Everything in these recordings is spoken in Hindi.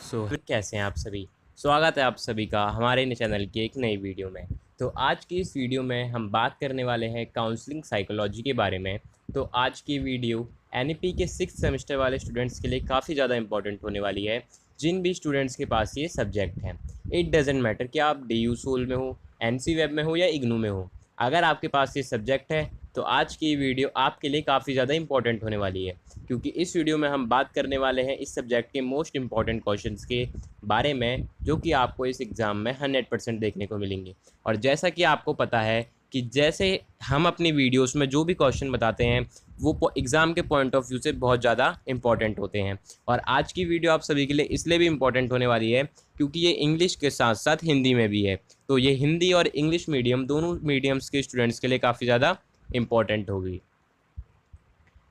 कैसे हैं आप सभी। स्वागत है आप सभी का हमारे चैनल की एक नई वीडियो में। तो आज की इस वीडियो में हम बात करने वाले हैं काउंसलिंग साइकोलॉजी के बारे में। तो आज की वीडियो एनईपी के 6th सेमेस्टर वाले स्टूडेंट्स के लिए काफ़ी ज़्यादा इंपॉर्टेंट होने वाली है। जिन भी स्टूडेंट्स के पास ये सब्जेक्ट हैं, इट डजेंट मैटर कि आप डी यू सोल में हो, एनसी वेब में हो या इग्नू में हो, अगर आपके पास ये सब्जेक्ट है तो आज की वीडियो आपके लिए काफ़ी ज़्यादा इंपॉर्टेंट होने वाली है, क्योंकि इस वीडियो में हम बात करने वाले हैं इस सब्जेक्ट के मोस्ट इंपॉर्टेंट क्वेश्चंस के बारे में, जो कि आपको इस एग्ज़ाम में 100% देखने को मिलेंगे। और जैसा कि आपको पता है कि जैसे हम अपनी वीडियोस में जो भी क्वेश्चन बताते हैं वो एग्ज़ाम के पॉइंट ऑफ व्यू से बहुत ज़्यादा इंपॉर्टेंट होते हैं। और आज की वीडियो आप सभी के लिए इसलिए भी इंपॉर्टेंट होने वाली है क्योंकि ये इंग्लिश के साथ साथ हिंदी में भी है। तो ये हिंदी और इंग्लिश मीडियम दोनों मीडियम्स के स्टूडेंट्स के लिए काफ़ी ज़्यादा इंपॉर्टेंट होगी।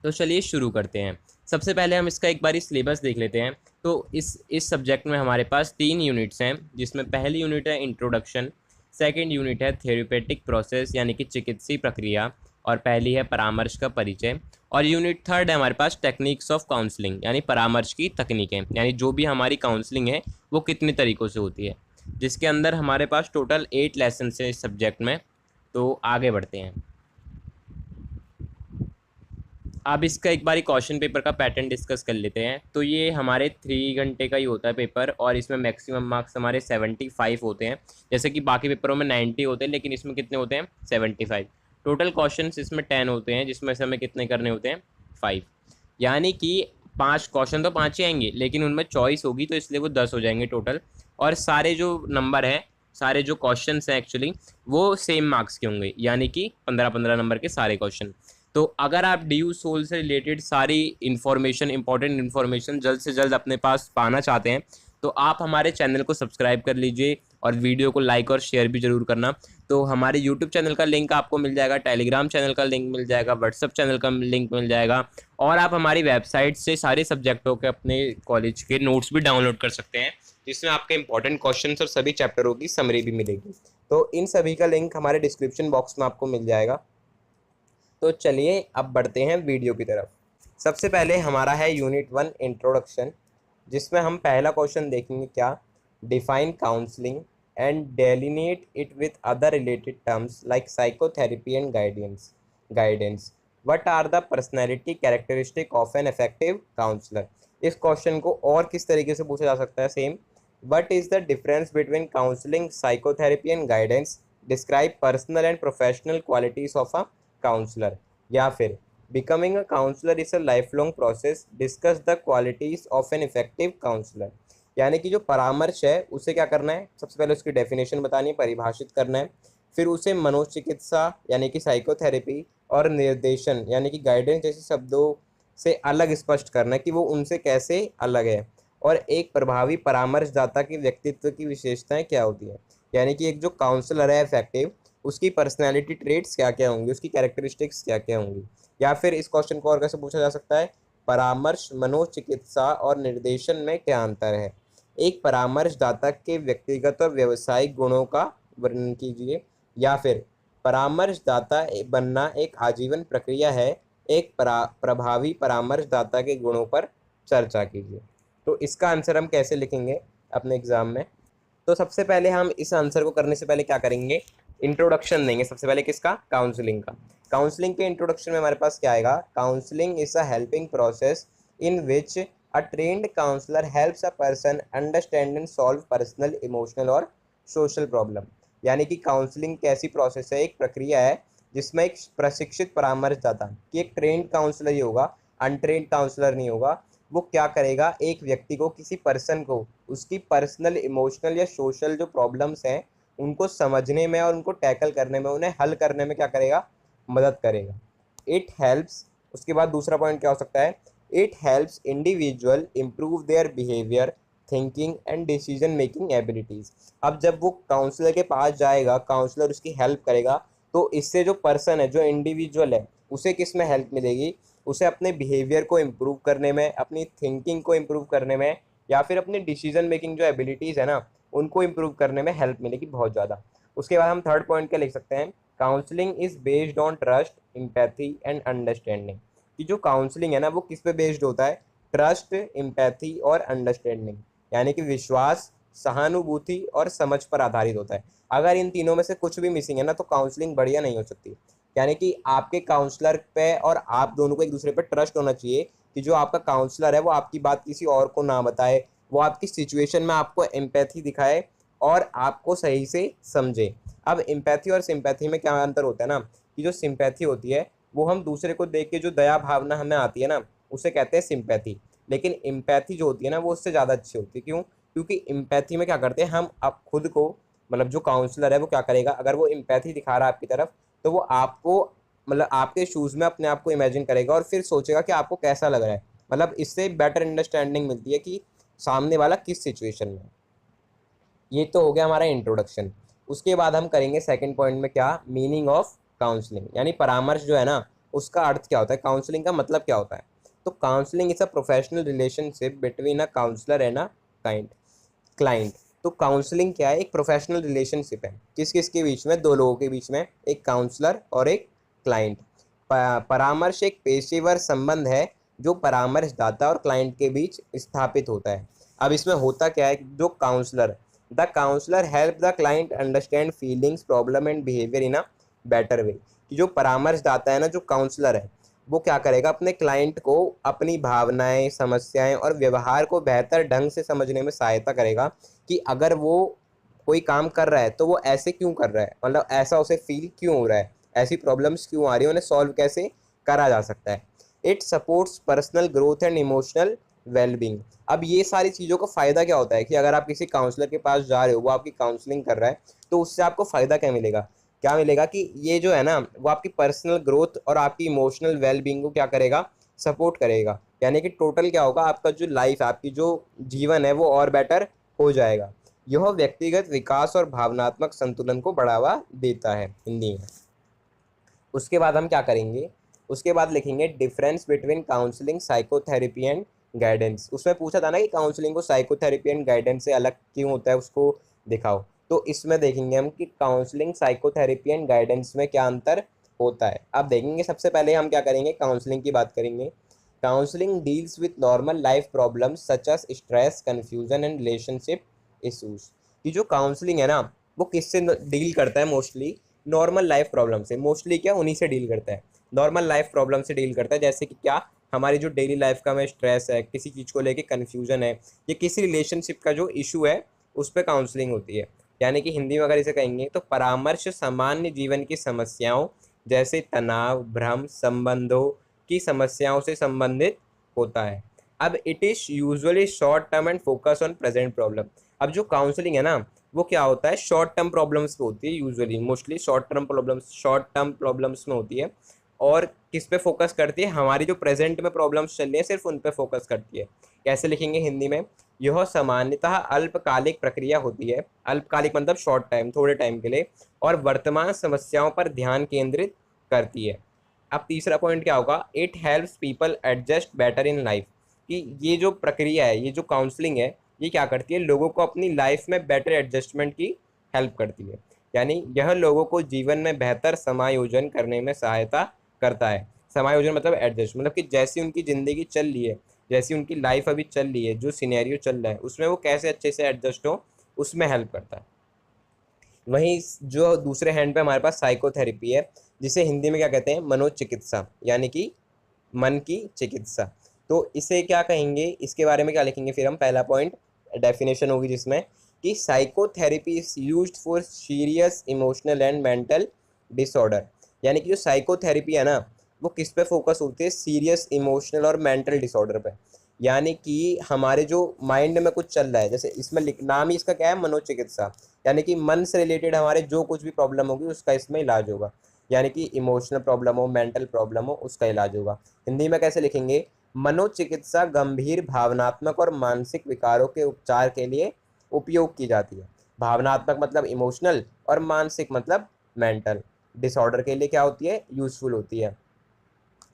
तो चलिए शुरू करते हैं। सबसे पहले हम इसका एक बारी सिलेबस देख लेते हैं। तो इस सब्जेक्ट में हमारे पास 3 यूनिट्स हैं, जिसमें पहली यूनिट है इंट्रोडक्शन, सेकंड यूनिट है थेरेपेटिक प्रोसेस यानी कि चिकित्सीय प्रक्रिया, और पहली है परामर्श का परिचय, और यूनिट थर्ड है हमारे पास टेक्निक्स ऑफ काउंसलिंग यानी परामर्श की तकनीकें, यानी जो भी हमारी काउंसलिंग है वो कितने तरीक़ों से होती है, जिसके अंदर हमारे पास टोटल 8 लेसन है इस सब्जेक्ट में। तो आगे बढ़ते हैं। अब इसका एक बारी क्वेश्चन पेपर का पैटर्न डिस्कस कर लेते हैं। तो ये हमारे 3 घंटे का ही होता है पेपर, और इसमें मैक्सिमम मार्क्स हमारे 75 होते हैं। जैसे कि बाकी पेपरों में 90 होते हैं, लेकिन इसमें कितने होते हैं 75। टोटल क्वेश्चन इसमें 10 होते हैं, जिसमें से हमें कितने करने होते हैं 5। यानी कि 5 क्वेश्चन तो 5 ही आएंगे, लेकिन उनमें चॉइस होगी तो इसलिए वो 10 हो जाएंगे टोटल। और सारे जो नंबर हैं, सारे जो क्वेश्चन हैं एक्चुअली वो सेम मार्क्स के होंगे, यानी कि 15-15 नंबर के सारे क्वेश्चन। तो अगर आप डी यू सोल से रिलेटेड सारी इन्फॉर्मेशन, इंपॉर्टेंट इन्फॉर्मेशन जल्द से जल्द अपने पास पाना चाहते हैं तो आप हमारे चैनल को सब्सक्राइब कर लीजिए, और वीडियो को लाइक और शेयर भी ज़रूर करना। तो हमारे यूट्यूब चैनल का लिंक आपको मिल जाएगा, टेलीग्राम चैनल का लिंक मिल जाएगा, व्हाट्सअप चैनल का लिंक मिल जाएगा, और आप हमारी वेबसाइट से सारे सब्जेक्टों के अपने कॉलेज के नोट्स भी डाउनलोड कर सकते हैं, जिसमें आपके इंपॉर्टेंट क्वेश्चन और सभी चैप्टरों की समरी भी मिलेगी। तो इन सभी का लिंक हमारे डिस्क्रिप्शन बॉक्स में आपको मिल जाएगा। तो चलिए अब बढ़ते हैं वीडियो की तरफ। सबसे पहले हमारा है यूनिट 1 इंट्रोडक्शन, जिसमें हम पहला क्वेश्चन देखेंगे क्या, define counselling and delineate it with other related terms like psychotherapy and guidance what are the personality characteristic of an effective counsellor. इस क्वेश्चन को और किस तरीके से पूछा जा सकता है, same, what is the difference between counselling, psychotherapy and guidance, describe personal and professional qualities of a counsellor, या फिर becoming a counsellor is a life long process, discuss the qualities of an effective counsellor. यानी कि जो परामर्श है उसे क्या करना है, सबसे पहले उसकी डेफिनेशन बतानी है, परिभाषित करना है, फिर उसे मनोचिकित्सा यानी कि साइकोथेरेपी और निर्देशन यानी कि गाइडेंस जैसे शब्दों से अलग स्पष्ट करना है कि वो उनसे कैसे अलग है, और एक प्रभावी परामर्शदाता के व्यक्तित्व की विशेषताएं क्या होती है। यानी कि एक जो काउंसलर है इफेक्टिव, उसकी पर्सनैलिटी ट्रेट्स क्या क्या होंगी, उसकी कैरेक्टरिस्टिक्स क्या क्या होंगी। या फिर इस क्वेश्चन को और कैसे पूछा जा सकता है, परामर्श, मनोचिकित्सा और निर्देशन में क्या अंतर है। एक परामर्शदाता के व्यक्तिगत और व्यावसायिक गुणों का वर्णन कीजिए। या फिर परामर्शदाता बनना एक आजीवन प्रक्रिया है, एक प्रभावी परामर्शदाता के गुणों पर चर्चा कीजिए। तो इसका आंसर हम कैसे लिखेंगे अपने एग्जाम में। तो सबसे पहले हम इस आंसर को करने से पहले क्या करेंगे, इंट्रोडक्शन देंगे सबसे पहले, किसका, काउंसलिंग का। काउंसलिंग के इंट्रोडक्शन में हमारे पास क्या आएगा, counselling is a helping process in which a trained counsellor helps a person understand and solve personal, emotional और सोशल प्रॉब्लम। यानी कि काउंसलिंग कैसी प्रोसेस है, एक प्रक्रिया है जिसमें एक प्रशिक्षित परामर्शदाता, कि एक ट्रेंड काउंसलर ही होगा, अनट्रेंड काउंसलर नहीं होगा, वो क्या करेगा, एक व्यक्ति को, किसी पर्सन को, उसकी पर्सनल, इमोशनल या सोशल जो प्रॉब्लम्स हैं उनको समझने में और उनको टैकल करने में, उन्हें हल करने में क्या करेगा, मदद करेगा। इट हेल्प्स, उसके बाद दूसरा पॉइंट क्या हो सकता है, it helps individual improve their behaviour, thinking and decision making abilities. अब जब वो काउंसलर के पास जाएगा, काउंसलर उसकी हेल्प करेगा, तो इससे जो पर्सन है, जो इंडिविजुअल है, उसे किस में हेल्प मिलेगी, उसे अपने बिहेवियर को इम्प्रूव करने में, अपनी थिंकिंग को इम्प्रूव करने में, या फिर अपनी डिसीजन मेकिंग जो एबिलिटीज़ है ना उनको इम्प्रूव करने में हेल्प मिलेगी बहुत ज़्यादा। उसके बाद हम थर्ड पॉइंट क्या लिख सकते हैं, counselling is based on trust, empathy and understanding. कि जो काउंसलिंग है ना वो किस पे बेस्ड होता है, ट्रस्ट, एम्पैथी और अंडरस्टैंडिंग। यानी कि विश्वास, सहानुभूति और समझ पर आधारित होता है। अगर इन तीनों में से कुछ भी मिसिंग है ना, तो काउंसलिंग बढ़िया नहीं हो सकती। यानी कि आपके काउंसलर पे और आप दोनों को एक दूसरे पे ट्रस्ट होना चाहिए कि जो आपका काउंसलर है वो आपकी बात किसी और को ना बताए, वो आपकी सिचुएशन में आपको एम्पैथी दिखाए और आपको सही से समझे। अब एम्पैथी और सिंपैथी में क्या अंतर होता है ना, कि जो सिंपैथी होती है वो हम दूसरे को देख के जो दया भावना हमें आती है ना, उसे कहते हैं सिंपैथी। लेकिन एम्पैथी जो होती है ना, वो उससे ज़्यादा अच्छी होती है। क्यों? क्योंकि एम्पैथी में क्या करते हैं हम, अब खुद को, मतलब जो काउंसलर है वो क्या करेगा, अगर वो एम्पैथी दिखा रहा है आपकी तरफ, तो वो आपको, मतलब आपके शूज़ में अपने आप को इमेजिन करेगा और फिर सोचेगा कि आपको कैसा लग रहा है। मतलब इससे बेटर अंडरस्टैंडिंग मिलती है कि सामने वाला किस सिचुएशन में है। ये तो हो गया हमारा इंट्रोडक्शन। उसके बाद हम करेंगे सेकंड पॉइंट में क्या, मीनिंग ऑफ काउंसलिंग, यानी परामर्श जो है ना, उसका अर्थ क्या होता है, काउंसलिंग का मतलब क्या होता है। तो counselling is a professional relationship between a counsellor and a kind client. तो काउंसलिंग क्या है, एक प्रोफेशनल रिलेशनशिप है किस किस के बीच में, दो लोगों के बीच में, एक काउंसलर और एक क्लाइंट। परामर्श एक पेशेवर संबंध है जो परामर्शदाता और क्लाइंट के बीच स्थापित होता है। अब इसमें होता क्या है, जो counsellor, the counsellor help the client understand feelings, problem and behaviour in a better way. कि जो परामर्शदाता है ना, जो काउंसलर है, वो क्या करेगा, अपने क्लाइंट को अपनी भावनाएं, समस्याएं और व्यवहार को बेहतर ढंग से समझने में सहायता करेगा कि अगर वो कोई काम कर रहा है तो वो ऐसे क्यों कर रहा है, मतलब ऐसा उसे फील क्यों हो रहा है, ऐसी प्रॉब्लम्स क्यों आ रही है, उन्हें सॉल्व कैसे करा जा सकता है। It supports personal growth and emotional wellbeing. अब ये सारी चीज़ों का फ़ायदा क्या होता है कि अगर आप किसी काउंसलर के पास जा रहे हो, वो आपकी काउंसलिंग कर रहा है, तो उससे आपको फ़ायदा क्या मिलेगा, क्या मिलेगा कि ये जो है ना, वो आपकी पर्सनल ग्रोथ और आपकी इमोशनल वेलबींग को क्या करेगा, सपोर्ट करेगा। यानी कि टोटल क्या होगा, आपका जो लाइफ है, आपकी जो जीवन है, वो और बेटर हो जाएगा। यह व्यक्तिगत विकास और भावनात्मक संतुलन को बढ़ावा देता है, हिंदी में। उसके बाद हम क्या करेंगे, उसके बाद लिखेंगे difference between counselling, psychotherapy and guidance. उसमें पूछा था ना कि काउंसलिंग को साइकोथेरेपी एंड गाइडेंस से अलग क्यों होता है, उसको दिखाओ। तो इसमें देखेंगे हम कि काउंसलिंग, साइकोथेरेपी एंड गाइडेंस में क्या अंतर होता है। अब देखेंगे, सबसे पहले हम क्या करेंगे, काउंसलिंग की बात करेंगे। Counselling deals with normal life problems such as stress, confusion and relationship issues. कि जो काउंसलिंग है ना, वो किससे डील करता है, मोस्टली नॉर्मल लाइफ प्रॉब्लम से, मोस्टली क्या, उन्हीं से डील करता है, नॉर्मल लाइफ प्रॉब्लम से डील करता है। जैसे कि क्या, हमारी जो डेली लाइफ का में स्ट्रेस है, किसी चीज़ को लेके कन्फ्यूजन है, या किसी रिलेशनशिप का जो इशू है, उस पर काउंसलिंग होती है। यानी कि हिंदी में अगर इसे कहेंगे तो परामर्श सामान्य जीवन की समस्याओं जैसे तनाव, भ्रम, संबंधों की समस्याओं से संबंधित होता है। अब it is usually short term and focus on present problem. अब जो काउंसलिंग है ना, वो क्या होता है, शॉर्ट टर्म प्रॉब्लम्स पे होती है, usually mostly short term problems में होती है। और किस पे फोकस करती है, हमारी जो प्रेजेंट में प्रॉब्लम्स चल रही है सिर्फ उन पे फोकस करती है। कैसे लिखेंगे हिंदी में, यह सामान्यतः अल्पकालिक प्रक्रिया होती है, अल्पकालिक मतलब शॉर्ट टाइम, थोड़े टाइम के लिए, और वर्तमान समस्याओं पर ध्यान केंद्रित करती है। अब तीसरा पॉइंट क्या होगा, it helps people adjust better in life. कि ये जो प्रक्रिया है, ये जो काउंसलिंग है, ये क्या करती है, लोगों को अपनी लाइफ में बेटर एडजस्टमेंट की हेल्प करती है। यानी यह लोगों को जीवन में बेहतर समायोजन करने में सहायता करता है। समायोजन मतलब एडजस्ट, मतलब कि जैसी उनकी ज़िंदगी चल रही है, जैसी उनकी लाइफ अभी चल रही है, जो सिनेरियो चल रहा है, उसमें वो कैसे अच्छे से एडजस्ट हो, उसमें हेल्प करता है। वहीं जो दूसरे हैंड पे हमारे पास साइकोथेरेपी है, जिसे हिंदी में क्या कहते हैं, मनोचिकित्सा, यानी कि मन की चिकित्सा। तो इसे क्या कहेंगे, इसके बारे में क्या लिखेंगे, फिर हम पहला पॉइंट डेफिनेशन होगी जिसमें कि psychotherapy is used for serious emotional and mental disorder. यानी कि जो साइकोथेरेपी है ना, वो किस पे फोकस होती है, सीरियस इमोशनल और मेंटल डिसऑर्डर पे। यानी कि हमारे जो माइंड में कुछ चल रहा है, जैसे इसमें नाम ही इसका क्या है, मनोचिकित्सा, यानी कि मन से रिलेटेड हमारे जो कुछ भी प्रॉब्लम होगी उसका इसमें इलाज होगा। यानी कि इमोशनल प्रॉब्लम हो, मेंटल प्रॉब्लम हो, उसका इलाज होगा। हिंदी में कैसे लिखेंगे, मनोचिकित्सा गंभीर भावनात्मक और मानसिक विकारों के उपचार के लिए उपयोग की जाती है। भावनात्मक मतलब इमोशनल और मानसिक मतलब मेंटल डिसऑर्डर के लिए क्या होती है, यूजफुल होती है।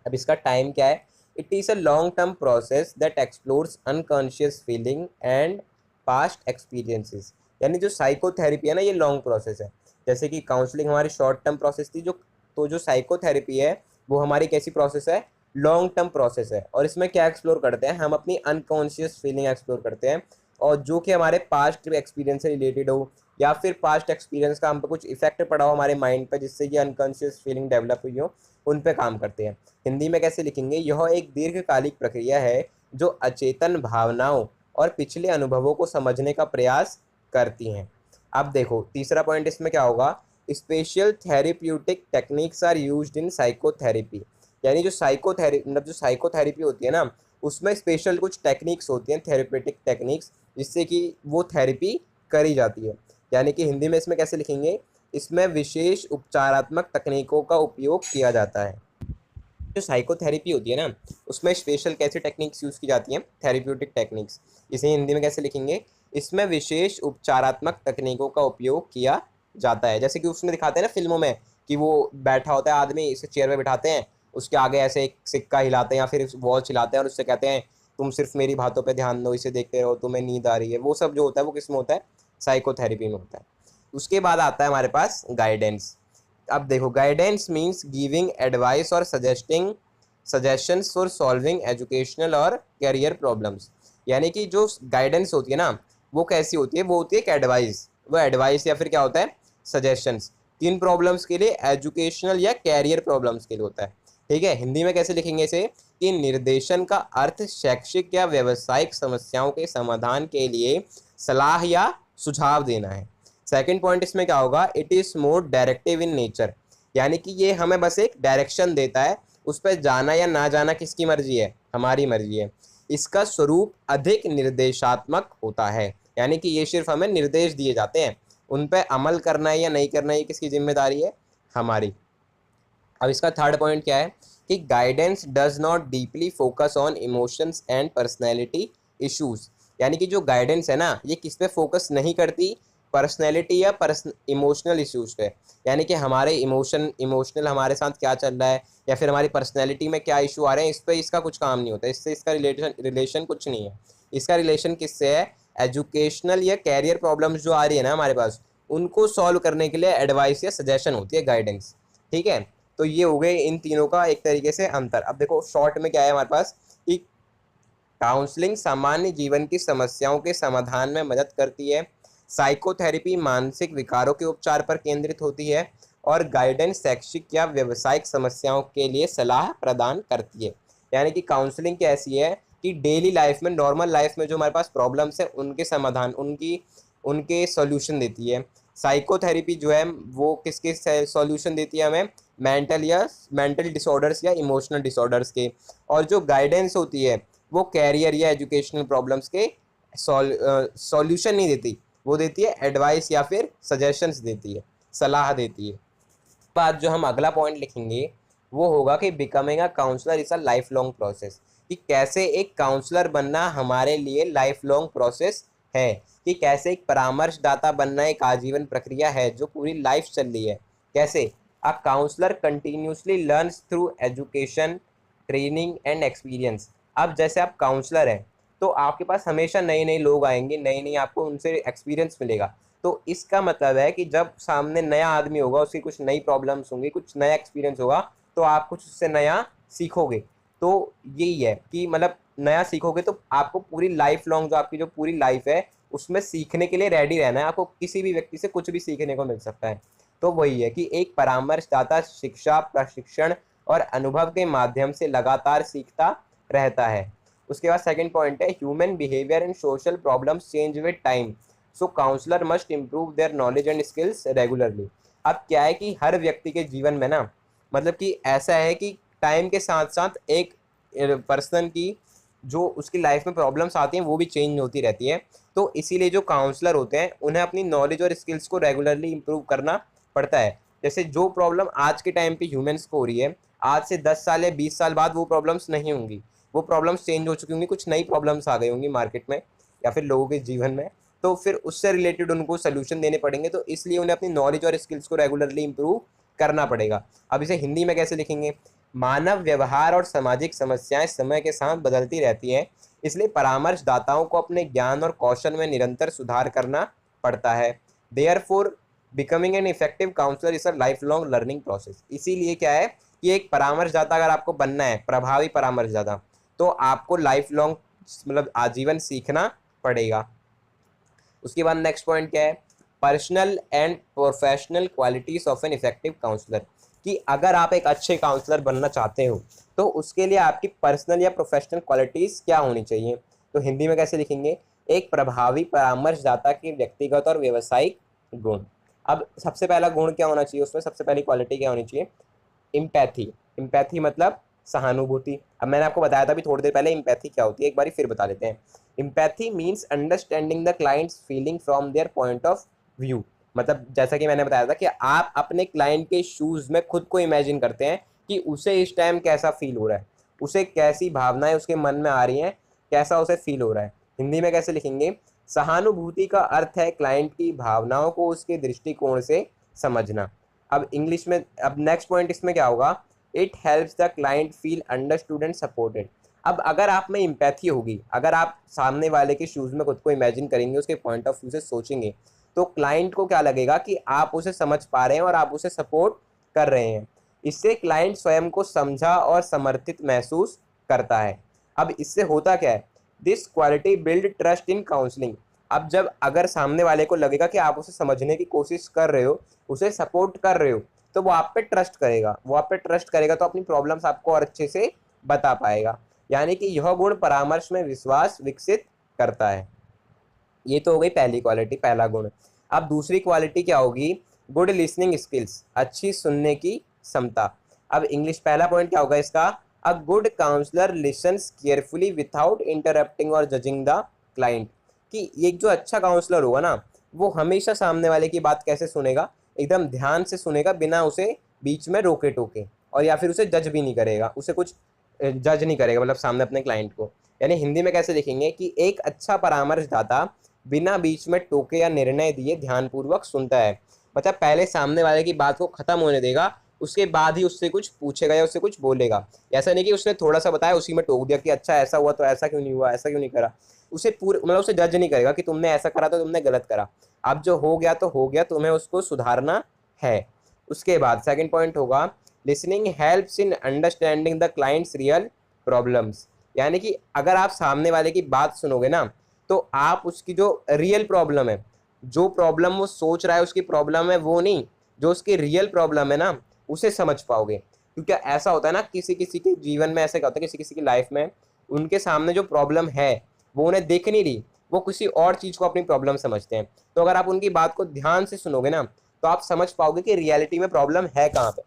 अब इसका टाइम क्या है, it is a long term process that explores unconscious feeling and past experiences. यानी जो साइकोथेरेपी है ना, ये लॉन्ग प्रोसेस है। जैसे कि काउंसलिंग हमारी शॉर्ट टर्म प्रोसेस थी, जो तो जो साइकोथेरेपी है वो हमारी कैसी प्रोसेस है, लॉन्ग टर्म प्रोसेस है। और इसमें क्या एक्सप्लोर करते हैं हम, अपनी अनकॉन्शियस फीलिंग एक्सप्लोर करते हैं और जो कि हमारे पास्ट एक्सपीरियंस से रिलेटेड हो, या फिर पास्ट एक्सपीरियंस का हम पे कुछ इफेक्ट पड़ा हो हमारे माइंड पे, जिससे कि अनकॉन्शियस फीलिंग डेवलप हुई हो, उन पे काम करते हैं। हिंदी में कैसे लिखेंगे? यह एक दीर्घकालिक प्रक्रिया है जो अचेतन भावनाओं और पिछले अनुभवों को समझने का प्रयास करती हैं। अब देखो तीसरा पॉइंट इसमें क्या होगा? Special therapeutic techniques are used in psychotherapy. यानी जो साइकोथेरेपी होती है ना, उसमें स्पेशल कुछ टेक्निक्स होती हैं, थेरेप्यूटिक टेक्निक्स, जिससे कि वो थेरेपी करी जाती है। यानी कि हिंदी में इसमें कैसे लिखेंगे? इसमें विशेष उपचारात्मक तकनीकों का उपयोग किया जाता है। जो साइकोथेरेपी होती है ना, उसमें स्पेशल कैसे टेक्निक्स यूज़ की जाती हैं? Therapeutic techniques. इसे हिंदी में कैसे लिखेंगे? इसमें विशेष उपचारात्मक तकनीकों का उपयोग किया जाता है। जैसे कि उसमें दिखाते हैं ना फिल्मों में, कि वो बैठा होता है आदमी, इसे चेयर में बिठाते हैं, उसके आगे ऐसे एक सिक्का हिलाते हैं या फिर वॉच हिलाते हैं और उससे कहते हैं तुम सिर्फ मेरी बातों पे ध्यान दो, इसे देखते रहो, तुम्हें नींद आ रही है। वो सब जो होता है वो किस में होता है? साइकोथेरेपी में होता है। उसके बाद आता है हमारे पास गाइडेंस। अब देखो, गाइडेंस मीन्स गिविंग एडवाइस और सजेशंस फॉर सॉल्विंग एजुकेशनल और करियर प्रॉब्लम्स। यानी कि जो गाइडेंस होती है ना, वो कैसी होती है? वो होती है एक एडवाइस। वो एडवाइस या फिर क्या होता है? सजेशंस। किन प्रॉब्लम्स के लिए? एजुकेशनल या कैरियर प्रॉब्लम्स के लिए होता है। ठीक है, हिंदी में कैसे लिखेंगे इसे? कि निर्देशन का अर्थ शैक्षिक या व्यावसायिक समस्याओं के समाधान के लिए सलाह या सुझाव देना है। सेकंड पॉइंट इसमें क्या होगा? It is more directive in nature. यानी कि ये हमें बस एक डायरेक्शन देता है, उस पर जाना या ना जाना किसकी मर्जी है? हमारी मर्जी है। इसका स्वरूप अधिक निर्देशात्मक होता है। यानी कि ये सिर्फ हमें निर्देश दिए जाते हैं, उन पर अमल करना है या नहीं करना है ये किसकी जिम्मेदारी है? हमारी। अब इसका थर्ड पॉइंट क्या है? कि guidance does not deeply focus on emotions and personality issues. यानी कि जो गाइडेंस है ना, ये किस पे फोकस नहीं करती? पर्सनैलिटी या इमोशनल इश्यूज पे। यानी कि हमारे इमोशनल हमारे साथ क्या चल रहा है, या फिर हमारी पर्सनैलिटी में क्या इशू आ रहे हैं, इस पर इसका कुछ काम नहीं होता। इससे इसका रिलेशन कुछ नहीं है। इसका रिलेशन किससे है? एजुकेशनल या कैरियर प्रॉब्लम्स जो आ रही है ना हमारे पास, उनको सॉल्व करने के लिए एडवाइस या सजेशन होती है गाइडेंस। ठीक है, तो ये हो गए इन तीनों का एक तरीके से अंतर। अब देखो शॉर्ट में क्या है हमारे पास, कि काउंसलिंग सामान्य जीवन की समस्याओं के समाधान में मदद करती है, साइकोथेरेपी मानसिक विकारों के उपचार पर केंद्रित होती है, और गाइडेंस शैक्षिक या व्यावसायिक समस्याओं के लिए सलाह प्रदान करती है। यानी कि काउंसलिंग कैसी है? कि डेली लाइफ में, नॉर्मल लाइफ में जो हमारे पास प्रॉब्लम्स हैं उनके समाधान, उनके सॉल्यूशन देती है। साइकोथेरेपी जो है वो किसके सॉल्यूशन देती है? हमें मेंटल डिसऑर्डर्स या इमोशनल डिसऑर्डर्स के। और जो गाइडेंस होती है वो कैरियर या एजुकेशनल प्रॉब्लम्स के सॉल्यूशन नहीं देती, वो देती है एडवाइस या फिर सजेशंस देती है, सलाह देती है। बाद जो हम अगला पॉइंट लिखेंगे वो होगा कि becoming a counsellor is a life long process. कि कैसे एक काउंसलर बनना हमारे लिए लाइफ लॉन्ग प्रोसेस है, कि कैसे एक परामर्शदाता बनना एक आजीवन प्रक्रिया है जो पूरी लाइफ चल रही है। कैसे? A counsellor continuously learns through education, training and experience. अब जैसे आप काउंसलर हैं तो आपके पास हमेशा नए नए लोग आएंगे, नई नई आपको उनसे एक्सपीरियंस मिलेगा। तो इसका मतलब है कि जब सामने नया आदमी होगा, उसकी कुछ नई प्रॉब्लम्स होंगी, कुछ नया एक्सपीरियंस होगा, तो आप कुछ उससे नया सीखोगे। तो यही है कि मतलब नया सीखोगे तो आपको पूरी लाइफ लॉन्ग, जो आपकी जो पूरी लाइफ है उसमें सीखने के लिए रेडी रहना है। आपको किसी भी व्यक्ति से कुछ भी सीखने को मिल सकता है। तो वही है कि एक परामर्शदाता शिक्षा, प्रशिक्षण और अनुभव के माध्यम से लगातार सीखता रहता है। उसके बाद सेकंड पॉइंट है, human behaviour and social problems change with time, so counsellor must improve their knowledge and skills regularly. अब क्या है कि हर व्यक्ति के जीवन में ना, मतलब कि ऐसा है कि टाइम के साथ साथ एक पर्सन की जो उसकी लाइफ में प्रॉब्लम्स आती हैं वो भी चेंज होती रहती है। तो इसीलिए जो काउंसलर होते हैं उन्हें अपनी नॉलेज और स्किल्स को रेगुलरली इम्प्रूव करना पड़ता है। जैसे जो प्रॉब्लम आज के टाइम पे ह्यूमंस को हो रही है, आज से 10 साल या 20 साल बाद वो प्रॉब्लम्स नहीं होंगी, वो प्रॉब्लम्स चेंज हो चुकी होंगी, कुछ नई प्रॉब्लम्स आ गई होंगी मार्केट में या फिर लोगों के जीवन में। तो फिर उससे रिलेटेड उनको सोल्यूशन देने पड़ेंगे, तो इसलिए उन्हें अपनी नॉलेज और स्किल्स को रेगुलरली इम्प्रूव करना पड़ेगा। अब इसे हिंदी में कैसे लिखेंगे? मानव व्यवहार और सामाजिक समस्याएं समय के साथ बदलती रहती हैं, इसलिए परामर्शदाताओं को अपने ज्ञान और कौशल में निरंतर सुधार करना पड़ता है। Therefore becoming an effective counsellor is a life long learning process. इसीलिए क्या है कि एक परामर्शदाता अगर आपको बनना है, प्रभावी परामर्शदाता, तो आपको लाइफ लॉन्ग मतलब आजीवन सीखना पड़ेगा। उसके बाद नेक्स्ट पॉइंट क्या है, personal and professional qualities of an effective counsellor, कि अगर आप एक अच्छे काउंसलर बनना चाहते हो तो उसके लिए आपकी पर्सनल या प्रोफेशनल क्वालिटीज क्या होनी चाहिए। तो हिंदी में कैसे लिखेंगे, एक प्रभावी परामर्शदाता के व्यक्तिगत और व्यवसायिक गुण। अब सबसे पहला गुण क्या होना चाहिए, उसमें सबसे पहली क्वालिटी क्या होनी चाहिए, इम्पैथी। इम्पैथी मतलब सहानुभूति। अब मैंने आपको बताया था अभी थोड़ी देर पहले इम्पैथी क्या होती है, एक बार फिर बता लेते हैं। Empathy means understanding the clients feeling from their point of view. मतलब जैसा कि मैंने बताया था कि आप अपने क्लाइंट के शूज में खुद को इमेजिन करते हैं कि उसे इस टाइम कैसा फील हो रहा है, उसे कैसी भावनाएं उसके मन में आ रही हैं, कैसा उसे फील हो रहा है। हिंदी में कैसे लिखेंगे, सहानुभूति का अर्थ है क्लाइंट की भावनाओं को उसके दृष्टिकोण से समझना। अब इंग्लिश में, अब नेक्स्ट पॉइंट इसमें क्या होगा, it helps the client feel understood and supported. अब अगर आप में इम्पैथी होगी, अगर आप सामने वाले के शूज़ में खुद को इमेजिन करेंगे, उसके पॉइंट ऑफ व्यू से सोचेंगे, तो क्लाइंट को क्या लगेगा कि आप उसे समझ पा रहे हैं और आप उसे सपोर्ट कर रहे हैं। इससे क्लाइंट स्वयं को समझा और समर्थित महसूस करता है। अब इससे होता क्या है, this quality build trust in counselling. अब जब अगर सामने वाले को लगेगा कि आप उसे समझने की कोशिश कर रहे हो, उसे सपोर्ट कर रहे हो, तो वो आप पे ट्रस्ट करेगा। वो आप पे ट्रस्ट करेगा तो अपनी प्रॉब्लम्स आपको और अच्छे से बता पाएगा। यानी कि यह गुण परामर्श में विश्वास विकसित करता है। ये तो हो गई पहली क्वालिटी, पहला गुण। अब दूसरी क्वालिटी क्या होगी, गुड लिसनिंग स्किल्स, अच्छी सुनने की क्षमता। अब इंग्लिश पहला पॉइंट क्या होगा इसका, a good counsellor listens carefully without interrupting और जजिंग द क्लाइंट। कि ये जो अच्छा काउंसलर होगा ना, वो हमेशा सामने वाले की बात कैसे सुनेगा, एकदम ध्यान से सुनेगा, बिना उसे बीच में रोके टोके, और या फिर उसे जज भी नहीं करेगा, उसे कुछ जज नहीं करेगा, मतलब सामने अपने क्लाइंट को। यानी हिंदी में कैसे लिखेंगे कि एक अच्छा परामर्शदाता बिना बीच में टोके या निर्णय दिए ध्यानपूर्वक सुनता है। मतलब पहले सामने वाले की बात को खत्म होने देगा, उसके बाद ही उससे कुछ पूछेगा या उससे कुछ बोलेगा। ऐसा नहीं कि उसने थोड़ा सा बताया उसी में टोक दिया कि अच्छा ऐसा हुआ तो ऐसा क्यों नहीं हुआ, ऐसा क्यों नहीं करा। उसे पूरे मतलब उसे जज नहीं करेगा कि तुमने ऐसा करा तो तुमने गलत करा, अब जो हो गया तो हो गया, तुम्हें उसको सुधारना है। उसके बाद सेकंड पॉइंट होगा, listening helps in understanding the clients real problems. यानी कि अगर आप सामने वाले की बात सुनोगे ना, तो आप उसकी जो रियल प्रॉब्लम है, जो प्रॉब्लम वो सोच रहा है उसकी प्रॉब्लम है वो नहीं, जो उसकी रियल प्रॉब्लम है ना, उसे समझ पाओगे। क्योंकि ऐसा होता है ना, किसी किसी के जीवन में ऐसा क्या होता है, किसी किसी की लाइफ में उनके सामने जो प्रॉब्लम है वो उन्हें दिख नहीं रही, वो किसी और चीज़ को अपनी प्रॉब्लम समझते हैं। तो अगर आप उनकी बात को ध्यान से सुनोगे ना, तो आप समझ पाओगे कि रियलिटी में प्रॉब्लम है कहाँ पे।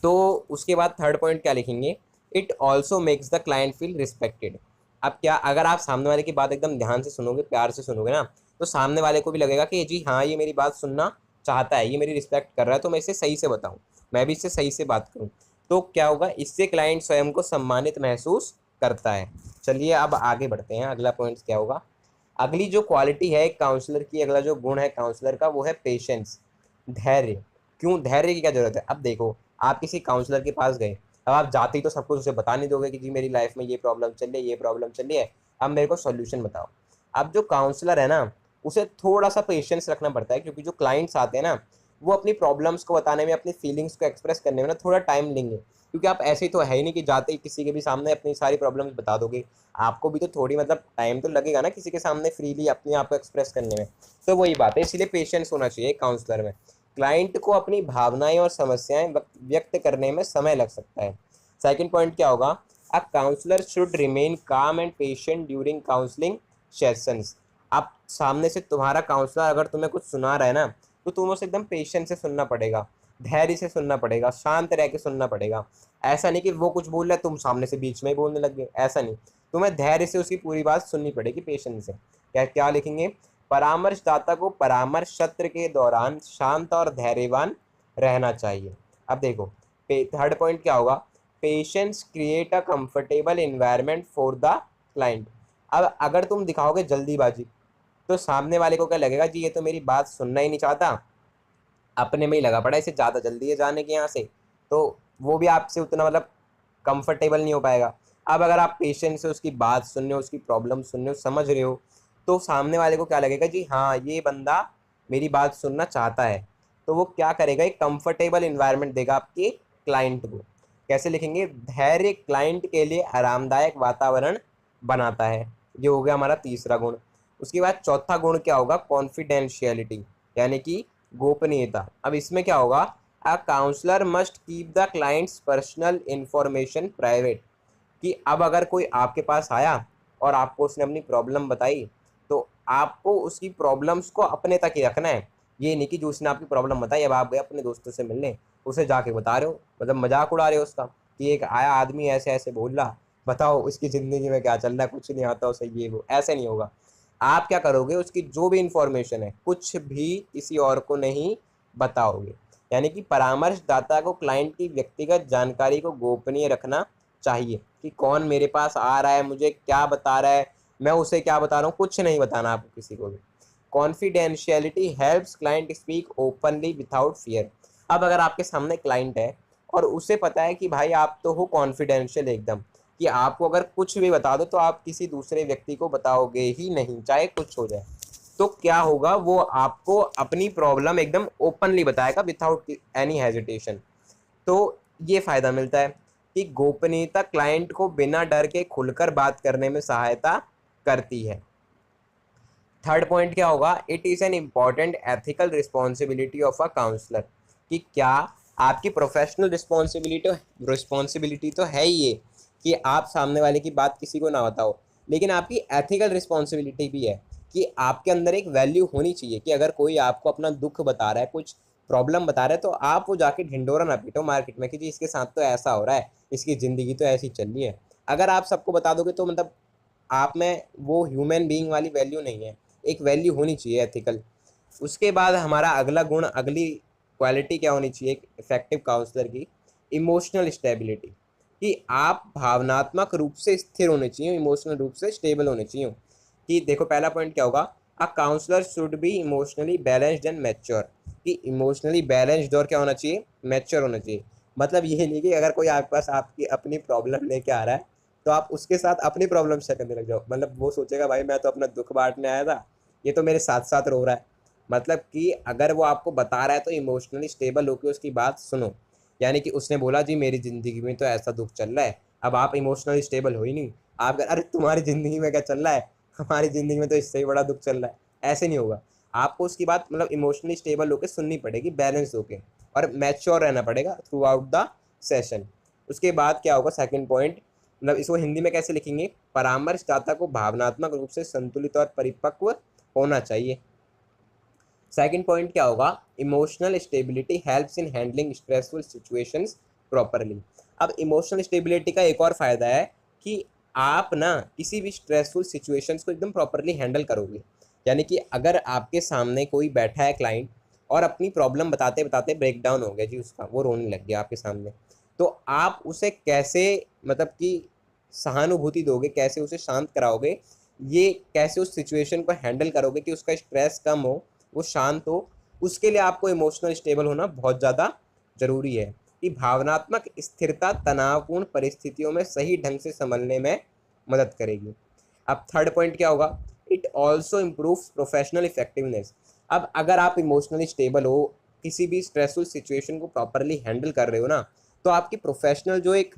तो उसके बाद थर्ड पॉइंट क्या लिखेंगे, it also makes the client feel respected. अब क्या, अगर आप सामने वाले की बात एकदम ध्यान से सुनोगे, प्यार से सुनोगे ना, तो सामने वाले को भी लगेगा कि जी हाँ, ये मेरी बात सुनना चाहता है, ये मेरी रिस्पेक्ट कर रहा है, तो मैं इसे सही से बताऊँ, मैं भी इससे सही से बात करूँ। तो क्या होगा, इससे क्लाइंट स्वयं को सम्मानित महसूस करता है। चलिए अब आगे बढ़ते हैं, अगला पॉइंट क्या होगा। अगली जो क्वालिटी है काउंसलर की, अगला जो गुण है काउंसलर का, वो है पेशेंस, धैर्य। क्यों धैर्य की क्या जरूरत है, अब देखो, आप किसी काउंसलर के पास गए, अब आप जाते ही तो सब कुछ उसे बता नहीं दोगे कि जी मेरी लाइफ में ये प्रॉब्लम चल रही है, ये प्रॉब्लम चल रही है, अब मेरे को सॉल्यूशन बताओ। अब जो काउंसलर है ना, उसे थोड़ा सा पेशेंस रखना पड़ता है, क्योंकि जो क्लाइंट्स आते हैं ना, वो अपनी प्रॉब्लम्स को बताने में, अपनी फीलिंग्स को एक्सप्रेस करने में ना थोड़ा टाइम लेंगे। क्योंकि आप ऐसे ही तो है ही नहीं कि जाते ही किसी के भी सामने अपनी सारी प्रॉब्लम्स बता दोगे, आपको भी तो थोड़ी मतलब टाइम तो लगेगा ना किसी के सामने फ्रीली अपने आप को एक्सप्रेस करने में। तो वही बात है, इसीलिए पेशेंस होना चाहिए काउंसलर में। क्लाइंट को अपनी भावनाएं और समस्याएं व्यक्त करने में समय लग सकता है। सेकंड पॉइंट क्या होगा, a counsellor should remain calm and patient during counselling sessions. आप सामने से तुम्हारा काउंसलर अगर तुम्हें कुछ सुना रहा है ना, तो तुम्हें उसे एकदम पेशेंस से सुनना पड़ेगा, धैर्य से सुनना पड़ेगा, शांत रह के सुनना पड़ेगा। ऐसा नहीं कि वो कुछ बोल रहा है तुम सामने से बीच में ही बोलने लग गए, ऐसा नहीं, तुम्हें धैर्य से उसकी पूरी बात सुननी पड़ेगी, पेशेंस से। क्या क्या लिखेंगे, परामर्शदाता को परामर्श सत्र के दौरान शांत और धैर्यवान रहना चाहिए। अब देखो, थर्ड पॉइंट क्या होगा, patience create a comfortable environment for the client. अब अगर तुम दिखाओगे जल्दीबाजी, तो सामने वाले को क्या लगेगा, जी ये तो मेरी बात सुनना ही नहीं चाहता, अपने में ही लगा पड़ा है, इसे ज़्यादा जल्दी है जाने के यहाँ से, तो वो भी आपसे उतना मतलब कंफर्टेबल नहीं हो पाएगा। अब अगर आप पेशेंस से उसकी बात सुन रहे हो, उसकी प्रॉब्लम सुन रहे हो, समझ रहे हो, तो सामने वाले को क्या लगेगा, जी हाँ ये बंदा मेरी बात सुनना चाहता है। तो वो क्या करेगा, एक कंफर्टेबल इन्वायरमेंट देगा आपके क्लाइंट को। कैसे लिखेंगे, धैर्य क्लाइंट के लिए आरामदायक वातावरण बनाता है। ये हो गया हमारा तीसरा गुण। उसके बाद चौथा गुण क्या होगा, कॉन्फिडेंशियलिटी, यानी कि गोपनीयता। अब इसमें क्या होगा, a counsellor must keep the client's personal information private, कि अब अगर कोई आपके पास आया और आपको उसने अपनी प्रॉब्लम बताई, तो आपको उसकी प्रॉब्लम्स को अपने तक ही रखना है। ये नहीं कि जो उसने आपकी प्रॉब्लम बताई अब आप गए अपने दोस्तों से मिलने, उसे जाके बता रहे हो, मतलब मजाक उड़ा रहे हो उसका, कि एक आया आदमी ऐसे ऐसे बोल रहा, बताओ उसकी ज़िंदगी में क्या चल रहा है, कुछ नहीं आता उसे, ये वो, ऐसे नहीं होगा। आप क्या करोगे, उसकी जो भी इंफॉर्मेशन है कुछ भी किसी और को नहीं बताओगे। यानी कि परामर्शदाता को क्लाइंट की व्यक्तिगत जानकारी को गोपनीय रखना चाहिए, कि कौन मेरे पास आ रहा है, मुझे क्या बता रहा है, मैं उसे क्या बता रहा हूँ, कुछ नहीं बताना आपको किसी को भी। Confidentiality helps client speak openly without fear. अब अगर आपके सामने क्लाइंट है और उसे पता है कि भाई आप तो हो कॉन्फिडेंशियल एकदम, कि आपको अगर कुछ भी बता दो तो आप किसी दूसरे व्यक्ति को बताओगे ही नहीं, चाहे कुछ हो जाए, तो क्या होगा, वो आपको अपनी प्रॉब्लम एकदम ओपनली बताएगा विदाउट एनी हेजिटेशन। तो ये फ़ायदा मिलता है कि गोपनीयता क्लाइंट को बिना डर के खुलकर बात करने में सहायता करती है। थर्ड पॉइंट क्या होगा, it is an important ethical responsibility of a counsellor, कि क्या आपकी प्रोफेशनल रिस्पॉन्सिबिलिटी तो है ही ये कि आप सामने वाले की बात किसी को ना बताओ, लेकिन आपकी एथिकल रिस्पॉन्सिबिलिटी भी है कि आपके अंदर एक वैल्यू होनी चाहिए कि अगर कोई आपको अपना दुख बता रहा है, कुछ प्रॉब्लम बता रहा है, तो आप वो जाके ढिंडोरा ना पीटो मार्केट में कि जी इसके साथ तो ऐसा हो रहा है, इसकी ज़िंदगी तो ऐसी चल रही है। अगर आप सबको बता दोगे तो मतलब आप में वो ह्यूमन बीइंग वाली वैल्यू नहीं है, एक वैल्यू होनी चाहिए एथिकल। उसके बाद हमारा अगला गुण, अगली क्वालिटी क्या होनी चाहिए इफेक्टिव काउंसलर की, इमोशनल स्टेबिलिटी, कि आप भावनात्मक रूप से स्थिर होने चाहिए, इमोशनल रूप से स्टेबल होने चाहिए। कि देखो पहला पॉइंट क्या होगा, a counsellor should be emotionally balanced and mature, कि इमोशनली बैलेंस्ड और क्या होना चाहिए, मैच्योर होना चाहिए। मतलब ये नहीं कि अगर कोई आपके पास आपकी अपनी प्रॉब्लम लेके आ रहा है तो आप उसके साथ अपनी प्रॉब्लम शेयर करने लग जाओ, मतलब वो सोचेगा भाई मैं तो अपना दुख बांटने आया था, ये तो मेरे साथ साथ रो रहा है। मतलब कि अगर वो आपको बता रहा है तो इमोशनली स्टेबल होकर उसकी बात सुनो। यानी कि उसने बोला जी मेरी ज़िंदगी में तो ऐसा दुख चल रहा है, अब आप इमोशनली स्टेबल हो ही नहीं, आप अरे तुम्हारी ज़िंदगी में क्या चल रहा है, हमारी ज़िंदगी में तो इससे ही बड़ा दुख चल रहा है, ऐसे नहीं होगा। आपको उसकी बात मतलब इमोशनली स्टेबल होकर सुननी पड़ेगी, बैलेंस होकर, और मैच्योर रहना पड़ेगा थ्रू आउट द सेशन। उसके बाद क्या होगा, सेकंड पॉइंट, मतलब इसको हिंदी में कैसे लिखेंगे, परामर्शदाता को भावनात्मक रूप से संतुलित और परिपक्व होना चाहिए। सेकंड पॉइंट क्या होगा, emotional stability helps in handling stressful situations properly. अब इमोशनल स्टेबिलिटी का एक और फ़ायदा है कि आप ना किसी भी स्ट्रेसफुल सिचुएशंस को एकदम प्रॉपरली हैंडल करोगे। यानी कि अगर आपके सामने कोई बैठा है क्लाइंट और अपनी प्रॉब्लम बताते बताते ब्रेक डाउन हो गया जी उसका, वो रोने लग गया आपके सामने, तो आप उसे कैसे मतलब कि सहानुभूति दोगे, कैसे उसे शांत कराओगे, ये कैसे उस सिचुएशन को हैंडल करोगे कि उसका स्ट्रेस कम हो, वो शांत हो, उसके लिए आपको इमोशनल स्टेबल होना बहुत ज़्यादा ज़रूरी है। कि भावनात्मक स्थिरता तनावपूर्ण परिस्थितियों में सही ढंग से संभलने में मदद करेगी। अब थर्ड पॉइंट क्या होगा, it also improves professional effectiveness. अब अगर आप इमोशनली स्टेबल हो, किसी भी स्ट्रेसफुल सिचुएशन को प्रॉपरली हैंडल कर रहे हो ना, तो आपकी प्रोफेशनल जो एक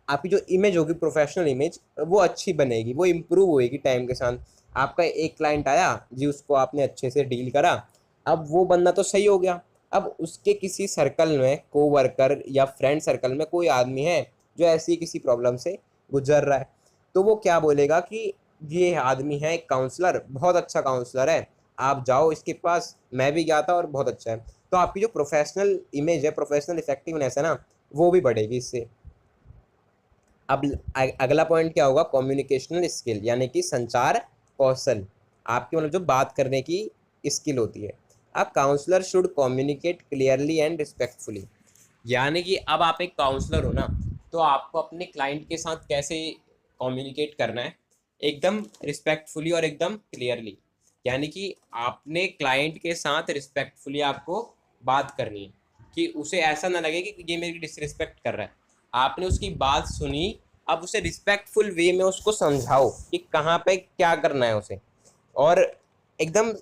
आपकी जो इमेज होगी, प्रोफेशनल इमेज, वो अच्छी बनेगी, वो इम्प्रूव होएगी टाइम के साथ। आपका एक क्लाइंट आया जी, उसको आपने अच्छे से डील करा, अब वो बंदा तो सही हो गया, अब उसके किसी सर्कल में कोवर्कर या फ्रेंड सर्कल में कोई आदमी है जो ऐसी किसी प्रॉब्लम से गुजर रहा है, तो वो क्या बोलेगा कि ये आदमी है एक काउंसलर, बहुत अच्छा काउंसलर है, आप जाओ इसके पास, मैं भी गया था और बहुत अच्छा है। तो आपकी जो प्रोफेशनल इमेज है, प्रोफेशनल इफेक्टिवनेस है ना, वो भी बढ़ेगी इससे। अब अगला पॉइंट क्या होगा, कम्युनिकेशनल स्किल, यानी कि संचार कौशल, आपकी मतलब जो बात करने की स्किल होती है। अब counsellor should communicate clearly and respectfully, यानी कि अब आप एक काउंसलर हो ना, तो आपको अपने क्लाइंट के साथ कैसे कम्युनिकेट करना है, एकदम रिस्पेक्टफुली और एकदम क्लियरली। यानी कि आपने क्लाइंट के साथ रिस्पेक्टफुली आपको बात करनी है, कि उसे ऐसा ना लगे कि ये मेरी डिसरिस्पेक्ट कर रहा है। आपने उसकी बात सुनी, अब उसे रिस्पेक्टफुल वे में उसको समझाओ कि कहाँ पे क्या करना है उसे, और एकदम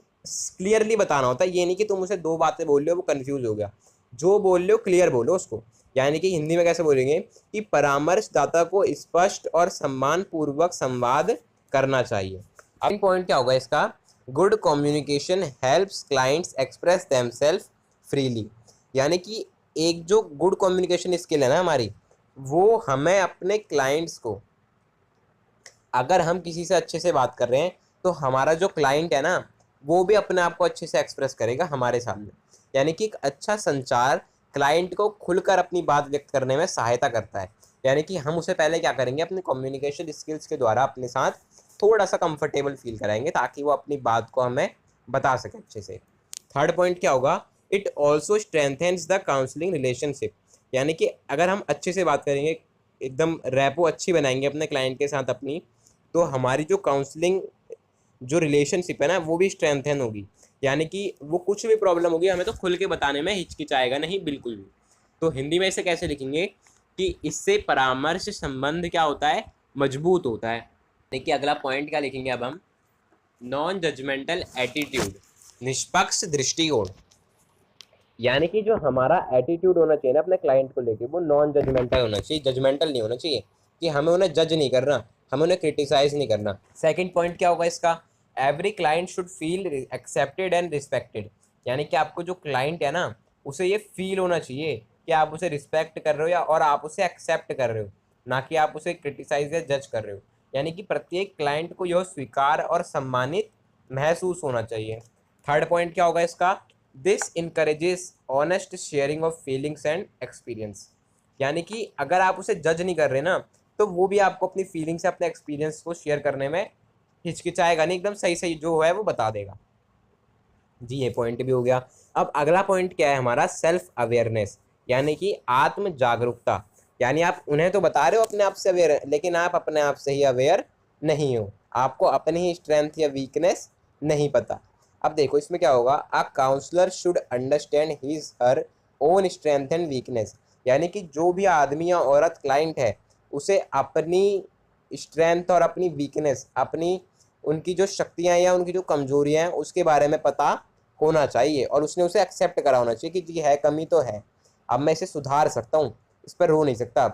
क्लियरली बताना होता है। ये नहीं कि तुम उसे दो बातें बोल रहे हो वो कंफ्यूज हो गया, जो बोल रहे हो क्लियर बोलो उसको। यानी कि हिंदी में कैसे बोलेंगे कि परामर्शदाता को स्पष्ट और सम्मान पूर्वक संवाद करना चाहिए। अब पॉइंट क्या होगा इसका, good communication helps clients express themselves freely. यानी कि एक जो गुड कम्युनिकेशन स्किल है ना हमारी, वो हमें अपने क्लाइंट्स को, अगर हम किसी से अच्छे से बात कर रहे हैं तो हमारा जो क्लाइंट है ना, वो भी अपने आप को अच्छे से एक्सप्रेस करेगा हमारे सामने। यानी कि एक अच्छा संचार क्लाइंट को खुलकर अपनी बात व्यक्त करने में सहायता करता है। यानी कि हम उसे पहले क्या करेंगे, अपने कम्युनिकेशन स्किल्स के द्वारा अपने साथ थोड़ा सा कंफर्टेबल फील कराएंगे ताकि वो अपनी बात को हमें बता सके अच्छे से। थर्ड पॉइंट क्या होगा, it also strengthens the counselling relationship. यानी कि अगर हम अच्छे से बात करेंगे, एकदम रैपो अच्छी बनाएंगे अपने क्लाइंट के साथ अपनी, तो हमारी जो काउंसलिंग जो रिलेशनशिप है ना, वो भी स्ट्रेंथन होगी। यानी कि वो कुछ भी प्रॉब्लम होगी हमें तो खुल के बताने में हिचकिचाएगा नहीं बिल्कुल भी। तो हिंदी में इसे कैसे लिखेंगे कि इससे परामर्श संबंध क्या होता है, मजबूत होता है। देखिए अगला पॉइंट क्या लिखेंगे अब हम, नॉन जजमेंटल एटीट्यूड, निष्पक्ष दृष्टिकोण। यानी कि जो हमारा एटीट्यूड होना चाहिए ना अपने क्लाइंट को लेके, वो नॉन जजमेंटल होना चाहिए, जजमेंटल नहीं होना चाहिए कि हमें उन्हें जज नहीं करना, हमें उन्हें क्रिटिसाइज नहीं करना। सेकंड पॉइंट क्या होगा इसका, every client should feel accepted and respected. यानी कि आपको जो क्लाइंट है ना, उसे ये फील होना चाहिए कि आप उसे रिस्पेक्ट कर रहे हो या और आप उसे एक्सेप्ट कर रहे हो, ना कि आप उसे क्रिटिसाइज या जज कर रहे हो। यानी कि प्रत्येक क्लाइंट को यह स्वीकार और सम्मानित महसूस होना चाहिए। थर्ड पॉइंट क्या होगा इसका, this encourages honest sharing of feelings and experience. यानी कि अगर आप उसे जज नहीं कर रहे ना, तो वो भी आपको अपनी फीलिंग्स अपने एक्सपीरियंस को शेयर करने में हिचकिचाएगा नहीं, एकदम सही सही जो है वो बता देगा जी। ये पॉइंट भी हो गया। अब अगला पॉइंट क्या है हमारा, सेल्फ अवेयरनेस, यानी कि आत्म जागरूकता। यानी आप उन्हें तो बता रहे हो अपने आप से अवेयर, लेकिन आप अपने आप से ही अवेयर नहीं हो, आपको अपनी ही स्ट्रेंथ या वीकनेस नहीं पता। अब देखो इसमें क्या होगा, a counsellor should understand his her own strength and weakness. यानी कि जो भी आदमी या औरत क्लाइंट है, उसे अपनी स्ट्रेंथ और अपनी वीकनेस, अपनी उनकी जो शक्तियाँ या उनकी जो कमजोरियाँ हैं उसके बारे में पता होना चाहिए, और उसने उसे एक्सेप्ट करा होना चाहिए कि जी है, कमी तो है, अब मैं इसे सुधार सकता हूँ, इस पर रो नहीं सकता,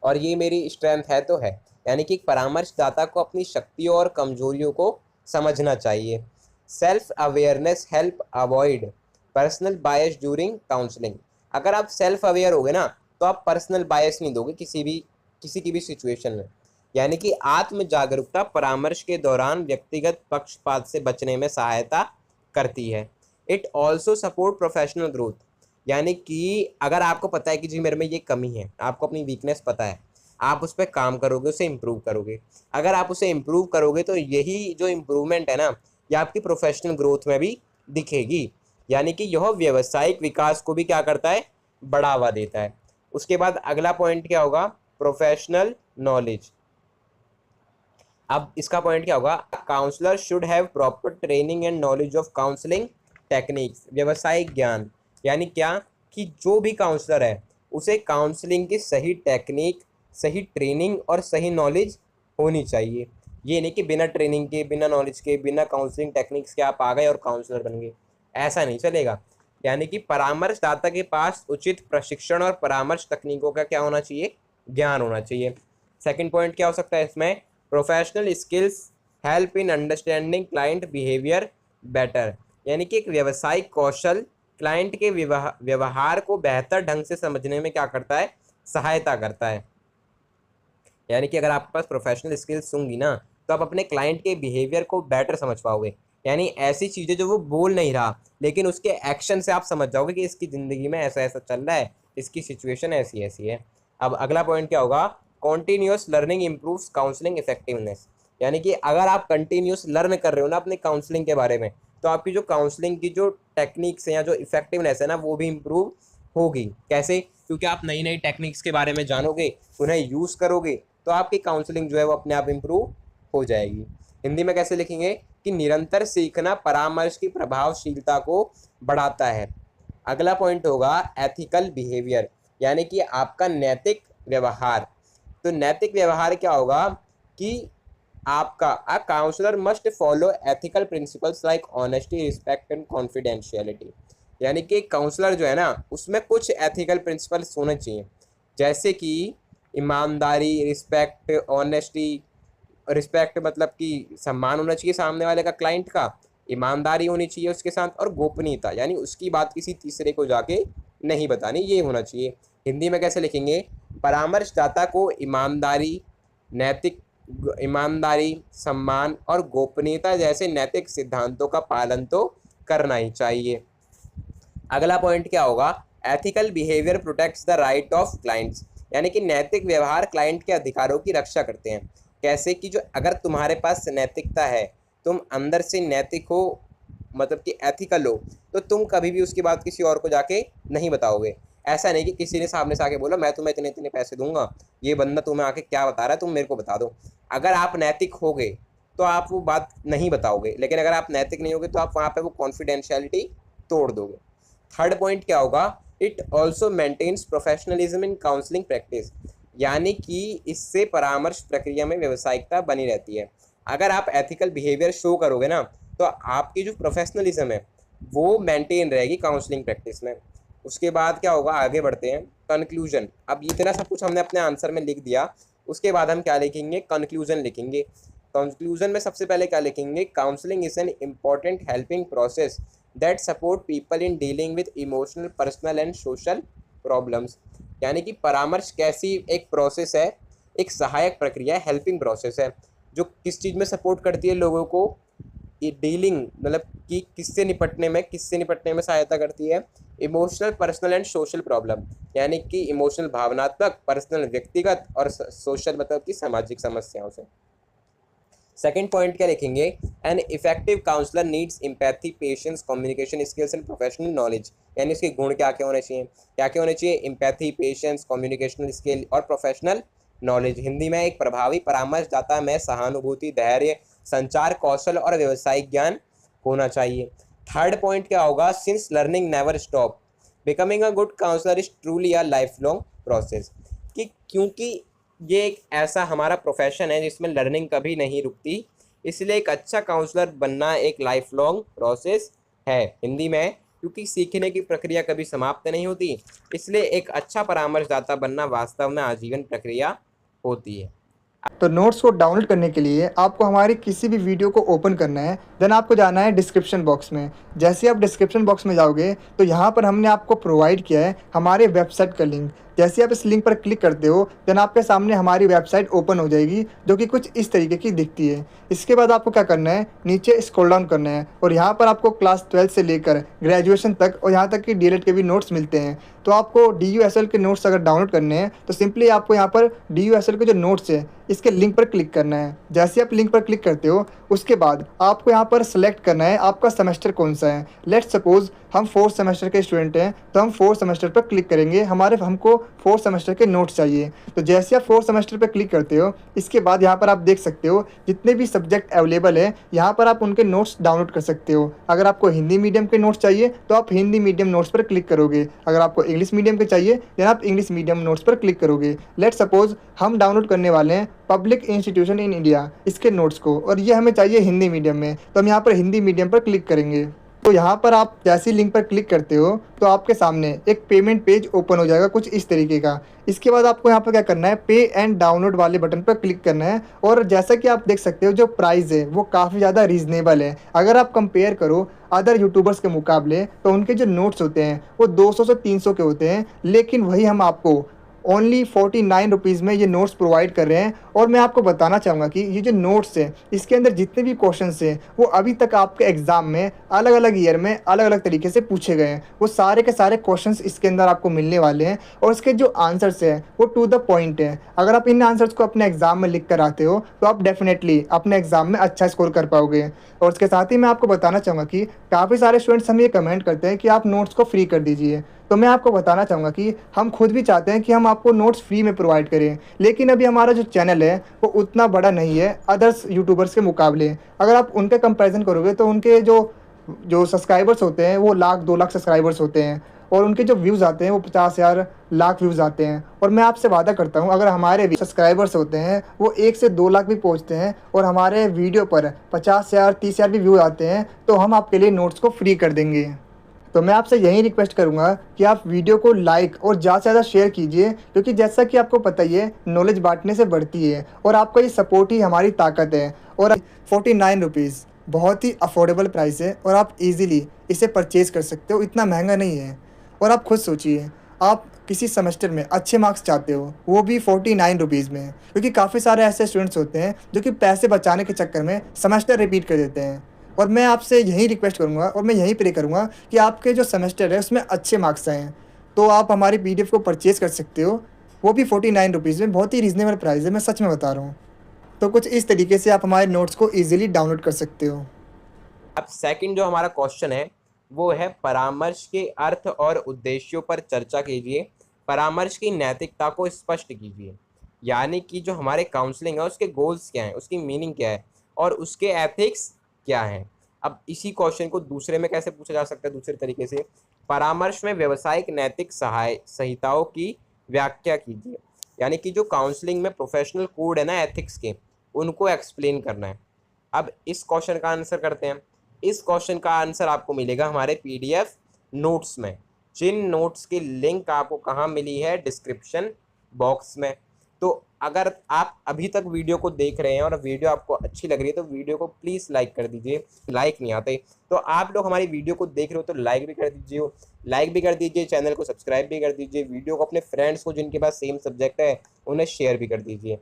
और ये मेरी स्ट्रेंथ है तो है। यानी कि एक परामर्शदाता को अपनी शक्तियों और कमजोरियों को समझना चाहिए। Self awareness help avoid personal bias during counselling. अगर आप सेल्फ अवेयर होगे ना, तो आप पर्सनल बायस नहीं दोगे किसी की भी सिचुएशन में। यानी कि आत्म जागरूकता परामर्श के दौरान व्यक्तिगत पक्षपात से बचने में सहायता करती है। It also support professional growth. यानी कि अगर आपको पता है कि जी मेरे में ये कमी है, आपको अपनी वीकनेस पता है, आप उस पर काम करोगे, उसे इम्प्रूव करोगे। अगर आप उसे इम्प्रूव करोगे तो यही जो इम्प्रूवमेंट है ना, ये आपकी प्रोफेशनल ग्रोथ में भी दिखेगी। यानी कि यह व्यावसायिक विकास को भी क्या करता है, बढ़ावा देता है। उसके बाद अगला पॉइंट क्या होगा, प्रोफेशनल नॉलेज। अब इसका पॉइंट क्या होगा, counsellor should have proper training and knowledge of counselling techniques, व्यवसायिक ज्ञान। यानी क्या कि जो भी काउंसलर है उसे काउंसलिंग की सही टेक्निक, सही ट्रेनिंग और सही नॉलेज होनी चाहिए। ये नहीं कि बिना ट्रेनिंग के, बिना नॉलेज के, बिना काउंसलिंग टेक्निक्स के आप आ गए और काउंसलर बन गए, ऐसा नहीं चलेगा। यानी कि परामर्शदाता के पास उचित प्रशिक्षण और परामर्श तकनीकों का क्या होना चाहिए, ज्ञान होना चाहिए। सेकंड पॉइंट क्या हो सकता है इसमें, professional skills help in understanding client behaviour better. यानी कि एक व्यावसायिक कौशल क्लाइंट के व्यवहार को बेहतर ढंग से समझने में क्या करता है, सहायता करता है। यानी कि अगर आपके पास प्रोफेशनल स्किल्स होंगी ना, तो आप अपने क्लाइंट के बिहेवियर को बेटर समझ पाओगे। यानी ऐसी चीज़ें जो वो बोल नहीं रहा, लेकिन उसके एक्शन से आप समझ जाओगे कि इसकी ज़िंदगी में ऐसा ऐसा चल रहा है, इसकी सिचुएशन ऐसी ऐसी है। अब अगला पॉइंट क्या होगा, continuous learning improves counselling effectiveness. यानी कि अगर आप कंटिन्यूस लर्न कर रहे हो ना अपने काउंसलिंग के बारे में, तो आपकी जो काउंसलिंग की जो टेक्निक्स हैं या जो इफेक्टिवनेस है ना, वो भी इम्प्रूव होगी। कैसे, क्योंकि आप नई नई टेक्निक्स के बारे में जानोगे, उन्हें यूज़ करोगे, तो आपकी काउंसलिंग जो है वो अपने आप इम्प्रूव हो जाएगी। हिंदी में कैसे लिखेंगे कि निरंतर सीखना परामर्श की प्रभावशीलता को बढ़ाता है। अगला पॉइंट होगा एथिकल बिहेवियर, यानी कि आपका नैतिक व्यवहार। तो नैतिक व्यवहार क्या होगा कि आपका a counsellor must follow ethical principles like honesty, respect and confidentiality. यानी कि काउंसलर जो है ना, उसमें कुछ एथिकल प्रिंसिपल्स होने चाहिए, जैसे कि ईमानदारी, रिस्पेक्ट, ऑनेस्टी, रिस्पेक्ट मतलब कि सम्मान होना चाहिए सामने वाले का, क्लाइंट का, ईमानदारी होनी चाहिए उसके साथ, और गोपनीयता यानी उसकी बात किसी तीसरे को जाके नहीं बतानी, ये होना चाहिए। हिंदी में कैसे लिखेंगे? परामर्शदाता को ईमानदारी, सम्मान और गोपनीयता जैसे नैतिक सिद्धांतों का पालन तो करना ही चाहिए। अगला पॉइंट क्या होगा? Ethical behaviour protects the right of clients, यानी कि नैतिक व्यवहार क्लाइंट के अधिकारों की रक्षा करते हैं। कैसे कि जो अगर तुम्हारे पास नैतिकता है, तुम अंदर से नैतिक हो, मतलब कि एथिकल हो, तो तुम कभी भी उसकी बात किसी और को जाके नहीं बताओगे। ऐसा नहीं कि किसी ने सामने से आके बोला मैं तुम्हें इतने इतने पैसे दूंगा, ये बंदा तुम्हें आके क्या बता रहा है, तुम मेरे को बता दो। अगर आप नैतिक होगे तो आप वो बात नहीं बताओगे, लेकिन अगर आप नैतिक नहीं होगे तो आप वहाँ पे वो कॉन्फिडेंशियलिटी तोड़ दोगे। थर्ड पॉइंट क्या होगा? It also maintains professionalism in counselling practice, यानी कि इससे परामर्श प्रक्रिया में व्यावसायिकता बनी रहती है। अगर आप एथिकल बिहेवियर शो करोगे ना, तो आपकी जो प्रोफेशनलिज्म है वो मेंटेन रहेगी काउंसलिंग प्रैक्टिस में। उसके बाद क्या होगा? आगे बढ़ते हैं। कंक्लूजन। अब इतना सब कुछ हमने अपने आंसर में लिख दिया, उसके बाद हम क्या लिखेंगे? कंक्लूजन लिखेंगे। कंक्लूजन में सबसे पहले क्या लिखेंगे? Counselling is an important helping process that support people in dealing with emotional, personal and social problems, यानी कि परामर्श कैसी एक प्रोसेस है, एक सहायक प्रक्रिया है, हेल्पिंग प्रोसेस है, जो किस चीज़ में सपोर्ट करती है लोगों को? ये डीलिंग मतलब कि किससे निपटने में सहायता करती है? Emotional, personal and social problem, यानी कि इमोशनल भावनात्मक, पर्सनल व्यक्तिगत, और सोशल मतलब कि सामाजिक समस्याओं से। सेकेंड पॉइंट क्या लिखेंगे? An effective counsellor needs empathy, patience, communication skills and professional knowledge, यानी उसके गुण क्या क्या होने चाहिए? क्या क्या होने चाहिए? एम्पैथी, पेशेंस, कम्युनिकेशनल स्किल और प्रोफेशनल नॉलेज। हिंदी में एक प्रभावी परामर्शदाता में सहानुभूति, धैर्य, संचार कौशल और व्यावसायिक ज्ञान होना चाहिए। थर्ड पॉइंट क्या होगा? Since learning never stop, becoming a good counsellor is truly a life long process, कि क्योंकि ये एक ऐसा हमारा प्रोफेशन है जिसमें लर्निंग कभी नहीं रुकती, इसलिए एक अच्छा काउंसलर बनना एक लाइफ लॉन्ग प्रोसेस है। हिंदी में, क्योंकि सीखने की प्रक्रिया कभी समाप्त नहीं होती, इसलिए एक अच्छा परामर्शदाता बनना वास्तव में आजीवन प्रक्रिया होती है। तो नोट्स को डाउनलोड करने के लिए आपको हमारी किसी भी वीडियो को ओपन करना है, देन आपको जाना है डिस्क्रिप्शन बॉक्स में। जैसे आप डिस्क्रिप्शन बॉक्स में जाओगे तो यहाँ पर हमने आपको प्रोवाइड किया है हमारे वेबसाइट का लिंक। जैसे आप इस लिंक पर क्लिक करते हो, देन आपके सामने हमारी वेबसाइट ओपन हो जाएगी, जो कि कुछ इस तरीके की दिखती है। इसके बाद आपको क्या करना है? नीचे स्क्रॉल डाउन करना है, और यहाँ पर आपको क्लास 12 से लेकर ग्रेजुएशन तक और यहाँ तक कि डीएलएड के भी नोट्स मिलते हैं। तो आपको DUSL के नोट्स अगर डाउनलोड करने हैं तो सिंपली आपको यहाँ पर DUSL के जो नोट्स है इसके लिंक पर क्लिक करना है। जैसे आप लिंक पर क्लिक करते हो, उसके बाद आपको यहाँ पर सेलेक्ट करना है आपका सेमेस्टर कौन सा है। लेट्स सपोज हम 4th सेमेस्टर के स्टूडेंट हैं, तो हम 4th सेमेस्टर पर क्लिक करेंगे। हमको 4th सेमेस्टर के नोट्स चाहिए। तो जैसे आप 4th सेमेस्टर पर क्लिक करते हो, इसके बाद यहाँ पर आप देख सकते हो जितने भी सब्जेक्ट अवेलेबल है, यहाँ पर आप उनके नोट्स डाउनलोड कर सकते हो। अगर आपको हिंदी मीडियम के नोट्स चाहिए तो आप हिंदी मीडियम नोट्स पर क्लिक करोगे। अगर आपको इंग्लिश मीडियम के चाहिए देन आप इंग्लिश मीडियम नोट्स पर क्लिक करोगे। लेट्स सपोज हम डाउनलोड करने वाले हैं पब्लिक इंस्टीट्यूशन इन इंडिया इसके नोट्स को, और ये हमें चाहिए हिंदी मीडियम में, तो हम यहाँ पर हिंदी मीडियम पर क्लिक करेंगे। तो यहाँ पर आप जैसे लिंक पर क्लिक करते हो तो आपके सामने एक पेमेंट पेज ओपन हो जाएगा कुछ इस तरीके का। इसके बाद आपको यहाँ पर क्या करना है? पे एंड डाउनलोड वाले बटन पर क्लिक करना है। और जैसा कि आप देख सकते हो जो प्राइस है वो काफ़ी ज़्यादा रीज़नेबल है। अगर आप कंपेयर करो अदर यूट्यूबर्स के मुकाबले, तो उनके जो नोट्स होते हैं वो 200 से 300 के होते हैं, लेकिन वही हम आपको ओनली 49 रुपीज़ में ये नोट्स प्रोवाइड कर रहे हैं। और मैं आपको बताना चाहूँगा कि ये जो नोट्स हैं इसके अंदर जितने भी क्वेश्चंस हैं वो अभी तक आपके एग्ज़ाम में अलग अलग ईयर में अलग अलग तरीके से पूछे गए हैं। वो सारे के सारे क्वेश्चंस इसके अंदर आपको मिलने वाले हैं, और इसके जो आंसर्स हैं वो टू द पॉइंट है। अगर आप इन आंसर्स को अपने एग्ज़ाम में लिख कर आते हो तो आप डेफिनेटली अपने एग्ज़ाम में अच्छा स्कोर कर पाओगे। और उसके साथ ही मैं आपको बताना चाहूँगा कि काफ़ी सारे स्टूडेंट्स हमें ये कमेंट करते हैं कि आप नोट्स को फ्री कर दीजिए। तो मैं आपको बताना चाहूँगा कि हम खुद भी चाहते हैं कि हम आपको नोट्स फ्री में प्रोवाइड करें, लेकिन अभी हमारा जो चैनल है वो उतना बड़ा नहीं है अदर्स यूट्यूबर्स के मुकाबले। अगर आप उनके कंपैरिजन करोगे तो उनके जो सब्सक्राइबर्स होते हैं वो 1,00,000-2,00,000 सब्सक्राइबर्स होते हैं, और उनके जो व्यूज़ आते हैं वो 50,000 लाख व्यूज़ आते हैं। और मैं आपसे वादा करता हूँ अगर हमारे सब्सक्राइबर्स होते हैं वो 1 से 2 लाख भी पहुँचते हैं और हमारे वीडियो पर 50,000 30,000 भी व्यू आते हैं, तो हम आपके लिए नोट्स को फ्री कर देंगे। तो मैं आपसे यही रिक्वेस्ट करूंगा कि आप वीडियो को लाइक और ज़्यादा से ज़्यादा शेयर कीजिए, क्योंकि जैसा कि आपको पता ही है, नॉलेज बांटने से बढ़ती है और आपका ये सपोर्ट ही हमारी ताकत है। और 49 रुपीज़ बहुत ही अफोर्डेबल प्राइस है और आप इजीली इसे परचेज़ कर सकते हो, इतना महंगा नहीं है। और आप खुद सोचिए, आप किसी सेमेस्टर में अच्छे मार्क्स चाहते हो, वो भी 49 रुपीज़ में, क्योंकि काफ़ी सारे ऐसे स्टूडेंट्स होते हैं जो कि पैसे बचाने के चक्कर में सेमेस्टर रिपीट कर देते हैं। और मैं आपसे यही रिक्वेस्ट करूँगा और मैं यही प्रे करूँगा कि आपके जो सेमेस्टर है उसमें अच्छे मार्क्स आएँ। तो आप हमारी पीडीएफ को परचेज़ कर सकते हो, वो भी 49 रुपीज़ में, बहुत ही रीज़नेबल प्राइस है, मैं सच में बता रहा हूँ। तो कुछ इस तरीके से आप हमारे नोट्स को ईज़िली डाउनलोड कर सकते हो। अब सेकंड जो हमारा क्वेश्चन है वो है परामर्श के अर्थ और उद्देश्यों पर चर्चा कीजिए, परामर्श की नैतिकता को स्पष्ट कीजिए। यानी कि जो हमारे काउंसलिंग है उसके गोल्स क्या हैं, उसकी मीनिंग क्या है और उसके एथिक्स क्या हैं। अब इसी क्वेश्चन को दूसरे में कैसे पूछा जा सकता है, दूसरे तरीके से, परामर्श में व्यवसायिक नैतिक सहाय संहिताओं की व्याख्या कीजिए। यानी कि जो काउंसलिंग में प्रोफेशनल कोड है ना एथिक्स के, उनको एक्सप्लेन करना है। अब इस क्वेश्चन का आंसर करते हैं। इस क्वेश्चन का आंसर आपको मिलेगा हमारे पीडीएफ नोट्स में, जिन नोट्स की लिंक आपको कहाँ मिली है, डिस्क्रिप्शन बॉक्स में। तो अगर आप अभी तक वीडियो को देख रहे हैं और वीडियो आपको अच्छी लग रही है तो वीडियो को प्लीज़ लाइक कर दीजिए। लाइक नहीं आते तो आप लोग हमारी वीडियो को देख रहे हो तो लाइक भी कर दीजिए, चैनल को सब्सक्राइब भी कर दीजिए, वीडियो को अपने फ्रेंड्स को जिनके पास सेम सब्जेक्ट है उन्हें शेयर भी कर दीजिए।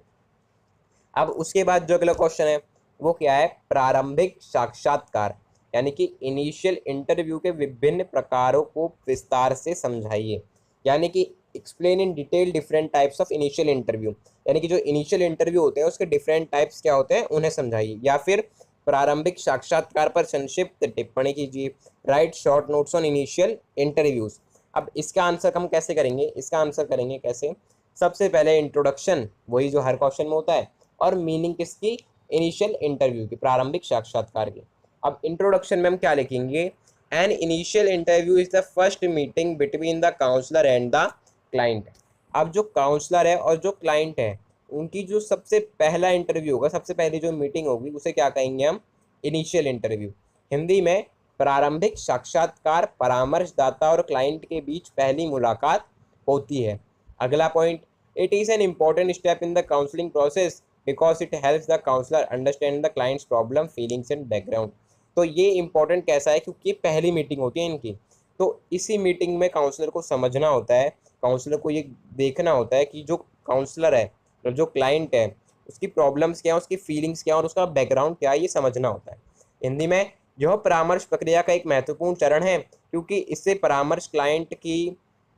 अब उसके बाद जो अगला क्वेश्चन है वो क्या है, प्रारंभिक साक्षात्कार यानी कि इनिशियल इंटरव्यू के विभिन्न प्रकारों को विस्तार से समझाइए। यानी कि explain in detail different types of initial interview, यानी कि जो इनिशियल इंटरव्यू होते हैं उसके डिफरेंट टाइप्स क्या होते हैं उन्हें समझाइए। या फिर प्रारंभिक साक्षात्कार पर संक्षिप्त टिप्पणी कीजिए, right short notes on initial interviews. अब इसका आंसर हम कैसे करेंगे, इसका आंसर करेंगे कैसे, सबसे पहले इंट्रोडक्शन, वही जो हर क्वेश्चन में होता है, और मीनिंग किसकी, इनिशियल इंटरव्यू की, प्रारंभिक साक्षात्कार की। अब इंट्रोडक्शन में हम क्या लिखेंगे, an initial interview is the first meeting between the counsellor and the client. अब जो काउंसलर है और जो क्लाइंट है उनकी जो सबसे पहला इंटरव्यू होगा, सबसे पहली जो मीटिंग होगी उसे क्या कहेंगे हम, इनिशियल इंटरव्यू। हिंदी में प्रारंभिक साक्षात्कार परामर्शदाता और क्लाइंट के बीच पहली मुलाकात होती है। अगला point, it is an important step in the counselling process because it helps the counsellor understand the client's problem feelings and background. तो ये इंपॉर्टेंट कैसा है, क्योंकि ये पहली मीटिंग होती है इनकी, तो इसी मीटिंग में काउंसलर को समझना होता है, काउंसलर को ये देखना होता है कि जो काउंसलर है और जो क्लाइंट है उसकी प्रॉब्लम्स क्या है, उसकी फीलिंग्स क्या है और उसका बैकग्राउंड क्या है, ये समझना होता है। हिंदी में यह परामर्श प्रक्रिया का एक महत्वपूर्ण चरण है क्योंकि इससे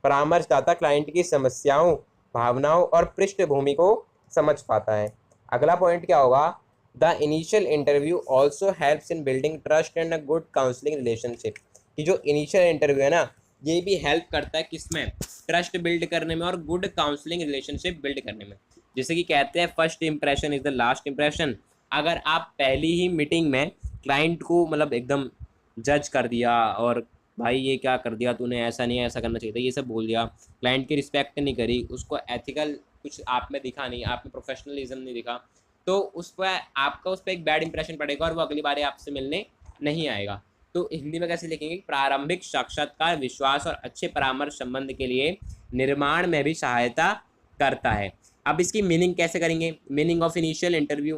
परामर्शदाता क्लाइंट की समस्याओं, भावनाओं और पृष्ठभूमि को समझ पाता है। अगला पॉइंट क्या होगा, the initial interview also helps in building trust and a good counselling relationship. कि जो इनिशियल इंटरव्यू है ना, ये भी हेल्प करता है किसमें, ट्रस्ट बिल्ड करने में और गुड काउंसलिंग रिलेशनशिप बिल्ड करने में। जैसे कि कहते हैं first impression is the last impression. अगर आप पहली ही मीटिंग में क्लाइंट को मतलब एकदम जज कर दिया और भाई ये क्या कर दिया तूने, ऐसा नहीं है, ऐसा करना चाहिए था, ये सब बोल दिया, क्लाइंट की रिस्पेक्ट नहीं करी, उसको एथिकल कुछ आप में दिखा नहीं, आप में प्रोफेशनलिज्म नहीं दिखा, तो उस पर आपका उस पर एक बैड इंप्रेशन पड़ेगा और वो अगली बार आपसे मिलने नहीं आएगा। तो हिंदी में कैसे लिखेंगे, प्रारंभिक साक्षात्कार विश्वास और अच्छे परामर्श संबंध के लिए निर्माण में भी सहायता करता है। अब इसकी मीनिंग कैसे करेंगे, मीनिंग ऑफ इनिशियल इंटरव्यू,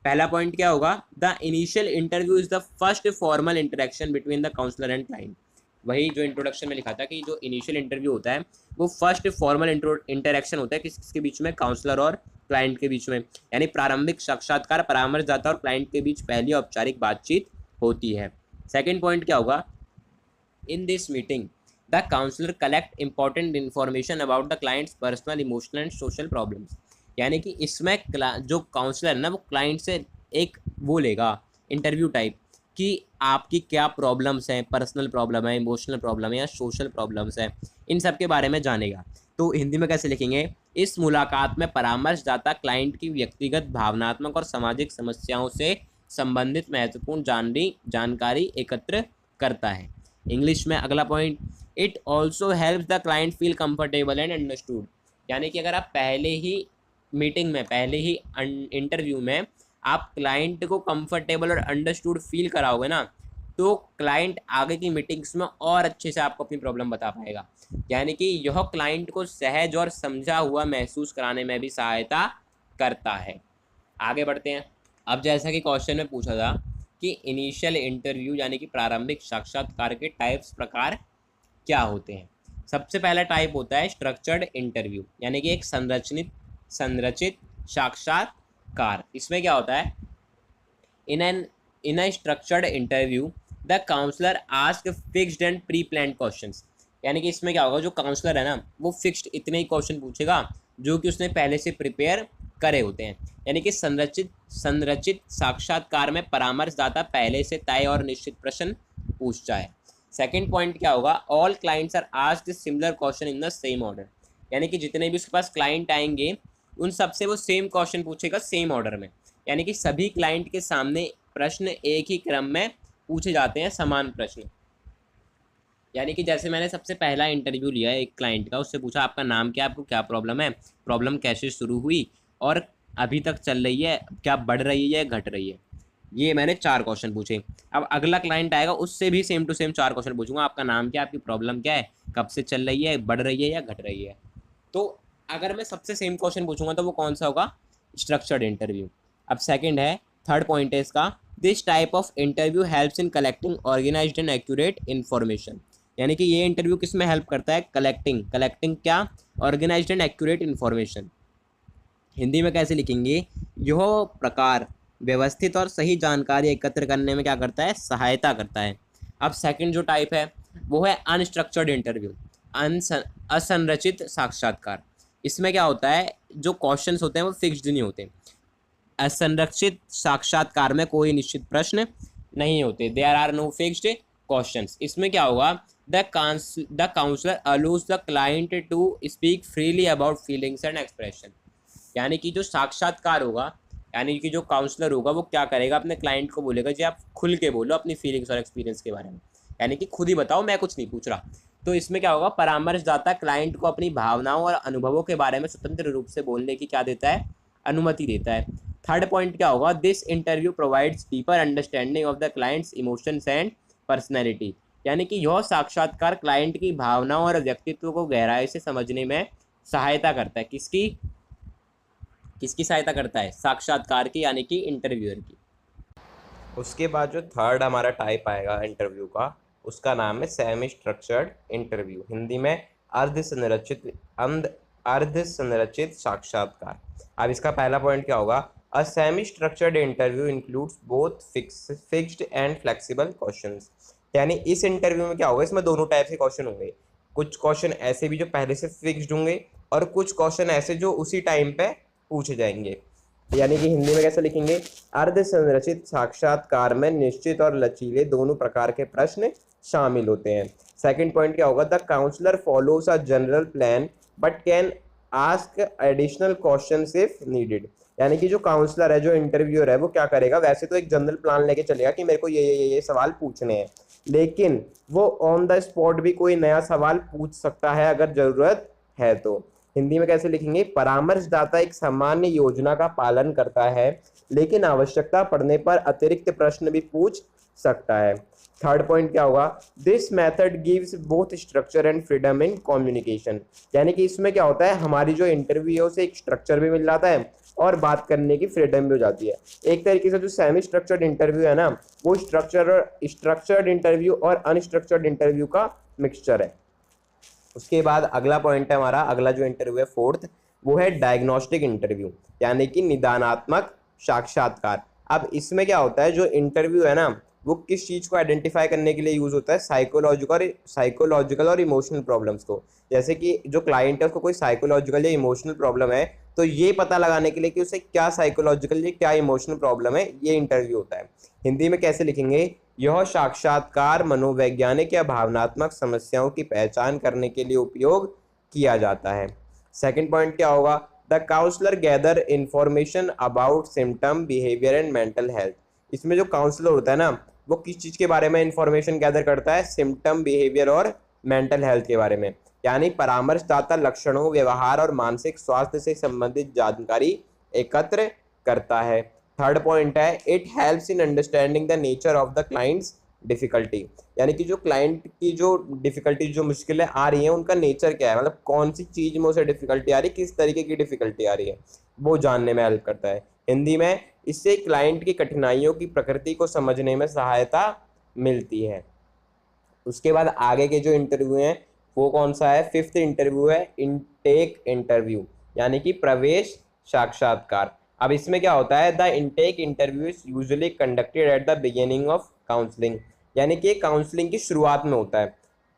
पहला पॉइंट क्या होगा, the initial interview is the first formal interaction between the counsellor and client. वही जो इंट्रोडक्शन में लिखा था कि जो इनिशियल इंटरव्यू होता है वो फर्स्ट फॉर्मल इंटरेक्शन होता है किसके बीच में, काउंसलर और क्लाइंट के बीच में। यानी प्रारंभिक साक्षात्कार परामर्शदाता और क्लाइंट के बीच पहली औपचारिक बातचीत होती है। सेकेंड पॉइंट क्या होगा, in this meeting the counsellor collect important information about the client's personal emotional and social problems. यानी कि इसमें जो काउंसलर है ना वो क्लाइंट से एक वो लेगा इंटरव्यू टाइप कि आपकी क्या प्रॉब्लम्स हैं, पर्सनल प्रॉब्लम है, इमोशनल प्रॉब्लम है या सोशल प्रॉब्लम्स है, इन सब के बारे में जानेगा। तो हिंदी में कैसे लिखेंगे, इस मुलाकात में परामर्शदाता क्लाइंट की व्यक्तिगत भावनात्मक और सामाजिक समस्याओं से संबंधित महत्वपूर्ण जानकारी एकत्र करता है। इंग्लिश में अगला point, it also helps the client feel comfortable and understood. यानी कि अगर आप पहले ही मीटिंग में, पहले ही इंटरव्यू में आप क्लाइंट को कंफर्टेबल और अंडरस्टूड फील कराओगे ना, तो क्लाइंट आगे की मीटिंग्स में और अच्छे से आपको अपनी प्रॉब्लम बता पाएगा। यानी कि यह क्लाइंट को सहज और समझा हुआ महसूस कराने में भी सहायता करता है। आगे बढ़ते हैं। अब जैसा कि क्वेश्चन में पूछा था कि इनिशियल इंटरव्यू यानी कि प्रारंभिक साक्षात्कार के टाइप्स प्रकार क्या होते हैं। सबसे पहला टाइप होता है स्ट्रक्चर्ड इंटरव्यू, यानी कि एक संरचित साक्षात्कार। इसमें क्या होता है, in a structured interview the counsellor ask fixed and pre planned questions. यानी कि इसमें क्या होगा, जो काउंसलर है ना वो फिक्स्ड इतने ही क्वेश्चन पूछेगा जो कि उसने पहले से प्रिपेयर करे होते हैं। यानी कि संरचित साक्षात्कार में परामर्शदाता पहले से तय और निश्चित प्रश्न पूछता है। सेकंड पॉइंट क्या होगा, all clients are asked similar question in the same order. यानी कि जितने भी उसके पास क्लाइंट आएंगे उन सबसे वो सेम क्वेश्चन पूछेगा सेम ऑर्डर में। यानी कि सभी क्लाइंट के सामने प्रश्न एक ही क्रम में पूछे जाते हैं, समान प्रश्न। यानी कि जैसे मैंने सबसे पहला इंटरव्यू लिया है एक क्लाइंट का, उससे पूछा आपका नाम क्या, आपको क्या प्रॉब्लम है, प्रॉब्लम कैसे शुरू हुई और अभी तक चल रही है, क्या बढ़ रही है घट रही है। ये मैंने 4 क्वेश्चन पूछे। अब अगला क्लाइंट आएगा उससे भी सेम टू सेम 4 क्वेश्चन पूछूंगा, आपका नाम क्या, आपकी प्रॉब्लम क्या है, कब से चल रही है, बढ़ रही है या घट रही है। तो अगर मैं सबसे सेम क्वेश्चन पूछूंगा तो वो कौन सा होगा, स्ट्रक्चर्ड इंटरव्यू। अब सेकंड है, थर्ड पॉइंट है इसका, this type of interview helps in collecting organised and accurate information. यानी कि ये इंटरव्यू किस में हेल्प करता है, कलेक्टिंग क्या, organised and accurate information. Hindi में कैसे लिखेंगे, यह प्रकार व्यवस्थित और सही जानकारी एकत्र करने में क्या करता है, सहायता करता है। अब सेकंड जो टाइप है वो है अनस्ट्रक्चर्ड इंटरव्यू, असंरचित साक्षात्कार। इसमें क्या होता है, जो क्वेश्चंस होते हैं वो फिक्स्ड नहीं होते। असंरचित साक्षात्कार में कोई निश्चित प्रश्न नहीं होते, there are no fixed questions. इसमें क्या होगा, the counsellor allows the client to speak freely about feelings and expression. यानी कि जो साक्षात्कार होगा, यानी कि जो काउंसलर होगा वो क्या करेगा, अपने क्लाइंट को बोलेगा जी आप खुल के बोलो अपनी फीलिंग्स और एक्सपीरियंस के बारे में, यानी कि खुद ही बताओ, मैं कुछ नहीं पूछ रहा। तो इसमें क्या होगा, परामर्शदाता क्लाइंट को अपनी भावनाओं और अनुभवों के बारे में स्वतंत्र रूप से बोलने की क्या देता है, अनुमति देता है। थर्ड पॉइंट क्या होगा, this interview provides deeper understanding of the clients emotions and personality. यानी कि यह साक्षात्कार क्लाइंट की भावनाओं और व्यक्तित्व को गहराई से समझने में सहायता करता है। किसकी सहायता करता है, साक्षात्कार की, यानी कि इंटरव्यूअर की। उसके बाद जो थर्ड हमारा टाइप आएगा इंटरव्यू का, उसका नाम है सेमी स्ट्रक्चर्ड इंटरव्यू, हिंदी में अर्ध संरचित साक्षात्कार। अब इसका पहला पॉइंट क्या होगा, a semi structured interview includes both fixed and flexible questions. यानी इस इंटरव्यू में क्या होगा, इसमें दोनों टाइप के क्वेश्चन होंगे। कुछ क्वेश्चन ऐसे भी जो पहले से फिक्स्ड होंगे और कुछ क्वेश्चन ऐसे जो उसी टाइम पे पूछे जाएंगे। यानी कि हिंदी में कैसे लिखेंगे, अर्ध संरचित साक्षात्कार में निश्चित और लचीले दोनों प्रकार के प्रश्न शामिल होते हैं। सेकंड पॉइंट क्या होगा, the counsellor follows a general plan but can ask additional questions if needed. यानी कि जो काउंसलर है, जो इंटरव्यूअर है, वो क्या करेगा, वैसे तो एक जनरल प्लान लेके चलेगा कि मेरे को ये सवाल पूछने हैं, लेकिन वो ऑन द स्पॉट भी कोई नया सवाल पूछ सकता है अगर जरूरत है तो। हिंदी में कैसे लिखेंगे, परामर्शदाता एक सामान्य योजना का पालन करता है लेकिन आवश्यकता पड़ने पर अतिरिक्त प्रश्न भी पूछ सकता है। थर्ड पॉइंट क्या होगा, this method gives both structure and freedom in communication. यानी कि इसमें क्या होता है, हमारी जो इंटरव्यू है उसे एक स्ट्रक्चर भी मिल जाता है और बात करने की फ्रीडम भी हो जाती है। एक तरीके से जो सेमी स्ट्रक्चर्ड इंटरव्यू है ना, वो स्ट्रक्चर्ड इंटरव्यू और अनस्ट्रक्चर्ड इंटरव्यू का मिक्सचर है। उसके बाद अगला पॉइंट है हमारा, अगला जो इंटरव्यू है फोर्थ, वो है डायग्नोस्टिक इंटरव्यू, यानी कि निदानात्मक साक्षात्कार। अब इसमें क्या होता है, जो इंटरव्यू है ना वो किस चीज़ को आइडेंटिफाई करने के लिए यूज़ होता है, साइकोलॉजिकल और इमोशनल प्रॉब्लम्स को। जैसे कि जो क्लाइंट है उसको कोई साइकोलॉजिकल या इमोशनल प्रॉब्लम है, तो ये पता लगाने के लिए कि उसे क्या साइकोलॉजिकल या क्या इमोशनल प्रॉब्लम है, ये इंटरव्यू होता है। हिंदी में कैसे लिखेंगे, यह साक्षात्कार मनोवैज्ञानिक या भावनात्मक समस्याओं की पहचान करने के लिए उपयोग किया जाता है। सेकंड पॉइंट क्या होगा, the counsellor gather information about symptom behaviour and mental health. इसमें जो काउंसलर होता है ना वो किस चीज़ के बारे में इंफॉर्मेशन गैदर करता है, सिम्टम बिहेवियर और मेंटल हेल्थ के बारे में। यानी परामर्शदाता लक्षणों, व्यवहार और मानसिक स्वास्थ्य से संबंधित जानकारी एकत्र करता है। थर्ड पॉइंट है, it helps in understanding the nature of the clients difficulty, यानी कि जो क्लाइंट की जो डिफिकल्टी, जो मुश्किलें आ रही हैं, उनका नेचर क्या है, मतलब कौन सी चीज़ में उसे डिफिकल्टी आ रही है, किस तरीके की डिफिकल्टी आ रही है, वो जानने में हेल्प करता है हिंदी में। इससे क्लाइंट की कठिनाइयों की प्रकृति को समझने में सहायता मिलती है। उसके बाद आगे के जो इंटरव्यू हैं वो कौन सा है, फिफ्थ इंटरव्यू है इनटेक इंटरव्यू, यानी कि प्रवेश साक्षात्कार। अब इसमें क्या होता है, the intake interview is usually conducted at the beginning of counselling, यानी कि काउंसलिंग की शुरुआत में होता है।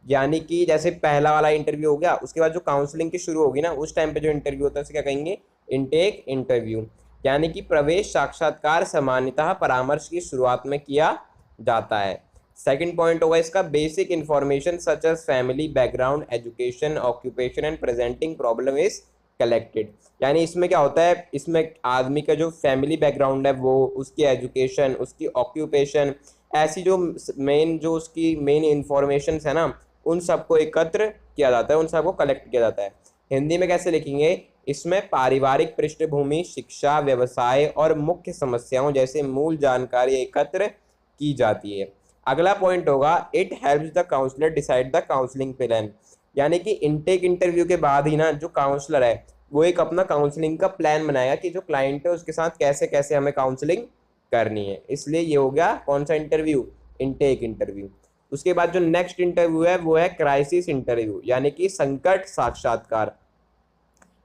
यानी कि जैसे पहला वाला इंटरव्यू हो गया, उसके बाद जो काउंसलिंग की शुरू होगी ना, उस टाइम पे जो इंटरव्यू होता है उसे क्या कहेंगे, इनटेक इंटरव्यू। यानी कि प्रवेश साक्षात्कार सामान्यतः परामर्श की शुरुआत में किया जाता है। सेकंड पॉइंट होगा इसका, basic information such as family background, education, occupation and presenting problem is collected. यानी इसमें क्या होता है, इसमें आदमी का जो फैमिली बैकग्राउंड है, वो उसकी एजुकेशन, उसकी ऑक्यूपेशन, ऐसी जो मेन, जो उसकी मेन इंफॉर्मेशन है ना, उन सबको एकत्र किया जाता है, उन सबको कलेक्ट किया जाता है। हिंदी में कैसे लिखेंगे, इसमें पारिवारिक पृष्ठभूमि, शिक्षा, व्यवसाय और मुख्य समस्याओं जैसे मूल जानकारी एकत्र की जाती है। अगला पॉइंट होगा, it helps the counsellor decide the counselling plan, यानी कि इनटेक इंटरव्यू के बाद ही ना जो काउंसलर है वो एक अपना काउंसलिंग का प्लान बनाएगा कि जो क्लाइंट है उसके साथ कैसे कैसे हमें काउंसलिंग करनी है। इसलिए ये हो गया कौन सा इंटरव्यू, इनटेक इंटरव्यू। उसके बाद जो नेक्स्ट इंटरव्यू है वो है क्राइसिस इंटरव्यू, यानी कि संकट साक्षात्कार।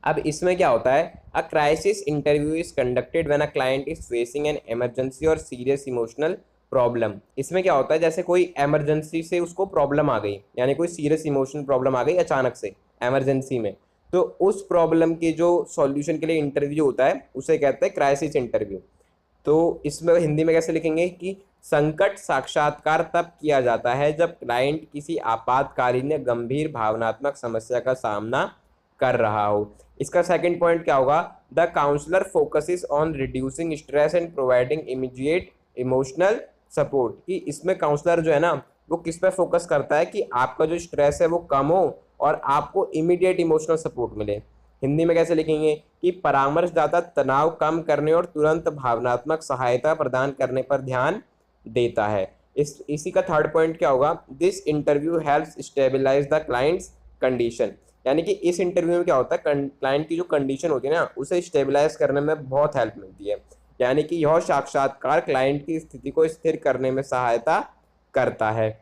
अब इसमें क्या होता है, a crisis interview is conducted when a client is facing an emergency और सीरियस इमोशनल प्रॉब्लम। इसमें क्या होता है, जैसे कोई इमरजेंसी से उसको प्रॉब्लम आ गई, यानी कोई सीरियस इमोशनल प्रॉब्लम आ गई अचानक से इमरजेंसी में, तो उस प्रॉब्लम के जो सॉल्यूशन के लिए इंटरव्यू होता है उसे कहते हैं क्राइसिस इंटरव्यू। तो इसमें हिंदी में कैसे लिखेंगे कि संकट साक्षात्कार तब किया जाता है जब क्लाइंट किसी आपातकालीन या गंभीर भावनात्मक समस्या का सामना कर रहा हो। इसका सेकंड पॉइंट क्या होगा, the counsellor focuses on reducing stress and providing immediate emotional support, कि इसमें काउंसलर जो है ना वो किस पे फोकस करता है कि आपका जो स्ट्रेस है वो कम हो और आपको इमीडिएट इमोशनल सपोर्ट मिले। हिंदी में कैसे लिखेंगे कि परामर्शदाता तनाव कम करने और तुरंत भावनात्मक सहायता प्रदान करने पर ध्यान देता है। इसी का थर्ड पॉइंट क्या होगा, this interview helps stabilise the client's condition, यानी कि इस इंटरव्यू में क्या होता है, क्लाइंट की जो कंडीशन होती है ना उसे स्टेबलाइज करने में बहुत हेल्प मिलती है। यानी कि यह साक्षात्कार क्लाइंट की स्थिति को स्थिर करने में सहायता करता है।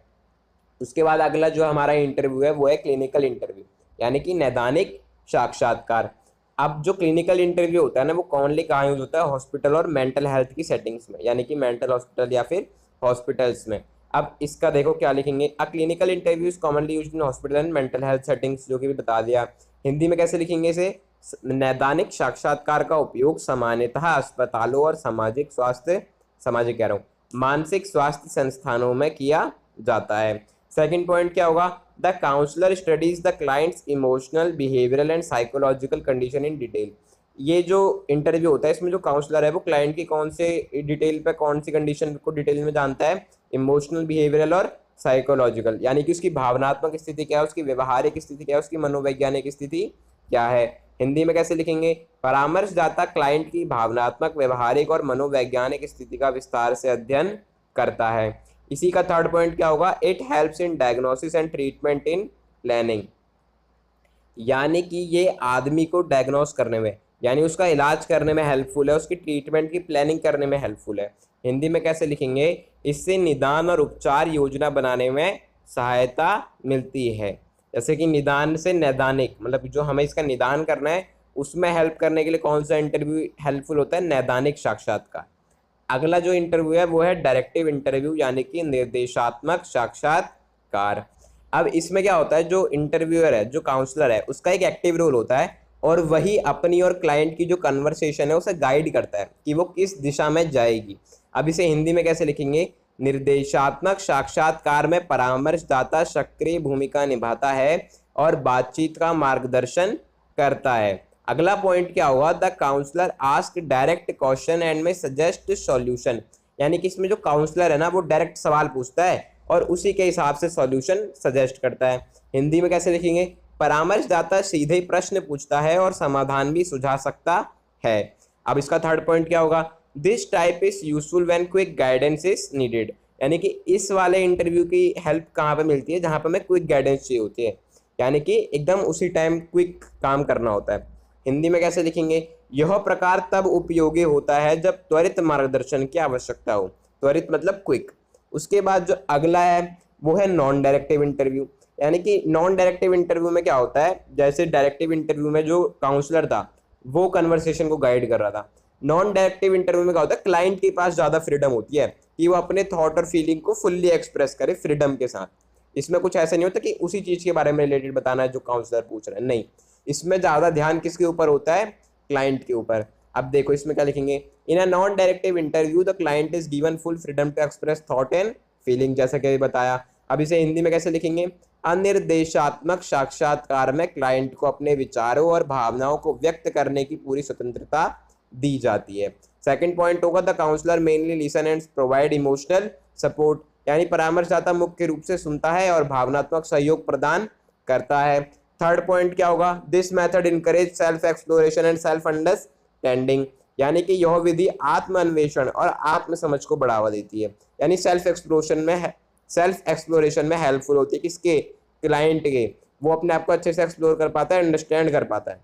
उसके बाद अगला जो हमारा इंटरव्यू है वो है क्लिनिकल इंटरव्यू, यानी कि नैदानिक साक्षात्कार। अब जो क्लिनिकल इंटरव्यू होता है ना वो कॉमनली कहाँ यूज होता है, हॉस्पिटल और मेंटल हेल्थ की सेटिंग्स में, यानी कि मेंटल हॉस्पिटल या फिर हॉस्पिटल्स में। अब इसका देखो क्या लिखेंगे, a clinical interview is commonly used in hospital and mental health settings, जो कि भी बता दिया। हिंदी में कैसे लिखेंगे इसे, नैदानिक साक्षात्कार का उपयोग सामान्यतः अस्पतालों और सामाजिक कह रहा हूँ, मानसिक स्वास्थ्य संस्थानों में किया जाता है। सेकंड पॉइंट क्या होगा, the counsellor studies the client's emotional, behavioural and psychological condition in detail. ये जो इंटरव्यू होता है इसमें जो काउंसलर है वो क्लाइंट की कौन से डिटेल पे, कौन सी कंडीशन को डिटेल में जानता है, इमोशनल, बिहेवियरल और साइकोलॉजिकल, यानी कि उसकी भावनात्मक स्थिति क्या है, उसकी व्यवहारिक स्थिति क्या है, उसकी मनोवैज्ञानिक स्थिति क्या है। हिंदी में कैसे लिखेंगे, परामर्शदाता क्लाइंट की भावनात्मक, व्यवहारिक और मनोवैज्ञानिक स्थिति का विस्तार से अध्ययन करता है। इसी का थर्ड पॉइंट क्या होगा, it helps in diagnosis and treatment in planning, यानी कि ये आदमी को डायग्नोस करने में, यानी उसका इलाज करने में हेल्पफुल है, उसकी ट्रीटमेंट की प्लानिंग करने में हेल्पफुल है। हिंदी में कैसे लिखेंगे, इससे निदान और उपचार योजना बनाने में सहायता मिलती है। जैसे कि निदान से नैदानिक, मतलब जो हमें इसका निदान करना है उसमें हेल्प करने के लिए कौन सा इंटरव्यू हेल्पफुल होता है, नैदानिक साक्षात्कार। अगला जो इंटरव्यू है वो है डायरेक्टिव इंटरव्यू, यानी कि निर्देशात्मक साक्षात्कार। अब इसमें क्या होता है, जो इंटरव्यूअर है, जो काउंसलर है, उसका एक एक्टिव रोल होता है और वही अपनी और क्लाइंट की जो कन्वर्सेशन है उसे गाइड करता है कि वो किस दिशा में जाएगी। अब इसे हिंदी में कैसे लिखेंगे, निर्देशात्मक साक्षात्कार में परामर्शदाता सक्रिय भूमिका निभाता है और बातचीत का मार्गदर्शन करता है। अगला पॉइंट क्या होगा, the counsellor ask direct question and may suggest solution, यानी कि इसमें जो काउंसलर है ना वो डायरेक्ट सवाल पूछता है और उसी के हिसाब से सॉल्यूशन सजेस्ट करता है। हिंदी में कैसे लिखेंगे, परामर्शदाता सीधे प्रश्न पूछता है और समाधान भी सुझा सकता है। अब इसका थर्ड पॉइंट क्या होगा, this type is useful when quick guidance is needed, यानी कि इस वाले इंटरव्यू की हेल्प कहाँ पे मिलती है, जहाँ पे हमें क्विक गाइडेंस चाहिए होती है, यानी कि एकदम उसी टाइम क्विक काम करना होता है। हिंदी में कैसे लिखेंगे, यह प्रकार तब उपयोगी होता है जब त्वरित मार्गदर्शन की आवश्यकता हो। त्वरित मतलब क्विक। उसके बाद जो अगला है वो है नॉन डायरेक्टिव इंटरव्यू। यानी कि नॉन डायरेक्टिव इंटरव्यू में क्या होता है, जैसे डायरेक्टिव इंटरव्यू में जो काउंसलर था वो कन्वर्सेशन को गाइड कर रहा था, नॉन डायरेक्टिव इंटरव्यू में क्या होता है, क्लाइंट के पास ज़्यादा फ्रीडम होती है कि वो अपने थॉट और फीलिंग को फुल्ली एक्सप्रेस करे फ्रीडम के साथ। इसमें कुछ ऐसा नहीं होता कि उसी चीज़ के बारे में रिलेटेड बताना है जो काउंसलर पूछ रहे हैं, नहीं, इसमें ज़्यादा ध्यान किसके ऊपर होता है, क्लाइंट के ऊपर। अब देखो इसमें क्या लिखेंगे, in a non directive interview the client is given full freedom to express thought and feeling, जैसा कि बताया। अब इसे हिंदी में कैसे लिखेंगे, अनिर्देशात्मक साक्षात्कार में क्लाइंट को अपने विचारों और भावनाओं को व्यक्त करने की पूरी स्वतंत्रता दी जाती है। सेकंड पॉइंट होगा the counsellor mainly listen and provide emotional support, यानी परामर्शदाता मुख्य रूप से सुनता है और भावनात्मक सहयोग प्रदान करता है। थर्ड पॉइंट क्या होगा, this method encourage self exploration and self understanding, यानी कि यह विधि आत्म अन्वेषण और आत्म समझ को बढ़ावा देती है। यानी सेल्फ एक्सप्लोरेशन में हेल्पफुल होती है, किसके, क्लाइंट के, वो अपने आप को अच्छे से एक्सप्लोर कर पाता है, अंडरस्टैंड कर पाता है।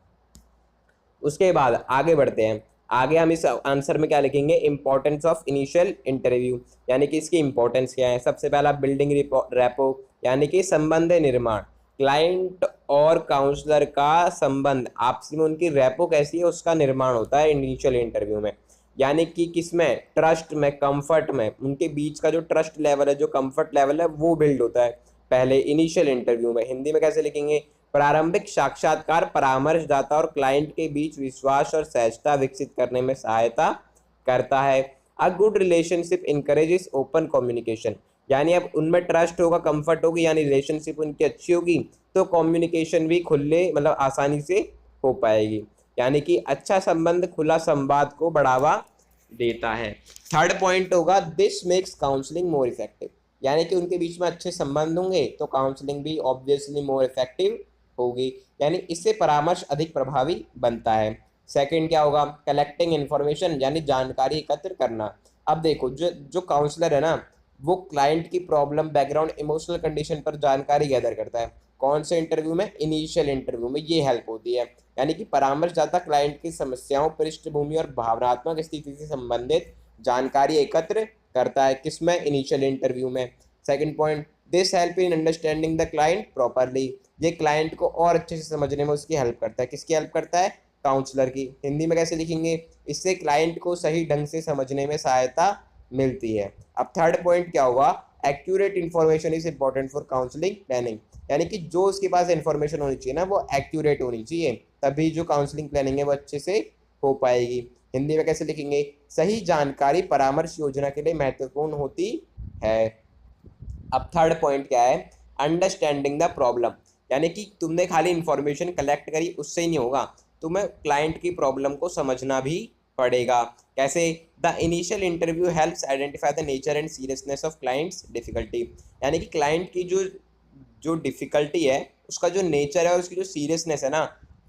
उसके बाद आगे बढ़ते हैं, आगे हम इस आंसर में क्या लिखेंगे, इंपॉर्टेंस ऑफ इनिशियल इंटरव्यू, यानी कि इसकी इंपॉर्टेंस क्या है। सबसे पहला बिल्डिंग रैपो, यानी कि संबंध निर्माण, क्लाइंट और काउंसलर का संबंध, आपस में उनकी रैपो कैसी है उसका निर्माण होता है इनिशियल इंटरव्यू में। यानी कि किसमें, ट्रस्ट में, कंफर्ट में, उनके बीच का जो ट्रस्ट लेवल है, जो कंफर्ट लेवल है वो बिल्ड होता है पहले इनिशियल इंटरव्यू में। हिंदी में कैसे लिखेंगे, प्रारंभिक साक्षात्कार परामर्शदाता और क्लाइंट के बीच विश्वास और सहजता विकसित करने में सहायता करता है। A good relationship encourages open communication, यानी अब उनमें ट्रस्ट होगा, कंफर्ट होगी, यानी रिलेशनशिप उनकी अच्छी होगी तो कम्युनिकेशन भी खुले मतलब आसानी से हो पाएगी, यानी कि अच्छा संबंध खुला संवाद को बढ़ावा देता है। थर्ड पॉइंट होगा this makes counselling more effective, यानी कि उनके बीच में अच्छे संबंध होंगे तो काउंसलिंग भी ऑब्वियसली मोर इफेक्टिव होगी, यानी इससे परामर्श अधिक प्रभावी बनता है। सेकंड क्या होगा, कलेक्टिंग इन्फॉर्मेशन, यानी जानकारी एकत्र करना। अब देखो जो जो काउंसलर है ना वो क्लाइंट की प्रॉब्लम, बैकग्राउंड, इमोशनल कंडीशन पर जानकारी गैदर करता है। कौन से इंटरव्यू में, इनिशियल इंटरव्यू में ये हेल्प होती है, यानी कि परामर्शदाता क्लाइंट की समस्याओं, पृष्ठभूमि और भावनात्मक स्थिति से संबंधित जानकारी एकत्र करता है, किसमें, इनिशियल इंटरव्यू में। Second point, this help in understanding the client properly, ये क्लाइंट को और अच्छे से समझने में उसकी हेल्प करता है, किसकी हेल्प करता है, काउंसलर की। हिंदी में कैसे लिखेंगे, इससे क्लाइंट को सही ढंग से समझने में सहायता मिलती है। अब थर्ड पॉइंट क्या होगा, accurate information is important for counselling planning, यानी कि जो उसके पास इन्फॉर्मेशन होनी चाहिए ना वो एक्यूरेट होनी चाहिए, तभी जो काउंसलिंग प्लानिंग है वो अच्छे से हो पाएगी। हिंदी में कैसे लिखेंगे, सही जानकारी परामर्श योजना के लिए महत्वपूर्ण होती है। अब थर्ड पॉइंट क्या है, अंडरस्टैंडिंग द प्रॉब्लम, यानी कि तुमने खाली इंफॉर्मेशन कलेक्ट करी उससे ही नहीं होगा, तुम्हें क्लाइंट की प्रॉब्लम को समझना भी पड़ेगा। कैसे, the initial interview helps identify the nature and seriousness of clients difficulty, यानी कि क्लाइंट की जो जो डिफिकल्टी है उसका जो नेचर है और उसकी जो सीरियसनेस है ना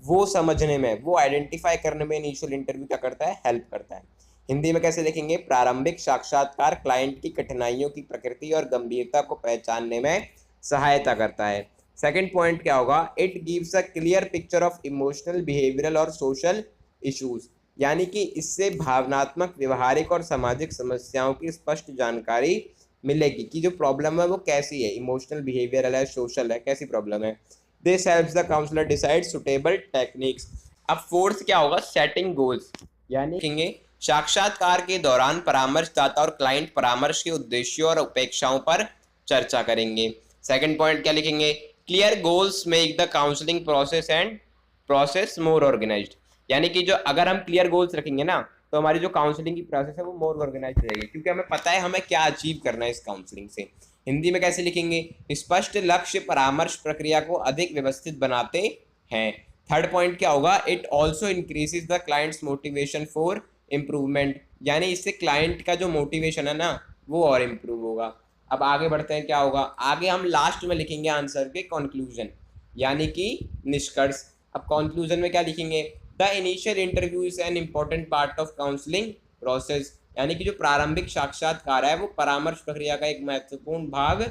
वो समझने में, वो आइडेंटिफाई करने में इनिशियल इंटरव्यू क्या करता है, हेल्प करता है। हिंदी में कैसे लिखेंगे, प्रारंभिक साक्षात्कार क्लाइंट की कठिनाइयों की प्रकृति और गंभीरता को पहचानने में सहायता करता है। सेकंड पॉइंट क्या होगा, it gives a clear picture of emotional, behavioural और सोशल इश्यूज, यानी कि इससे भावनात्मक, व्यवहारिक और सामाजिक समस्याओं की स्पष्ट जानकारी मिलेगी कि जो प्रॉब्लम है वो कैसी है, इमोशनल, बिहेवियरल है, सोशल है, कैसी प्रॉब्लम है। This helps the counsellor decide suitable techniques. अब फोर्थ क्या होगा, सेटिंग गोल्स, यानी लिखेंगे साक्षात्कार के दौरान परामर्शदाता और क्लाइंट परामर्श के उद्देश्यों और अपेक्षाओं पर चर्चा करेंगे। सेकंड पॉइंट क्या लिखेंगे, clear goals make the counselling process more organised, यानी कि जो अगर हम क्लियर गोल्स रखेंगे ना तो हमारी जो काउंसलिंग की प्रोसेस है वो मोर ऑर्गेनाइज रहेगी, क्योंकि हमें पता है हमें क्या अचीव करना है इस काउंसलिंग से। हिंदी में कैसे लिखेंगे, स्पष्ट लक्ष्य परामर्श प्रक्रिया को अधिक व्यवस्थित बनाते हैं। थर्ड पॉइंट क्या होगा, it also increases the clients motivation for improvement, यानी इससे क्लाइंट का जो मोटिवेशन है ना वो और इम्प्रूव होगा। अब आगे बढ़ते हैं, क्या होगा, आगे हम लास्ट में लिखेंगे आंसर के कंक्लूजन, यानी कि निष्कर्ष। अब कंक्लूजन में क्या लिखेंगे, the initial interview is an important part of counselling process, यानी कि जो प्रारंभिक साक्षात्कार है वो परामर्श प्रक्रिया का एक महत्वपूर्ण भाग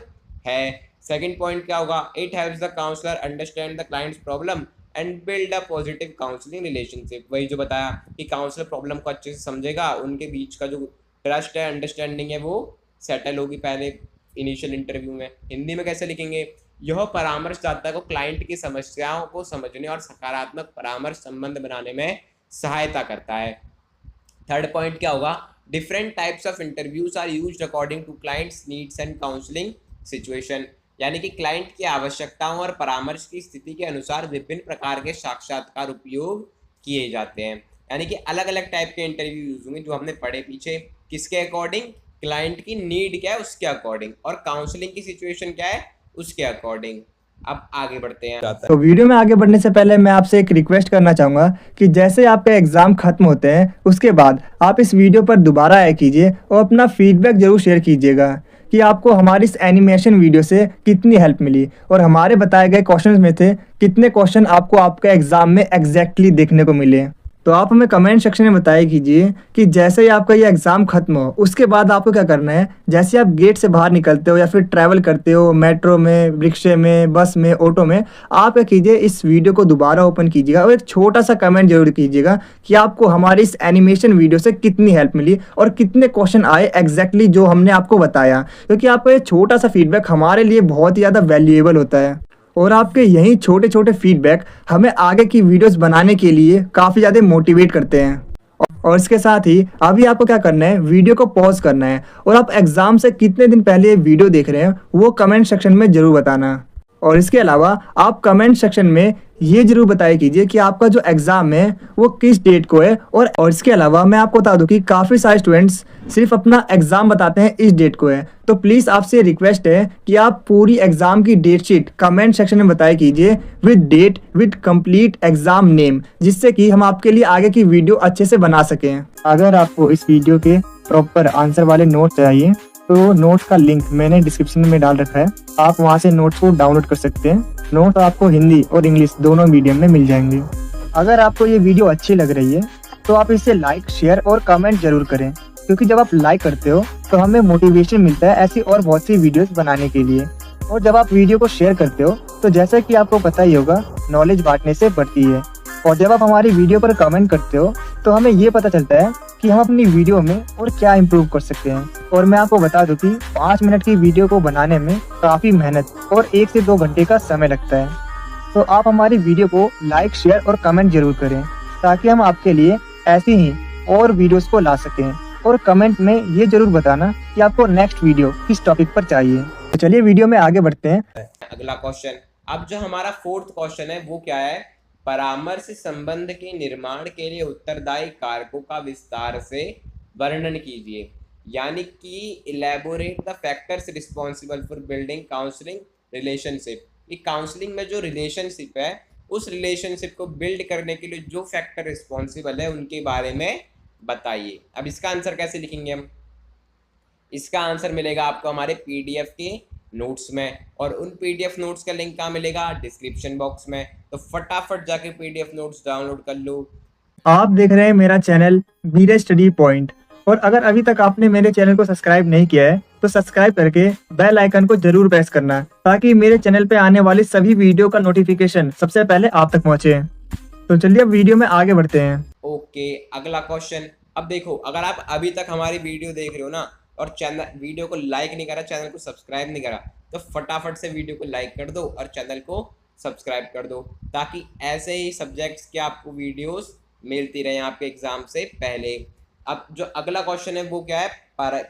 है। सेकंड पॉइंट क्या होगा, it helps the counsellor understand the client's problem and build a positive counselling relationship. वही जो बताया कि काउंसलर प्रॉब्लम को अच्छे से समझेगा, उनके बीच का जो ट्रस्ट है, अंडरस्टैंडिंग है, वो सेटल होगी पहले इनिशियल इंटरव्यू में। हिंदी में कैसे लिखेंगे, यह परामर्शदाता को क्लाइंट की समस्याओं को समझने और सकारात्मक परामर्श संबंध बनाने में सहायता करता है। थर्ड पॉइंट क्या होगा, different types of interviews are used according to client's needs and counselling situation. यानी कि क्लाइंट की आवश्यकताओं और परामर्श की स्थिति के अनुसार विभिन्न प्रकार के साक्षात्कार उपयोग किए जाते हैं। यानी कि अलग अलग टाइप के इंटरव्यू यूज होंगे जो हमने पढ़े पीछे, किसके अकॉर्डिंग, क्लाइंट की नीड क्या है उसके अकॉर्डिंग, और काउंसलिंग की सिचुएशन क्या है उसके अकॉर्डिंग। अब आगे बढ़ते हैं। तो वीडियो में आगे बढ़ने से पहले मैं आपसे एक रिक्वेस्ट करना चाहूँगा कि जैसे आपके एग्ज़ाम खत्म होते हैं उसके बाद आप इस वीडियो पर दोबारा आया कीजिए और अपना फीडबैक ज़रूर शेयर कीजिएगा कि आपको हमारी इस एनिमेशन वीडियो से कितनी हेल्प मिली और हमारे बताए गए क्वेश्चंस में थे कितने क्वेश्चन आपको आपके एग्ज़ाम में एग्जैक्टली देखने को मिले। तो आप हमें कमेंट सेक्शन में बताया कीजिए कि जैसे ही आपका ये एग्ज़ाम खत्म हो उसके बाद आपको क्या करना है। जैसे आप गेट से बाहर निकलते हो या फिर ट्रैवल करते हो मेट्रो में, रिक्शे में, बस में, ऑटो में, आप क्या कीजिए इस वीडियो को दोबारा ओपन कीजिएगा और एक छोटा सा कमेंट जरूर कीजिएगा कि आपको हमारी इस एनिमेशन वीडियो से कितनी हेल्प मिली और कितने क्वेश्चन आए एग्जैक्टली जो हमने आपको बताया, क्योंकि आपका ये छोटा सा फीडबैक हमारे लिए बहुत ही ज़्यादा वैल्यूएबल होता है और आपके यही छोटे छोटे फीडबैक हमें आगे की वीडियोस बनाने के लिए काफ़ी ज़्यादा मोटिवेट करते हैं। और इसके साथ ही अभी आपको क्या करना है, वीडियो को पॉज करना है और आप एग्ज़ाम से कितने दिन पहले ये वीडियो देख रहे हैं वो कमेंट सेक्शन में ज़रूर बताना। और इसके अलावा आप कमेंट सेक्शन में ये जरूर बताया कीजिए कि आपका जो एग्ज़ाम है वो किस डेट को है। और इसके अलावा मैं आपको बता दूं कि काफ़ी सारे स्टूडेंट्स सिर्फ अपना एग्ज़ाम बताते हैं इस डेट को है, तो प्लीज़ आपसे रिक्वेस्ट है कि आप पूरी एग्ज़ाम की डेट शीट कमेंट सेक्शन में बताया कीजिए with date with complete exam name, जिससे कि हम आपके लिए आगे की वीडियो अच्छे से बना सकें। अगर आपको इस वीडियो के प्रॉपर आंसर वाले नोट चाहिए तो नोट्स का लिंक मैंने डिस्क्रिप्शन में डाल रखा है, आप वहां से नोट्स को डाउनलोड कर सकते हैं। नोट्स आपको हिंदी और इंग्लिश दोनों मीडियम में मिल जाएंगे। अगर आपको ये वीडियो अच्छी लग रही है तो आप इसे लाइक, शेयर और कमेंट जरूर करें, क्योंकि जब आप लाइक करते हो तो हमें मोटिवेशन मिलता है ऐसी और बहुत सी वीडियोस बनाने के लिए। और जब आप वीडियो को शेयर करते हो तो जैसा कि आपको पता ही होगा, नॉलेज बांटने से बढ़ती है। और जब आप हमारी वीडियो पर कमेंट करते हो तो हमें ये पता चलता है कि हम अपनी वीडियो में और क्या इम्प्रूव कर सकते हैं। और मैं आपको बता दूं कि 5 मिनट की वीडियो को बनाने में काफ़ी मेहनत और 1 से 2 घंटे का समय लगता है। तो आप हमारी वीडियो को लाइक, शेयर और कमेंट जरूर करें ताकि हम आपके लिए ऐसी ही और वीडियोस को ला सकें। और कमेंट में ये जरूर बताना कि आपको नेक्स्ट वीडियो किस टॉपिक पर चाहिए। तो चलिए वीडियो में आगे बढ़ते हैं। अगला क्वेश्चन, अब जो हमारा फोर्थ क्वेश्चन है वो क्या है, परामर्श संबंध के निर्माण के लिए उत्तरदायी कारकों का विस्तार से वर्णन कीजिए। यानी कि elaborate the factors responsible for building counselling relationship. कि काउंसलिंग में जो रिलेशनशिप है उस रिलेशनशिप को बिल्ड करने के लिए जो फैक्टर रिस्पॉन्सिबल है उनके बारे में बताइए। अब इसका आंसर कैसे लिखेंगे हम, इसका आंसर मिलेगा आपको हमारे पीडीएफ के नोट्स में, और उन पीडीएफ नोट्स का लिंक कहाँ मिलेगा, डिस्क्रिप्शन बॉक्स में। तो फटाफट जाके पीडीएफ नोट्स डाउनलोड कर लो। आप देख रहे हैं मेरा चैनल बीरे स्टडी पॉइंट, और अगर अभी तक आपने मेरे चैनल को सब्सक्राइब नहीं किया है तो सब्सक्राइब करके बेल आइकन को जरूर प्रेस करना, ताकि मेरे चैनल पे आने वाली सभी वीडियो का नोटिफिकेशन सबसे पहले आप तक पहुंचे। तो चलिए अब वीडियो में आगे बढ़ते हैं। ओके, अगला क्वेश्चन। अब देखो, अगर आप अभी तक हमारी वीडियो देख रहे हो ना और चैनल वीडियो को लाइक नहीं करा, चैनल को सब्सक्राइब नहीं करा, तो फटाफट से वीडियो को लाइक कर दो और चैनल को सब्सक्राइब कर दो, ताकि ऐसे ही सब्जेक्ट्स के आपको वीडियोस मिलती रहे आपके एग्जाम से पहले। अब जो अगला क्वेश्चन है वो क्या है,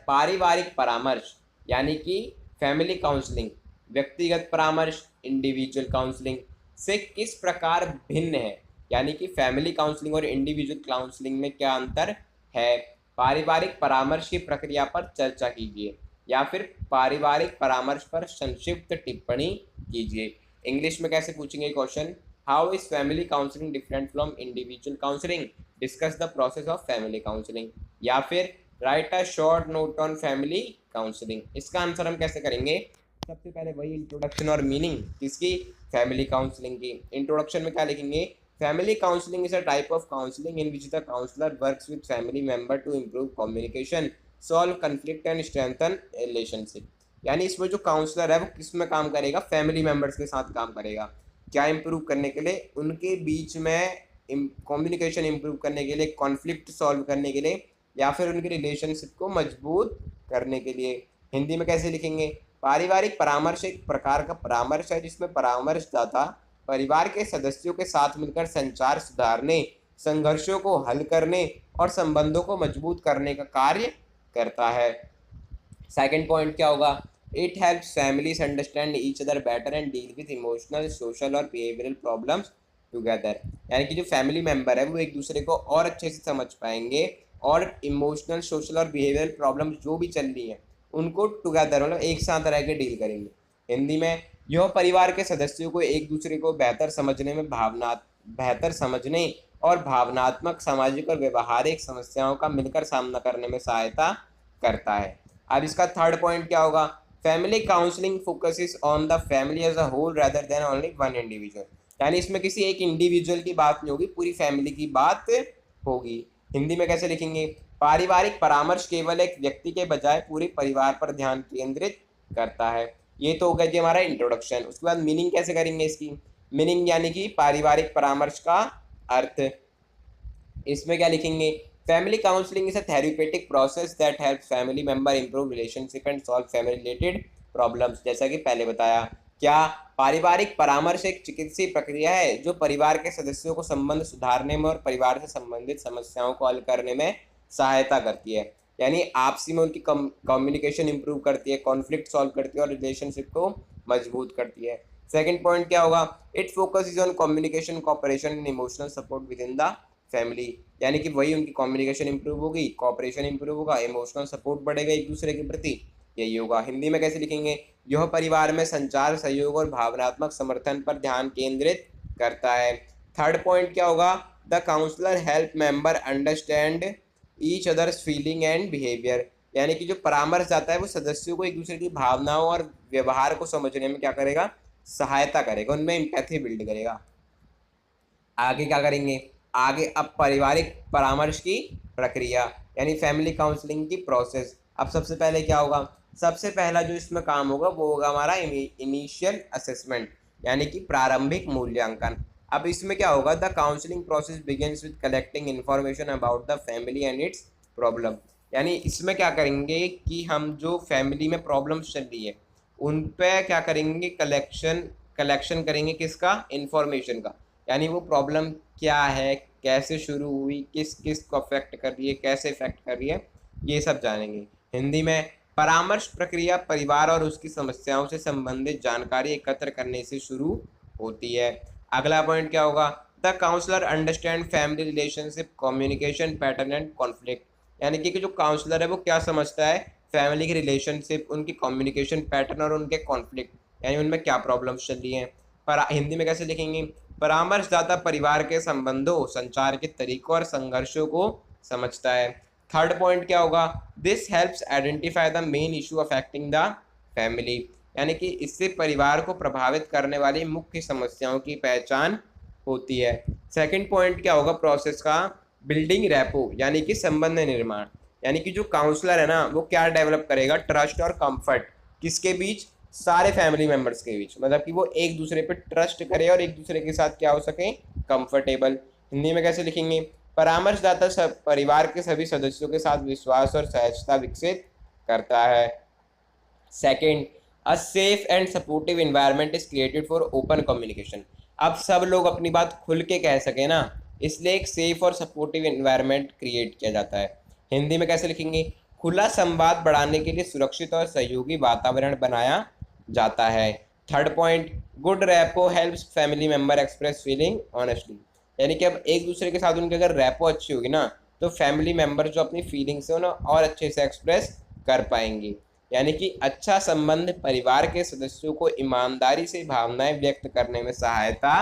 पारिवारिक परामर्श यानी कि फैमिली काउंसलिंग व्यक्तिगत परामर्श इंडिविजुअल काउंसलिंग से किस प्रकार भिन्न है। यानी कि फैमिली काउंसलिंग और इंडिविजुअल काउंसलिंग में क्या अंतर है। पारिवारिक परामर्श की प्रक्रिया पर चर्चा कीजिए या फिर पारिवारिक परामर्श पर संक्षिप्त टिप्पणी कीजिए। इंग्लिश में कैसे पूछेंगे question, how is family counselling different from individual counselling, discuss the process of family counselling, या फिर right a short note on family counselling. इसका आंसर हम कैसे करेंगे, सबसे पहले वही इंट्रोडक्शन और मीनिंग किसकी, फैमिली काउंसलिंग की। इंट्रोडक्शन में क्या लिखेंगे, family counselling is a type of counselling in which the counsellor works with family member to improve communication, solve conflict and strengthen relationship. यानी इसमें जो काउंसलर है वो किस में काम करेगा, फैमिली मेंबर्स के साथ काम करेगा। क्या इम्प्रूव करने के लिए, उनके बीच में कम्युनिकेशन इम्प्रूव करने के लिए, कॉन्फ्लिक्ट सॉल्व करने के लिए, या फिर उनके रिलेशनशिप को मजबूत करने के लिए। हिंदी में कैसे लिखेंगे? पारिवारिक परामर्श एक प्रकार का परामर्श है जिसमें परामर्शदाता परिवार के सदस्यों के साथ मिलकर संचार सुधारने, संघर्षों को हल करने और संबंधों को मजबूत करने का कार्य करता है। सेकंड पॉइंट क्या होगा? It helps families understand each other better and deal with emotional, social और बिहेवियरल प्रॉब्लम्स टुगेदर। यानी कि जो फैमिली मेंबर है वो एक दूसरे को और अच्छे से समझ पाएंगे और इमोशनल, सोशल और बिहेवियरल प्रॉब्लम्स जो भी चल रही हैं उनको टुगेदर मतलब एक साथ रह के डील करेंगे। हिंदी में यह परिवार के सदस्यों को एक दूसरे को बेहतर समझने और भावनात्मक, सामाजिक और व्यवहारिक समस्याओं का मिलकर सामना करने में सहायता करता है। अब इसका थर्ड पॉइंट क्या होगा? Family counselling focuses on the family as a whole rather than only one individual. यानी इसमें किसी एक इंडिविजुअल की बात नहीं होगी, पूरी फैमिली की बात होगी। हिंदी में कैसे लिखेंगे? पारिवारिक परामर्श केवल एक व्यक्ति के बजाय पूरे परिवार पर ध्यान केंद्रित करता है। ये तो हो गया जी हमारा इंट्रोडक्शन। उसके बाद मीनिंग कैसे करेंगे इसकी? मीनिंग यानी कि पारिवारिक परामर्श का अर्थ। इसमें क्या लिखेंगे? Family counselling is a therapeutic process that helps family member improve relationship and solve family related problems. जैसा कि पहले बताया, क्या पारिवारिक परामर्श एक चिकित्सीय प्रक्रिया है जो परिवार के सदस्यों को संबंध सुधारने में और परिवार से संबंधित समस्याओं को हल करने में सहायता करती है। यानी आपसी में उनकी कम्युनिकेशन इंप्रूव करती है, कॉन्फ्लिक्ट सॉल्व करती है और रिलेशनशिप को मजबूत करती है। सेकंड पॉइंट क्या होगा? It focus is on communication, cooperation and emotional support with in the family. यानी कि वही उनकी कम्युनिकेशन इंप्रूव होगी, कोऑपरेशन इंप्रूव होगा, इमोशनल सपोर्ट बढ़ेगा एक दूसरे के प्रति, यही होगा। हिंदी में कैसे लिखेंगे? यह परिवार में संचार, सहयोग और भावनात्मक समर्थन पर ध्यान केंद्रित करता है। थर्ड पॉइंट क्या होगा? The counsellor help member understand each other's feeling and behaviour. यानी कि जो परामर्श जाता है वो सदस्यों को एक दूसरे की भावनाओं और व्यवहार को समझने में क्या करेगा? सहायता करेगा, उनमें एम्पैथी बिल्ड करेगा। आगे क्या करेंगे? आगे अब पारिवारिक परामर्श की प्रक्रिया यानी फैमिली काउंसलिंग की प्रोसेस। अब सबसे पहले क्या होगा? सबसे पहला जो इसमें काम होगा वो होगा हमारा इनिशियल असेसमेंट यानी कि प्रारंभिक मूल्यांकन। अब इसमें क्या होगा? The counselling process begins with collecting information about the family and it's problem. यानी इसमें क्या करेंगे कि हम जो फैमिली में प्रॉब्लम्स चल रही है उन पे क्या करेंगे? कलेक्शन करेंगे किसका? इन्फॉर्मेशन का। यानी वो प्रॉब्लम क्या है, कैसे शुरू हुई, किस किस को अफेक्ट कर रही है, कैसे इफेक्ट कर रही है, ये सब जानेंगे। हिंदी में परामर्श प्रक्रिया परिवार और उसकी समस्याओं से संबंधित जानकारी एकत्र करने से शुरू होती है। अगला पॉइंट क्या होगा? The counsellor understand family relationship, communication pattern and conflict. यानी कि जो काउंसलर है वो क्या समझता है? फैमिली की रिलेशनशिप, उनकी कम्युनिकेशन पैटर्न और उनके कॉन्फ्लिक्ट, यानी उनमें क्या प्रॉब्लम्स चल रही हैं। पर हिंदी में कैसे लिखेंगे? परामर्शदाता परिवार के संबंधों, संचार के तरीकों और संघर्षों को समझता है। थर्ड पॉइंट क्या होगा? This helps identify the main issue affecting the family. यानी कि इससे परिवार को प्रभावित करने वाली मुख्य समस्याओं की पहचान होती है। सेकंड पॉइंट क्या होगा प्रोसेस का? बिल्डिंग रैपो यानी कि संबंध निर्माण। यानी कि जो काउंसलर है ना वो क्या डेवलप करेगा? ट्रस्ट और कंफर्ट किसके बीच? सारे फैमिली मेंबर्स के बीच, मतलब कि वो एक दूसरे पे ट्रस्ट करे और एक दूसरे के साथ क्या हो सके? कंफर्टेबल। हिंदी में कैसे लिखेंगे? परामर्शदाता सब परिवार के सभी सदस्यों के साथ विश्वास और सहजता विकसित करता है। Second, a safe and supportive environment is created for open communication. अब सब लोग अपनी बात खुल के कह सके ना, इसलिए एक सेफ और सपोर्टिव इन्वायरमेंट क्रिएट किया जाता है। हिंदी में कैसे लिखेंगे? खुला संवाद बढ़ाने के लिए सुरक्षित और सहयोगी वातावरण बनाया जाता है। Third point, good rapport helps family member express feeling honestly. यानी कि अब एक दूसरे के साथ उनकी अगर रैपो अच्छी होगी ना तो फैमिली मेंबर जो अपनी फीलिंग्स है ना और अच्छे से एक्सप्रेस कर पाएंगे। यानी कि अच्छा संबंध परिवार के सदस्यों को ईमानदारी से भावनाएं व्यक्त करने में सहायता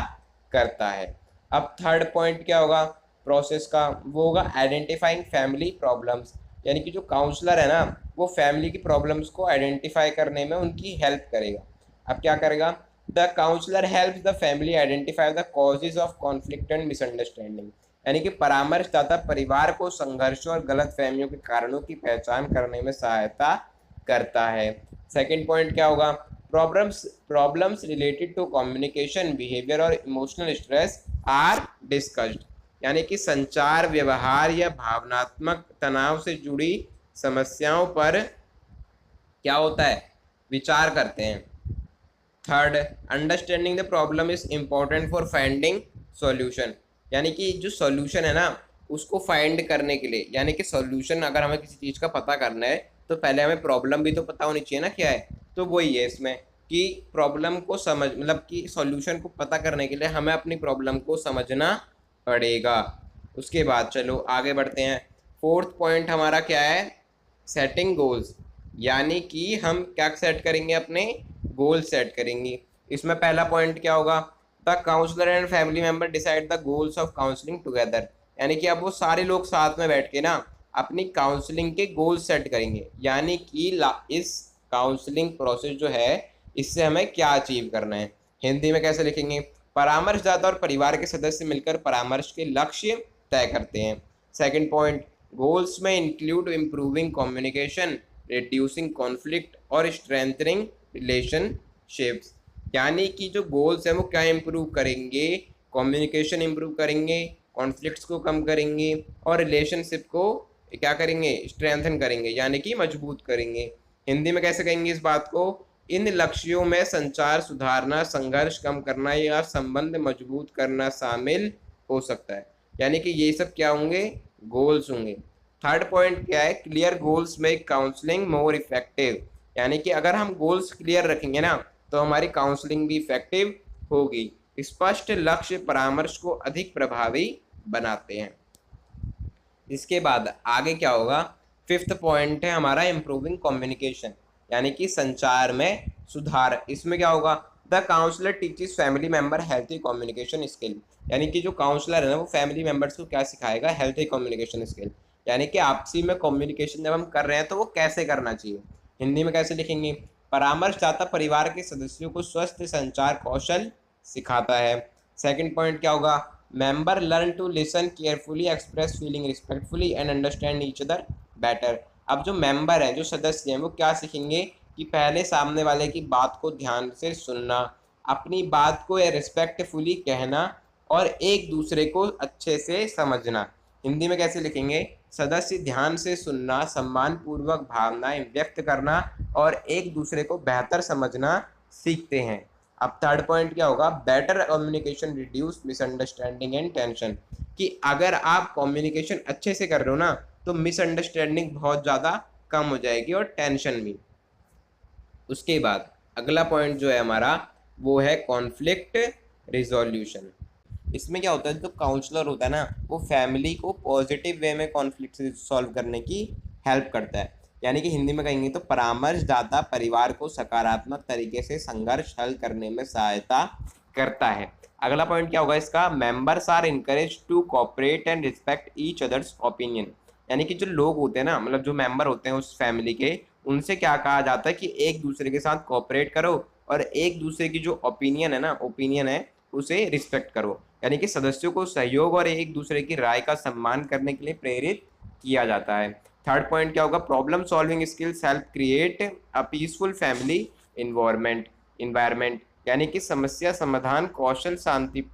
करता है। अब थर्ड पॉइंट क्या होगा प्रोसेस का? वो होगा आइडेंटिफाइंग फैमिली प्रॉब्लम्स। यानी कि जो काउंसलर है ना वो फैमिली की प्रॉब्लम्स को आइडेंटिफाई करने में उनकी हेल्प करेगा। अब क्या करेगा? The counsellor helps the family identify the causes of conflict and misunderstanding, यानी कि परामर्शदाता परिवार को संघर्षों और गलत फहमियों के कारणों की पहचान करने में सहायता करता है। सेकंड पॉइंट क्या होगा, problems related to communication behaviour और इमोशनल स्ट्रेस आर डिस्कस्ड, यानी कि संचार, व्यवहार या भावनात्मक तनाव से जुड़ी समस्याओं पर क्या होता है, विचार करते हैं। Third, understanding the problem is important for finding solution, यानी कि जो सॉल्यूशन है ना उसको फाइंड करने के लिए, यानी कि सॉल्यूशन अगर हमें किसी चीज़ का पता करना है तो पहले हमें प्रॉब्लम भी तो पता होनी चाहिए ना क्या है। तो वही है इसमें कि प्रॉब्लम को समझ मतलब कि सॉल्यूशन को पता करने के लिए हमें अपनी प्रॉब्लम को समझना पड़ेगा। उसके बाद चलो आगे बढ़ते हैं। फोर्थ पॉइंट हमारा क्या है, सेटिंग गोल्स, यानी कि हम क्या सेट करेंगे, अपने गोल सेट करेंगे। इसमें पहला पॉइंट क्या होगा, the counsellor and family member decide the goals of counselling together, यानी कि अब वो सारे लोग साथ में बैठ के ना अपनी काउंसलिंग के गोल सेट करेंगे, यानी कि इस काउंसलिंग प्रोसेस जो है इससे हमें क्या अचीव करना है। हिंदी में कैसे लिखेंगे, परामर्शदाता और परिवार के सदस्य मिलकर परामर्श के लक्ष्य तय करते हैं। सेकंड पॉइंट, गोल्स में include improving communication, reducing conflict और स्ट्रेंथनिंग रिलेशनशिप्स, यानी कि जो गोल्स हैं वो क्या इम्प्रूव करेंगे, कम्युनिकेशन इम्प्रूव करेंगे, कॉन्फ्लिक्ट्स को कम करेंगे और रिलेशनशिप को क्या करेंगे, स्ट्रेंथन करेंगे, यानी कि मजबूत करेंगे। हिंदी में कैसे कहेंगे इस बात को, इन लक्ष्यों में संचार सुधारना, संघर्ष कम करना या संबंध मजबूत करना शामिल हो सकता है, यानी कि ये सब क्या होंगे, गोल्स होंगे। थर्ड पॉइंट क्या है, clear goals make counselling more effective, यानी कि अगर हम गोल्स क्लियर रखेंगे ना तो हमारी काउंसलिंग भी इफेक्टिव होगी। स्पष्ट लक्ष्य परामर्श को अधिक प्रभावी बनाते हैं। इसके बाद आगे क्या होगा, फिफ्थ पॉइंट है हमारा इम्प्रूविंग कम्युनिकेशन, यानी कि संचार में सुधार। इसमें क्या होगा, the counsellor teaches family member healthy communication skill, यानी कि जो काउंसलर है ना वो फैमिली मेंबर्स को क्या सिखाएगा, हेल्थी कम्युनिकेशन स्किल, यानी कि आपसी में कम्युनिकेशन जब हम कर रहे हैं तो वो कैसे करना चाहिए। हिंदी में कैसे लिखेंगे, परामर्शदाता परिवार के सदस्यों को स्वस्थ संचार कौशल सिखाता है। सेकंड पॉइंट क्या होगा, member learn to listen carefully, express feeling respectfully and understand each other better. अब जो मेंबर हैं, जो सदस्य हैं, वो क्या सीखेंगे कि पहले सामने वाले की बात को ध्यान से सुनना, अपनी बात को रिस्पेक्टफुली कहना और एक दूसरे को अच्छे से समझना। हिंदी में कैसे लिखेंगे, सदस्य ध्यान से सुनना, सम्मानपूर्वक भावनाएं व्यक्त करना और एक दूसरे को बेहतर समझना सीखते हैं। अब थर्ड पॉइंट क्या होगा, better communication reduce misunderstanding and tension, कि अगर आप कम्युनिकेशन अच्छे से कर रहे हो ना तो मिसअंडरस्टैंडिंग बहुत ज़्यादा कम हो जाएगी और टेंशन भी। उसके बाद अगला पॉइंट जो है हमारा वो है कॉन्फ्लिक्ट रिजोल्यूशन। इसमें क्या होता है, जो काउंसलर होता है ना वो फैमिली को पॉजिटिव वे में कॉन्फ्लिक्ट सॉल्व करने की हेल्प करता है, यानी कि हिंदी में कहेंगे तो परामर्शदाता परिवार को सकारात्मक तरीके से संघर्ष हल करने में सहायता करता है। अगला पॉइंट क्या होगा इसका, members are encourage to cooperate and respect each other's opinion, यानी कि जो लोग होते हैं ना, मतलब जो मेंबर होते हैं उस फैमिली के, उनसे क्या कहा जाता है कि एक दूसरे के साथ कोऑपरेट करो और एक दूसरे की जो ओपिनियन है ना, ओपिनियन है उसे रिस्पेक्ट करो, यानी कि सदस्यों को सहयोग और एक दूसरे की राय का सम्मान करने के लिए प्रेरित किया जाता है। थर्ड पॉइंट क्या होगा, problem solving skills help create a peaceful family environment, यानी कि समस्या समाधान कौशल शांति,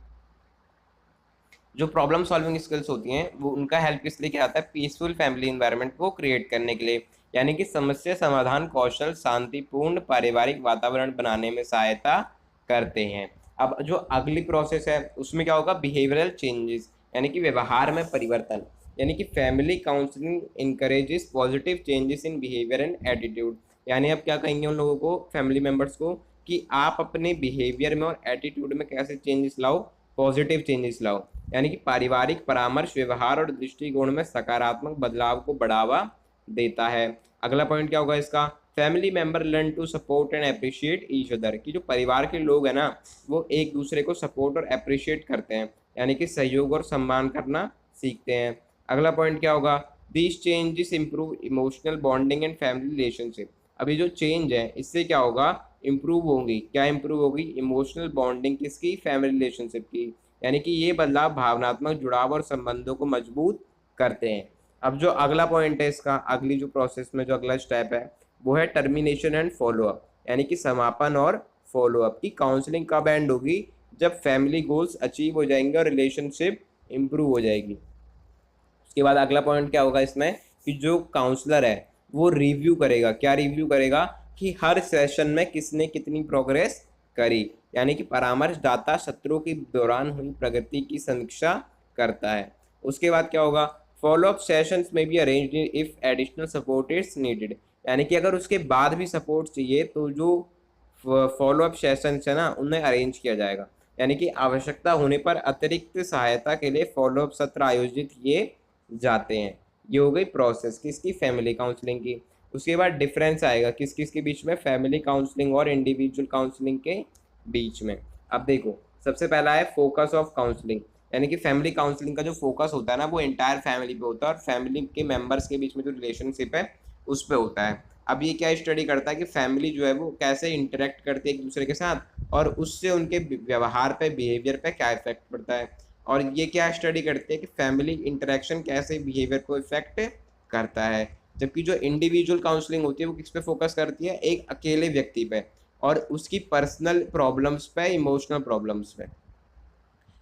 जो प्रॉब्लम सॉल्विंग स्किल्स होती हैं वो उनका हेल्प किस लिए किया जाता है, पीसफुल फैमिली इन्वायरमेंट को क्रिएट करने के लिए, यानी कि समस्या समाधान कौशल शांतिपूर्ण पारिवारिक वातावरण बनाने में सहायता करते हैं। अब जो अगली प्रोसेस है उसमें क्या होगा, बिहेवियरल चेंजेस, यानी कि व्यवहार में परिवर्तन, यानी कि family counselling encourages positive changes in behaviour and attitude, यानी अब क्या कहेंगे उन लोगों को, फैमिली मेम्बर्स को, कि आप अपने बिहेवियर में और एटीट्यूड में कैसे चेंजेस लाओ, पॉजिटिव चेंजेस लाओ, यानी कि पारिवारिक परामर्श व्यवहार और दृष्टिकोण में सकारात्मक बदलाव को बढ़ावा देता है। अगला पॉइंट क्या होगा इसका, family member learn to support and appreciate each other, कि जो परिवार के लोग हैं ना वो एक दूसरे को सपोर्ट और अप्रिशिएट करते हैं, यानी कि सहयोग और सम्मान करना सीखते हैं। अगला पॉइंट क्या होगा, these changes improve emotional bonding and family relationship, अभी जो चेंज है इससे क्या होगा, इम्प्रूव होंगी। क्या इम्प्रूव होगी? इमोशनल बॉन्डिंग किसकी? फैमिली रिलेशनशिप की। यानी कि ये बदलाव भावनात्मक जुड़ाव और संबंधों को मजबूत करते हैं। अब जो अगला पॉइंट है इसका, अगली जो प्रोसेस में जो अगला स्टेप है वो है टर्मिनेशन एंड फॉलोअप, यानी कि समापन और फॉलोअप की काउंसलिंग कब एंड होगी? जब फैमिली गोल्स अचीव हो जाएंगे और रिलेशनशिप इम्प्रूव हो जाएगी। उसके बाद अगला पॉइंट क्या होगा इसमें कि जो काउंसलर है वो रिव्यू करेगा। क्या रिव्यू करेगा? कि हर सेशन में किसने कितनी प्रोग्रेस करी, यानी कि परामर्शदाता सत्रों के दौरान हुई प्रगति की समीक्षा करता है। उसके बाद क्या होगा? फॉलोअप सेशंस में भी arrange if additional support is needed, यानी कि अगर उसके बाद भी सपोर्ट चाहिए तो जो फॉलोअप सेशंस है ना उन्हें अरेंज किया जाएगा, यानी कि आवश्यकता होने पर अतिरिक्त सहायता के लिए फॉलोअप सत्र आयोजित किए जाते हैं। ये हो गई प्रोसेस किसकी? फैमिली काउंसलिंग की। उसके बाद डिफरेंस आएगा किस किस के बीच में? फैमिली काउंसलिंग और इंडिविजुअल काउंसलिंग के बीच में। अब देखो, सबसे पहला है फोकस ऑफ काउंसलिंग, यानी कि फैमिली काउंसलिंग का जो फोकस होता है ना वो एंटायर फैमिली पे होता है और फैमिली के मेंबर्स के बीच में जो रिलेशनशिप है उस पर होता है। अब ये क्या स्टडी करता है कि फैमिली जो है वो कैसे इंटरेक्ट करती है एक दूसरे के साथ और उससे उनके व्यवहार पे, बिहेवियर पे क्या इफेक्ट पड़ता है। और ये क्या स्टडी करती है कि फैमिली इंटरेक्शन कैसे बिहेवियर को इफेक्ट करता है। जबकि जो इंडिविजुअल काउंसलिंग होती है वो किस पे फोकस करती है? एक अकेले व्यक्ति पे और उसकी पर्सनल प्रॉब्लम्स पे, इमोशनल प्रॉब्लम्स पे।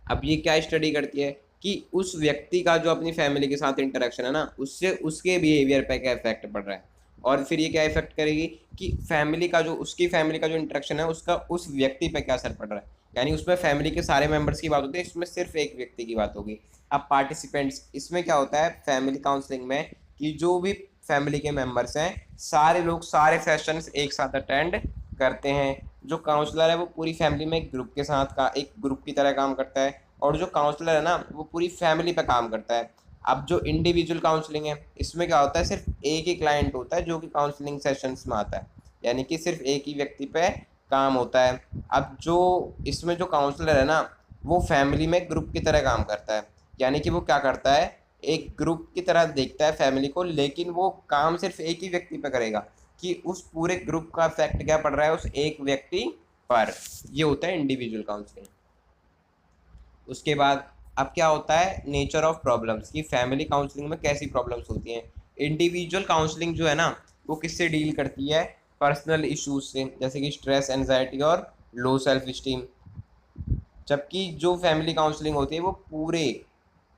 अब ये क्या स्टडी करती है कि उस व्यक्ति का जो अपनी फैमिली के साथ इंटरेक्शन है ना उससे उसके बिहेवियर पे क्या इफेक्ट पड़ रहा है। और फिर ये क्या इफेक्ट करेगी कि फैमिली का जो, उसकी फैमिली का जो इंटरेक्शन है उसका उस व्यक्ति पे क्या असर पड़ रहा है। यानी उसमें फैमिली के सारे मेंबर्स की बात होती है, इसमें सिर्फ एक व्यक्ति की बात होगी। अब पार्टिसिपेंट्स, इसमें क्या होता है फैमिली काउंसलिंग में कि जो भी फैमिली के मेंबर्स हैं सारे लोग सारे सेशंस एक साथ अटेंड करते हैं। जो काउंसलर है वो पूरी फैमिली में एक ग्रुप के साथ का एक ग्रुप की तरह काम करता है और जो काउंसलर है ना वो पूरी फैमिली पे काम करता है। अब जो इंडिविजुअल काउंसलिंग है इसमें क्या होता है? सिर्फ एक ही क्लाइंट होता है जो कि काउंसलिंग सेशंस में आता है, यानी कि सिर्फ एक ही व्यक्ति पे काम होता है। अब जो इसमें जो काउंसलर है ना वो फैमिली में ग्रुप की तरह काम करता है, यानी कि वो क्या करता है? एक ग्रुप की तरह देखता है फैमिली को, लेकिन वो काम सिर्फ एक ही व्यक्ति पे करेगा कि उस पूरे ग्रुप का इफेक्ट क्या पड़ रहा है उस एक व्यक्ति पर। ये होता है इंडिविजुअल काउंसलिंग। उसके बाद अब क्या होता है? नेचर ऑफ प्रॉब्लम्स की फैमिली काउंसलिंग में कैसी प्रॉब्लम्स होती हैं। इंडिविजुअल काउंसलिंग जो है ना वो किससे डील करती है? पर्सनल इश्यूज से, जैसे कि स्ट्रेस, एंजाइटी और लो सेल्फ स्टीम। जबकि जो फैमिली काउंसलिंग होती है वो पूरे,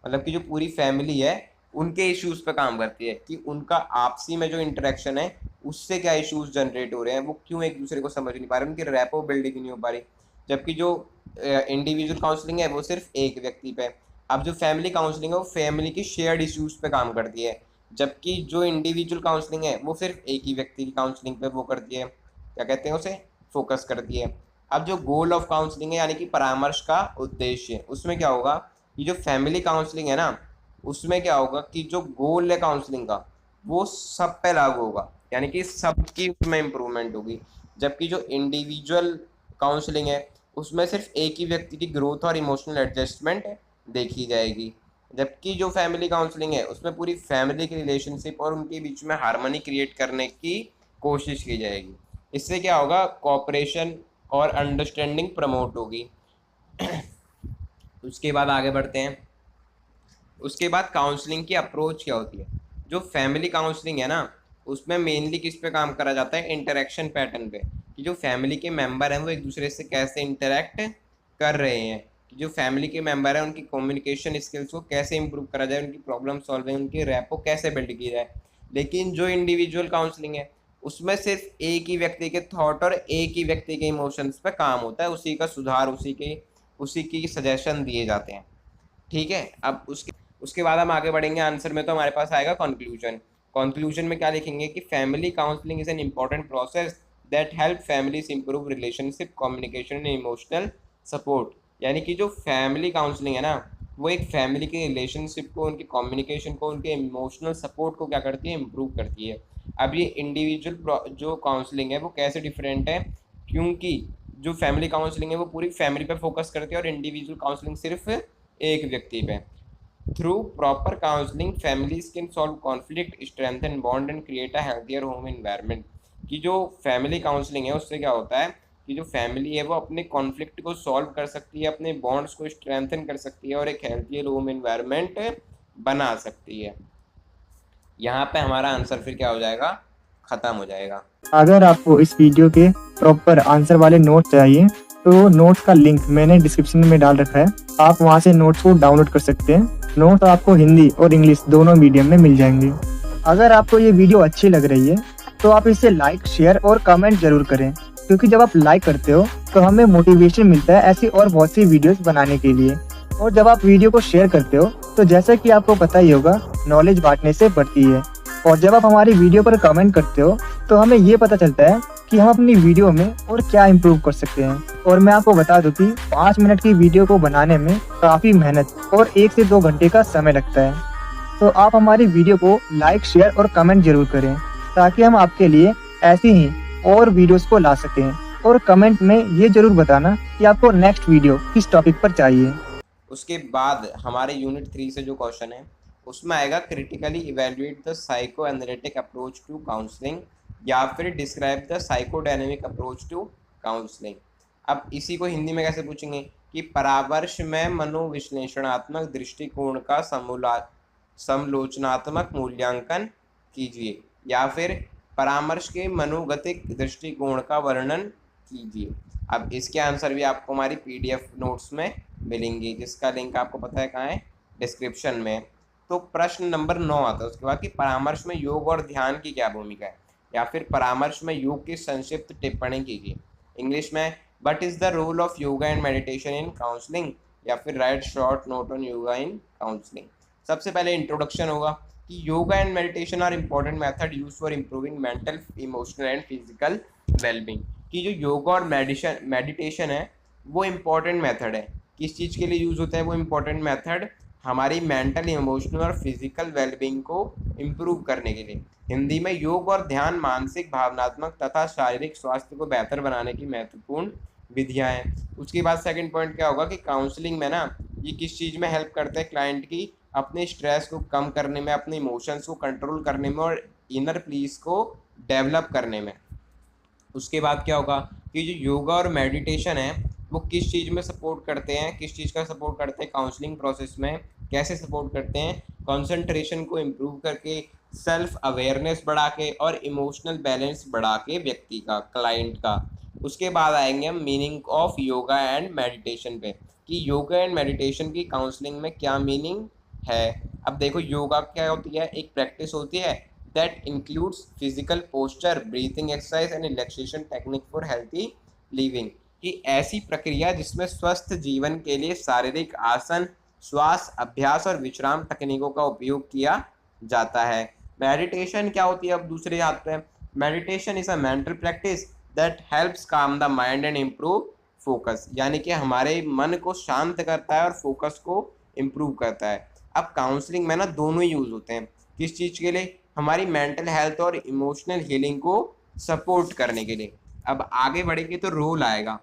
मतलब कि जो पूरी फैमिली है उनके इश्यूज पे काम करती है कि उनका आपसी में जो इंटरेक्शन है उससे क्या इश्यूज जनरेट हो रहे हैं, वो क्यों एक दूसरे को समझ नहीं पा रहे, उनकी रैपो बिल्डिंग नहीं हो पा रही। जबकि जो इंडिविजुअल काउंसलिंग है वो सिर्फ एक व्यक्ति पे। अब जो फैमिली काउंसलिंग है वो फैमिली की शेयर्ड इश्यूज पे काम करती है, जबकि जो इंडिविजुअल काउंसलिंग है वो सिर्फ एक ही व्यक्ति की काउंसलिंग पे वो करती है, क्या कहते हैं उसे, फोकस करती है। अब जो गोल ऑफ काउंसलिंग है यानी कि परामर्श का उद्देश्य, उसमें क्या होगा? ये जो फैमिली काउंसलिंग है ना उसमें क्या होगा कि जो गोल है काउंसलिंग का वो सब पे लागू होगा, यानी कि सबकी उसमें इम्प्रूवमेंट होगी। जबकि जो इंडिविजुअल काउंसलिंग है उसमें सिर्फ एक ही व्यक्ति की ग्रोथ और इमोशनल एडजस्टमेंट देखी जाएगी। जबकि जो फैमिली काउंसलिंग है उसमें पूरी फैमिली की रिलेशनशिप और उनके बीच में हार्मनी क्रिएट करने की कोशिश की जाएगी। इससे क्या होगा? कोऑपरेशन और अंडरस्टैंडिंग प्रमोट होगी। उसके बाद आगे बढ़ते हैं। उसके बाद काउंसलिंग की अप्रोच क्या होती है? जो फैमिली काउंसलिंग है ना उसमें मेनली किस पे काम करा जाता है? इंटरेक्शन पैटर्न पे, कि जो फैमिली के मेंबर हैं वो एक दूसरे से कैसे इंटरेक्ट कर रहे हैं, कि जो फैमिली के मेंबर हैं उनकी कम्युनिकेशन स्किल्स को कैसे इंप्रूव करा जाए, उनकी प्रॉब्लम सॉल्विंग, उनकी रैपो कैसे बिल्ड की जाए। लेकिन जो इंडिविजुअल काउंसलिंग है उसमें सिर्फ एक ही व्यक्ति के थॉट और एक ही व्यक्ति के इमोशंस पे काम होता है, उसी का सुधार, उसी की सजेशन दिए जाते हैं। ठीक है। अब उसके बाद हम आगे बढ़ेंगे आंसर में, तो हमारे पास आएगा कंक्लूजन। कंक्लूजन में क्या लिखेंगे कि family counselling is an important process that help families improve relationship, communication and emotional support. यानी कि जो फैमिली काउंसलिंग है ना वो एक फैमिली के रिलेशनशिप को, उनकी कम्युनिकेशन को, उनके इमोशनल सपोर्ट को क्या करती है? इम्प्रूव करती है। अब ये इंडिविजुअल जो काउंसलिंग है वो कैसे डिफरेंट है? क्योंकि जो फैमिली काउंसलिंग है वो पूरी फैमिली पे फोकस करती है और इंडिविजुअल काउंसलिंग सिर्फ एक व्यक्ति पे। Through proper counseling, families can solve conflict, strengthen bond and create a healthier home environment. कि जो फैमिली काउंसलिंग है उससे क्या होता है कि जो फैमिली है वो अपने कॉन्फ्लिक्ट को सॉल्व कर सकती है, अपने बॉन्ड्स को स्ट्रेंथन कर सकती है और एक हेल्थी होम एनवायरनमेंट बना सकती है। यहाँ पे हमारा आंसर फिर क्या हो जाएगा, ख़त्म हो जाएगा। अगर आपको इस वीडियो के प्रॉपर आंसर वाले नोट चाहिए तो नोट्स का लिंक मैंने डिस्क्रिप्शन में डाल रखा है, आप वहां से नोट्स को डाउनलोड कर सकते हैं। नोट्स आपको हिंदी और इंग्लिश दोनों मीडियम में मिल जाएंगे। अगर आपको ये वीडियो अच्छी लग रही है तो आप इसे लाइक, शेयर और कमेंट जरूर करें, क्योंकि जब आप लाइक करते हो तो हमें मोटिवेशन मिलता है ऐसी और बहुत सी वीडियोस बनाने के लिए। और जब आप वीडियो को शेयर करते हो तो जैसा कि आपको पता ही होगा, नॉलेज बांटने से बढ़ती है। और जब आप हमारी वीडियो पर कमेंट करते हो तो हमें ये पता चलता है कि हम अपनी वीडियो में और क्या इम्प्रूव कर सकते हैं। और मैं आपको बता दूं कि 5 मिनट की वीडियो को बनाने में काफ़ी मेहनत और 1 से 2 घंटे का समय लगता है। तो आप हमारी वीडियो को लाइक, शेयर और कमेंट जरूर करें, ताकि हम आपके लिए ऐसी ही और वीडियोस को ला सकें। और कमेंट में ये जरूर बताना कि आपको नेक्स्ट वीडियो किस टॉपिक पर चाहिए। उसके बाद हमारे यूनिट 3 से जो क्वेश्चन है उसमें आएगा critically evaluate the psycho analytic approach to counselling, या फिर describe the psychodynamic approach to counselling. अब इसी को हिंदी में कैसे पूछेंगे कि परामर्श में मनोविश्लेषणात्मक दृष्टिकोण का समलोचनात्मक मूल्यांकन कीजिए, या फिर परामर्श के मनोगतिक दृष्टिकोण का वर्णन कीजिए। अब इसके आंसर भी आपको हमारी पीडीएफ नोट्स में मिलेंगे, जिसका लिंक आपको पता है कहाँ है, डिस्क्रिप्शन में। तो प्रश्न नंबर 9 आता है उसके बाद कि परामर्श में योग और ध्यान की क्या भूमिका है, या फिर परामर्श में योग की संक्षिप्त टिप्पणी कीजिए। इंग्लिश में what is the role of yoga and meditation in counselling, या फिर write short note on yoga in counselling. सबसे पहले इंट्रोडक्शन होगा कि yoga and meditation are important method use for improving mental, emotional and physical wellbeing. कि जो योगा और मेडिटेशन है वो इम्पॉर्टेंट मेथड है। किस चीज़ के लिए यूज़ होता है वो इम्पॉर्टेंट मेथड, हमारी मेंटल, इमोशनल और फिजिकल वेलबींग को इम्प्रूव करने के लिए। हिंदी में योग और ध्यान मानसिक, भावनात्मक तथा शारीरिक स्वास्थ्य को बेहतर बनाने की महत्वपूर्ण विधियां हैं। उसके बाद सेकंड पॉइंट क्या होगा कि काउंसलिंग में ना ये किस चीज़ में हेल्प करते हैं क्लाइंट की, अपने स्ट्रेस को कम करने में, अपने इमोशंस को कंट्रोल करने में और इनर पीस को डेवलप करने में। उसके बाद क्या होगा कि जो योगा और मेडिटेशन है वो किस चीज़ में सपोर्ट करते हैं, किस चीज़ का सपोर्ट करते हैं काउंसलिंग प्रोसेस में, कैसे सपोर्ट करते हैं, कंसंट्रेशन को इम्प्रूव करके, सेल्फ अवेयरनेस बढ़ा के और इमोशनल बैलेंस बढ़ा के व्यक्ति का, क्लाइंट का। उसके बाद आएंगे हम meaning of yoga and meditation पे कि योगा एंड मेडिटेशन की काउंसलिंग में क्या मीनिंग है। अब देखो योगा क्या होती है, एक प्रैक्टिस होती है that includes physical posture, breathing exercise and relaxation technique for healthy living। कि ऐसी प्रक्रिया जिसमें स्वस्थ जीवन के लिए शारीरिक आसन, श्वास अभ्यास और विश्राम तकनीकों का उपयोग किया जाता है। मेडिटेशन क्या होती है, अब दूसरे हाथ पे, meditation is a mental practice that helps calm the mind and improve focus, यानी कि हमारे मन को शांत करता है और फोकस को इम्प्रूव करता है। अब काउंसलिंग में ना दोनों ही यूज़ होते हैं, किस चीज़ के लिए, हमारी मेंटल हेल्थ और इमोशनल हीलिंग को सपोर्ट करने के लिए। अब आगे बढ़ेंगे तो रोल आएगा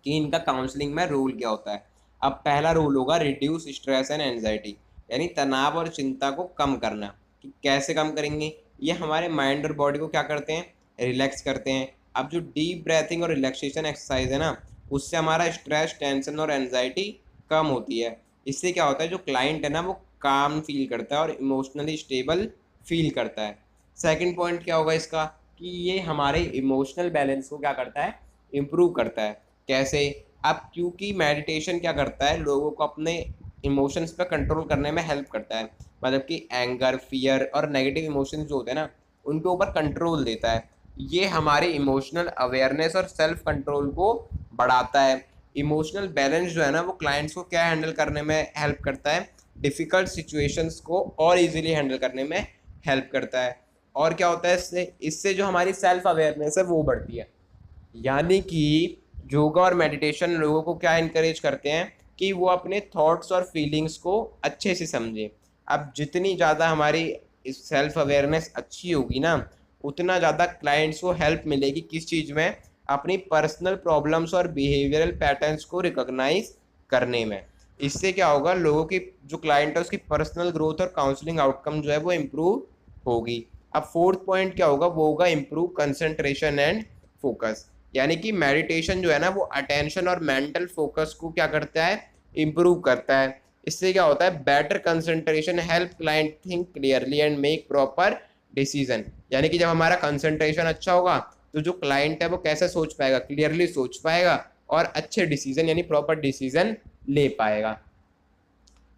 कि इनका काउंसलिंग में रोल क्या होता है। अब पहला रोल होगा रिड्यूस स्ट्रेस एंड एंजाइटी, यानी तनाव और चिंता को कम करना। कि कैसे कम करेंगे, ये हमारे माइंड और बॉडी को क्या करते हैं, रिलैक्स करते हैं। अब जो डीप ब्रेथिंग और रिलैक्सेशन एक्सरसाइज है ना, उससे हमारा स्ट्रेस, टेंशन और एंजाइटी कम होती है। इससे क्या होता है, जो क्लाइंट है ना वो काम फील करता है और इमोशनली स्टेबल फील करता है। सेकंड पॉइंट क्या होगा इसका कि ये हमारे इमोशनल बैलेंस को क्या करता है, इम्प्रूव करता है। कैसे, अब क्योंकि मेडिटेशन क्या करता है, लोगों को अपने इमोशंस पर कंट्रोल करने में हेल्प करता है। मतलब कि एंगर, फियर और नेगेटिव इमोशंस जो होते हैं ना उनके ऊपर कंट्रोल देता है। ये हमारे इमोशनल अवेयरनेस और सेल्फ कंट्रोल को बढ़ाता है। इमोशनल बैलेंस जो है ना वो क्लाइंट्स को क्या हैंडल करने में हेल्प करता है, डिफ़िकल्ट सिचुएशंस को और इजीली हैंडल करने में हेल्प करता है। और क्या होता है इससे, इससे जो हमारी सेल्फ अवेयरनेस है वो बढ़ती है। यानी कि योगा और मेडिटेशन लोगों को क्या इनकरेज करते हैं कि वो अपने थॉट्स और फीलिंग्स को अच्छे से समझें। अब जितनी ज़्यादा हमारी इस सेल्फ अवेयरनेस अच्छी होगी ना, उतना ज़्यादा क्लाइंट्स को हेल्प मिलेगी किस चीज़ में, अपनी पर्सनल प्रॉब्लम्स और बिहेवियरल पैटर्न्स को रिकॉग्नाइज करने में। इससे क्या होगा, लोगों की जो क्लाइंट है उसकी पर्सनल ग्रोथ और काउंसलिंग आउटकम जो है वो इम्प्रूव होगी। अब फोर्थ पॉइंट क्या होगा, वो होगा इम्प्रूव कंसंट्रेशन एंड फोकस। यानी कि मेडिटेशन जो है ना वो अटेंशन और मेंटल फोकस को क्या करता है, इम्प्रूव करता है। इससे क्या होता है, better concentration help client think clearly and make proper decision. यानी कि जब हमारा कंसंट्रेशन अच्छा होगा तो जो क्लाइंट है वो कैसे सोच पाएगा, क्लियरली सोच पाएगा और अच्छे डिसीजन यानी प्रॉपर डिसीजन ले पाएगा।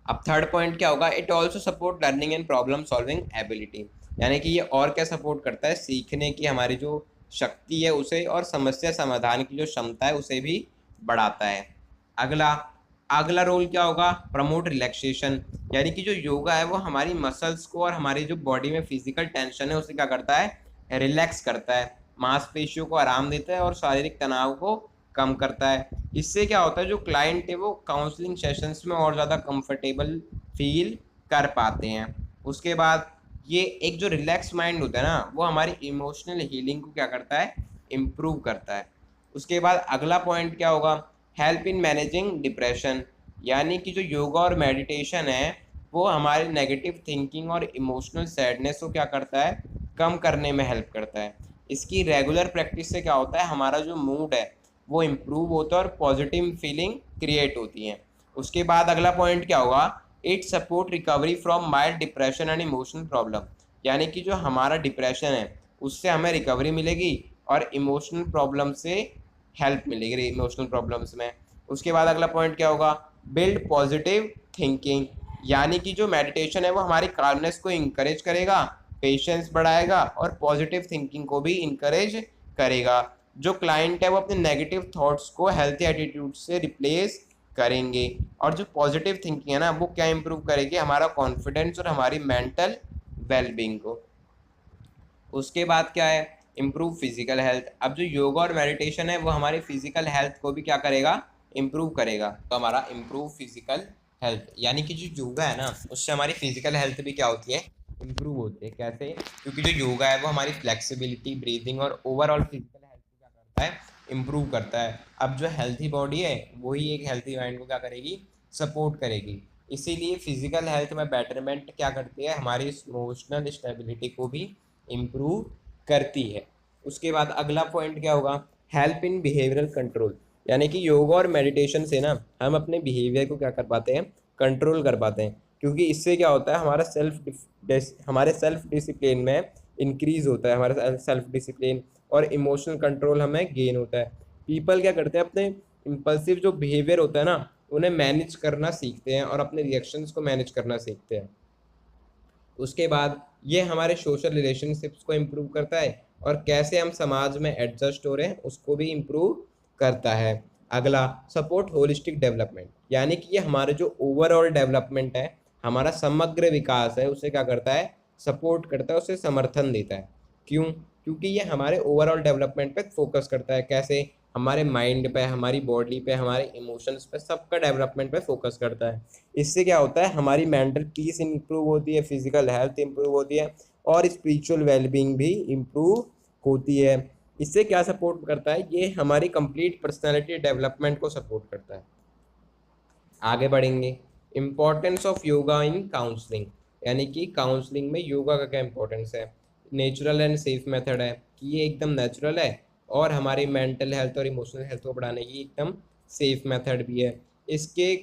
अब थर्ड पॉइंट क्या होगा, it also support learning and problem solving ability. यानी कि ये और क्या सपोर्ट करता है, सीखने की हमारी जो शक्ति है उसे और समस्या समाधान की जो क्षमता है उसे भी बढ़ाता है। अगला अगला रोल क्या होगा, प्रमोट रिलैक्सेशन। यानी कि जो योगा है वो हमारी मसल्स को और हमारी जो बॉडी में फिजिकल टेंशन है उसे क्या करता है, रिलैक्स करता है, मांसपेशियों को आराम देता है और शारीरिक तनाव को कम करता है। इससे क्या होता है, जो क्लाइंट है वो काउंसलिंग सेशंस में और ज़्यादा कंफर्टेबल फील कर पाते हैं। उसके बाद ये एक जो रिलैक्स माइंड होता है ना वो हमारी इमोशनल हीलिंग को क्या करता है, इम्प्रूव करता है। उसके बाद अगला पॉइंट क्या होगा, हेल्प इन मैनेजिंग डिप्रेशन। यानी कि जो योगा और मेडिटेशन है वो हमारे नेगेटिव थिंकिंग और इमोशनल सैडनेस को क्या करता है, कम करने में हेल्प करता है। इसकी रेगुलर प्रैक्टिस से क्या होता है, हमारा जो मूड है वो इम्प्रूव होता है और पॉजिटिव फीलिंग क्रिएट होती है। उसके बाद अगला पॉइंट क्या होगा, it support recovery from mild depression and emotional problem. यानी कि जो हमारा डिप्रेशन है उससे हमें रिकवरी मिलेगी और इमोशनल प्रॉब्लम से हेल्प मिलेगी इमोशनल प्रॉब्लम्स में। उसके बाद अगला पॉइंट क्या होगा, बिल्ड पॉजिटिव थिंकिंग। यानी कि जो मेडिटेशन है वो हमारी काल्मनेस को इंकरेज करेगा, पेशेंस बढ़ाएगा और पॉजिटिव थिंकिंग को भी इंकरेज करेगा। जो क्लाइंट है वो अपने नेगेटिव थॉट्स को हेल्थी एटीट्यूड से रिप्लेस करेंगे और जो पॉजिटिव थिंकिंग है ना वो क्या इंप्रूव करेगी, हमारा कॉन्फिडेंस और हमारी मेंटल वेलबींग को। उसके बाद क्या है, इम्प्रूव फिजिकल हेल्थ। अब जो योगा और मेडिटेशन है वो हमारी फिजिकल हेल्थ को भी क्या करेगा, इम्प्रूव करेगा। तो हमारा इम्प्रूव फिजिकल हेल्थ यानी कि जो योगा है ना उससे हमारी फिजिकल हेल्थ भी क्या होती है, इम्प्रूव होती है। कैसे, क्योंकि जो योगा है वो हमारी फ्लेक्सिबिलिटी, ब्रीदिंग और ओवरऑल फिजिकल हेल्थ को क्या करता है, इम्प्रूव करता है। अब जो हेल्थी बॉडी है वही एक हेल्थी माइंड को क्या करेगी, सपोर्ट करेगी। इसीलिए फिजिकल हेल्थ में बेटरमेंट क्या करती है, हमारी इमोशनल स्टेबिलिटी को भी इम्प्रूव करती है। उसके बाद अगला पॉइंट क्या होगा, हेल्प इन बिहेवियरल कंट्रोल। यानी कि योगा और मेडिटेशन से ना हम अपने बिहेवियर को क्या कर पाते हैं, कंट्रोल कर पाते हैं। क्योंकि इससे क्या होता है, हमारे सेल्फ डिसिप्लिन में इंक्रीज होता है, हमारा सेल्फ डिसिप्लिन और इमोशनल कंट्रोल हमें गेन होता है। पीपल क्या करते हैं, अपने इम्पल्सिव जो बिहेवियर होता है ना उन्हें मैनेज करना सीखते हैं और अपने रिएक्शंस को मैनेज करना सीखते हैं। उसके बाद ये हमारे सोशल रिलेशनशिप्स को इम्प्रूव करता है और कैसे हम समाज में एडजस्ट हो रहे हैं उसको भी इम्प्रूव करता है। अगला, सपोर्ट होलिस्टिक डेवलपमेंट। यानी कि ये हमारे जो ओवरऑल डेवलपमेंट है, हमारा समग्र विकास है, उसे क्या करता है, सपोर्ट करता है, उसे समर्थन देता है। क्यों, क्योंकि ये हमारे ओवरऑल डेवलपमेंट पे फोकस करता है। कैसे, हमारे माइंड पे, हमारी बॉडी पे, हमारे इमोशंस पे, सबका डेवलपमेंट पे फोकस करता है। इससे क्या होता है, हमारी मेंटल पीस इंप्रूव होती है, फिजिकल हेल्थ इंप्रूव होती है और स्पिरिचुअल वेलबींग भी इंप्रूव होती है। इससे क्या सपोर्ट करता है, ये हमारी कंप्लीट पर्सनालिटी डेवलपमेंट को सपोर्ट करता है। आगे बढ़ेंगे, importance of yoga in counselling. यानी कि काउंसलिंग में योगा का क्या इंपॉर्टेंस है। नेचुरल एंड सेफ मेथड है कि ये एकदम नेचुरल है और हमारी मेंटल हेल्थ और इमोशनल हेल्थ को बढ़ाने की एकदम सेफ मेथड भी है। इसके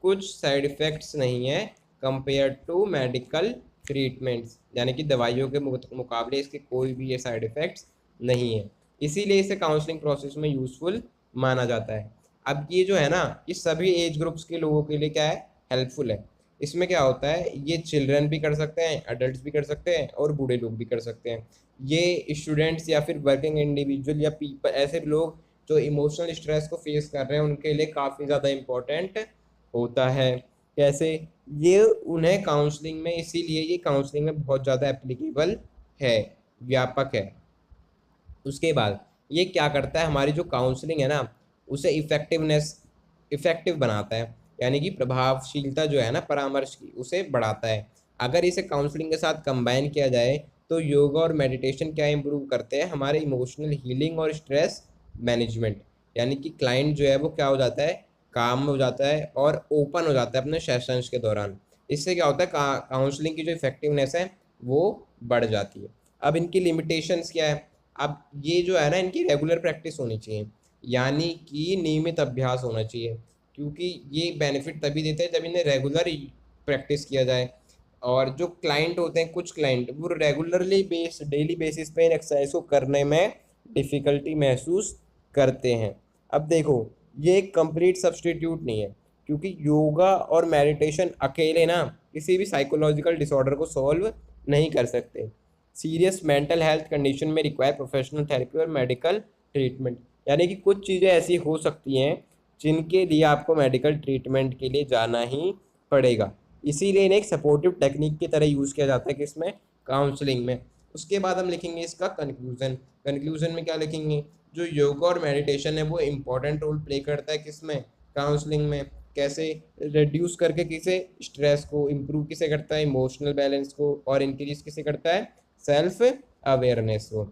कुछ साइड इफ़ेक्ट्स नहीं है कंपेयर टू मेडिकल ट्रीटमेंट्स। यानी कि दवाइयों के मुकाबले इसके कोई भी ये साइड इफ़ेक्ट्स नहीं है, इसीलिए इसे काउंसलिंग प्रोसेस में यूज़फुल माना जाता है। अब ये जो है ना, ये सभी एज ग्रुप्स के लोगों के लिए क्या है, हेल्पफुल है। इसमें क्या होता है, ये चिल्ड्रन भी कर सकते हैं, अडल्ट भी कर सकते हैं और बूढ़े लोग भी कर सकते हैं। ये स्टूडेंट्स या फिर वर्किंग इंडिविजुअल या पीपल, ऐसे लोग जो इमोशनल स्ट्रेस को फेस कर रहे हैं उनके लिए काफ़ी ज़्यादा इम्पोर्टेंट होता है। कैसे, ये उन्हें काउंसलिंग में, इसीलिए ये काउंसलिंग में बहुत ज़्यादा एप्लीकेबल है, व्यापक है। उसके बाद ये क्या करता है, हमारी जो काउंसलिंग है ना उसे इफ़ेक्टिव बनाता है। यानी कि प्रभावशीलता जो है ना परामर्श की, उसे बढ़ाता है। अगर इसे काउंसलिंग के साथ कंबाइन किया जाए तो योगा और मेडिटेशन क्या इंप्रूव करते हैं, हमारे इमोशनल हीलिंग और स्ट्रेस मैनेजमेंट। यानी कि क्लाइंट जो है वो क्या हो जाता है, काम हो जाता है और ओपन हो जाता है अपने सेशंस के दौरान। इससे क्या होता है, काउंसलिंग की जो इफेक्टिवनेस है वो बढ़ जाती है। अब इनकी लिमिटेशंस क्या है? अब ये जो है ना, इनकी रेगुलर प्रैक्टिस होनी चाहिए, यानी कि नियमित अभ्यास होना चाहिए, क्योंकि ये बेनिफिट तभी देते हैं जब इन्हें रेगुलर प्रैक्टिस किया जाए। और जो क्लाइंट होते हैं, कुछ क्लाइंट वो रेगुलरली डेली बेसिस पे इन एक्सरसाइज को करने में डिफ़िकल्टी महसूस करते हैं। अब देखो, ये एक कंप्लीट सब्स्टिट्यूट नहीं है, क्योंकि योगा और मेडिटेशन अकेले ना किसी भी साइकोलॉजिकल डिसऑर्डर को सॉल्व नहीं कर सकते। सीरियस मेंटल हेल्थ कंडीशन में रिक्वायर प्रोफेशनल थेरेपी और मेडिकल ट्रीटमेंट, यानी कि कुछ चीज़ें ऐसी हो सकती हैं जिनके लिए आपको मेडिकल ट्रीटमेंट के लिए जाना ही पड़ेगा। इसीलिए इन्हें एक सपोर्टिव टेक्निक की तरह यूज़ किया जाता है, किसमें? काउंसलिंग में। उसके बाद हम लिखेंगे इसका कंक्लूजन। कंक्लूजन में क्या लिखेंगे? जो योगा और मेडिटेशन है वो इम्पोर्टेंट रोल प्ले करता है किसमें? काउंसलिंग में। कैसे? रिड्यूस करके किसे? स्ट्रेस को। इम्प्रूव किसे करता है? इमोशनल बैलेंस को। और इंक्रीज किसे करता है? सेल्फ अवेयरनेस को।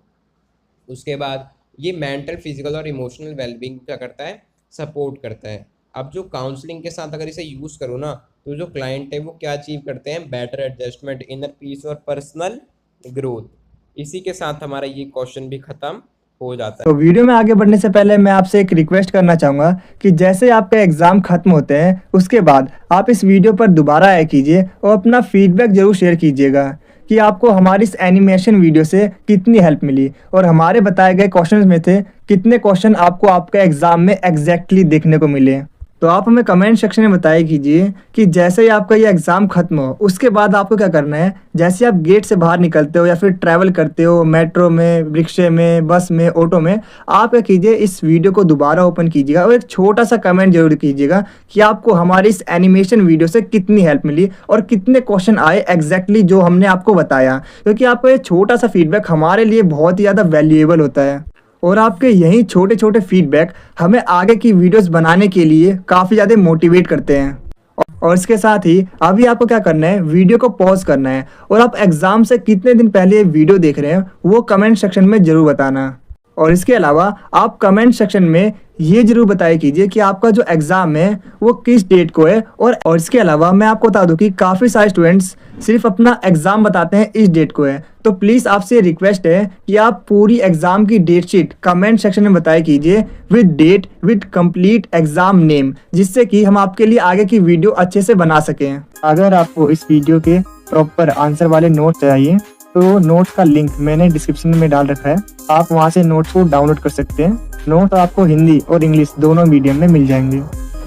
उसके बाद ये मेंटल, फिजिकल और इमोशनल वेलबींग क्या करता है? सपोर्ट करता है। अब जो काउंसलिंग के साथ अगर इसे यूज़ करो ना, तो जो क्लाइंट है वो क्या अचीव करते हैं? बेटर एडजस्टमेंट, इनर पीस और पर्सनल ग्रोथ। इसी के साथ हमारा ये क्वेश्चन भी ख़त्म हो जाता तो वीडियो में आगे बढ़ने से पहले मैं आपसे एक रिक्वेस्ट करना चाहूँगा कि जैसे आपके एग्ज़ाम ख़त्म होते हैं उसके बाद आप इस वीडियो पर दोबारा आया कीजिए और अपना फीडबैक ज़रूर शेयर कीजिएगा कि आपको हमारी इस एनिमेशन वीडियो से कितनी हेल्प मिली और हमारे बताए गए क्वेश्चंस में से कितने क्वेश्चन आपको आपके एग्ज़ाम में एग्जैक्टली देखने को मिले। तो आप हमें कमेंट सेक्शन में बताया कीजिए कि जैसे ही आपका ये एग्ज़ाम ख़त्म हो उसके बाद आपको क्या करना है। जैसे आप गेट से बाहर निकलते हो या फिर ट्रैवल करते हो मेट्रो में, रिक्शे में, बस में, ऑटो में, आप क्या कीजिए, इस वीडियो को दोबारा ओपन कीजिएगा और एक छोटा सा कमेंट जरूर कीजिएगा कि आपको हमारी इस एनिमेशन वीडियो से कितनी हेल्प मिली और कितने क्वेश्चन आए एग्जैक्टली जो हमने आपको बताया, क्योंकि आपका ये छोटा सा फीडबैक हमारे लिए बहुत ही ज़्यादा वैल्यूएबल होता है और आपके यही छोटे छोटे फीडबैक हमें आगे की वीडियोस बनाने के लिए काफ़ी ज़्यादा मोटिवेट करते हैं। और इसके साथ ही अभी आपको क्या करना है, वीडियो को पॉज करना है और आप एग्ज़ाम से कितने दिन पहले ये वीडियो देख रहे हैं वो कमेंट सेक्शन में ज़रूर बताना। और इसके अलावा आप कमेंट सेक्शन में ये जरूर बताया कीजिए कि आपका जो एग्ज़ाम है वो किस डेट को है। और इसके अलावा मैं आपको बता दूं कि काफ़ी सारे स्टूडेंट्स सिर्फ अपना एग्ज़ाम बताते हैं इस डेट को है, तो प्लीज़ आपसे रिक्वेस्ट है कि आप पूरी एग्ज़ाम की डेट शीट कमेंट सेक्शन में बताया कीजिए with date, with complete exam name, जिससे कि हम आपके लिए आगे की वीडियो अच्छे से बना सकें। अगर आपको इस वीडियो के प्रॉपर आंसर वाले नोट चाहिए तो नोट्स का लिंक मैंने डिस्क्रिप्शन में डाल रखा है, आप वहां से नोट्स को डाउनलोड कर सकते हैं। नोट्स आपको हिंदी और इंग्लिश दोनों मीडियम में मिल जाएंगे।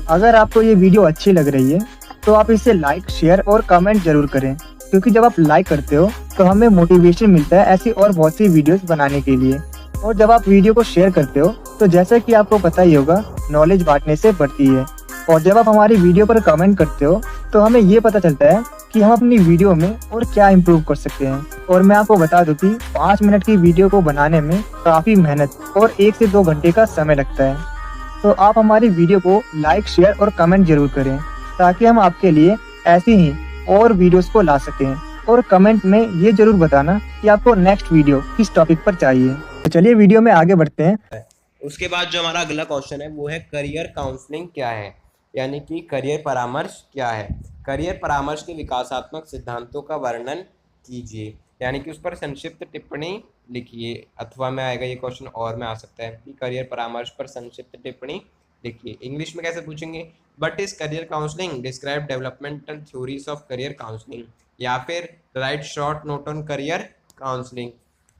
अगर आपको ये वीडियो अच्छी लग रही है तो आप इसे लाइक, शेयर और कमेंट जरूर करें, क्योंकि जब आप लाइक करते हो तो हमें मोटिवेशन मिलता है ऐसी और बहुत सी वीडियोस बनाने के लिए। और जब आप वीडियो को शेयर करते हो तो जैसा कि आपको पता ही होगा, नॉलेज बांटने से बढ़ती है। और जब आप हमारी वीडियो पर कमेंट करते हो तो हमें ये पता चलता है कि हम अपनी वीडियो में और क्या इम्प्रूव कर सकते हैं। और मैं आपको बता दूं कि 5 मिनट की वीडियो को बनाने में काफ़ी मेहनत और 1 से 2 घंटे का समय लगता है। तो आप हमारी वीडियो को लाइक, शेयर और कमेंट जरूर करें ताकि हम आपके लिए ऐसी ही और वीडियोस को ला सकें। और कमेंट में ये जरूर बताना कि आपको नेक्स्ट वीडियो किस टॉपिक पर चाहिए। तो चलिए वीडियो में आगे बढ़ते हैं। उसके बाद जो हमारा अगला क्वेश्चन है वो है करियर काउंसलिंग क्या है, यानी कि करियर परामर्श क्या है। करियर परामर्श के विकासात्मक सिद्धांतों का वर्णन कीजिए, यानी कि उस पर संक्षिप्त टिप्पणी लिखिए। अथवा में आएगा ये क्वेश्चन और में आ सकता है कि करियर परामर्श पर संक्षिप्त टिप्पणी लिखिए। इंग्लिश में कैसे पूछेंगे? But is career counselling describe developmental theories of career counselling, या फिर write short note on career counselling.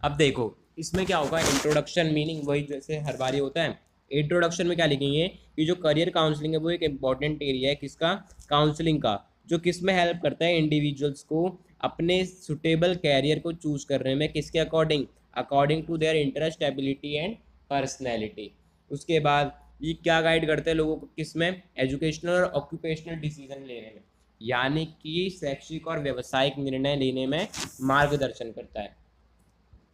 अब देखो इसमें क्या होगा, इंट्रोडक्शन मीनिंग वही जैसे हर बार होता है। इंट्रोडक्शन में क्या लिखेंगे कि जो करियर काउंसलिंग है वो एक इंपॉर्टेंट एरिया है किसका? काउंसलिंग का, जो किस में हेल्प करता है इंडिविजुअल्स को अपने सुटेबल कैरियर को चूज करने में, किसके according? According to their interest, ability and personality. उसके बाद ये क्या गाइड करते हैं लोगों को किस में? एजुकेशनल और ऑक्यूपेशनल डिसीजन लेने में, यानी कि शैक्षिक और व्यावसायिक निर्णय लेने में मार्गदर्शन करता है।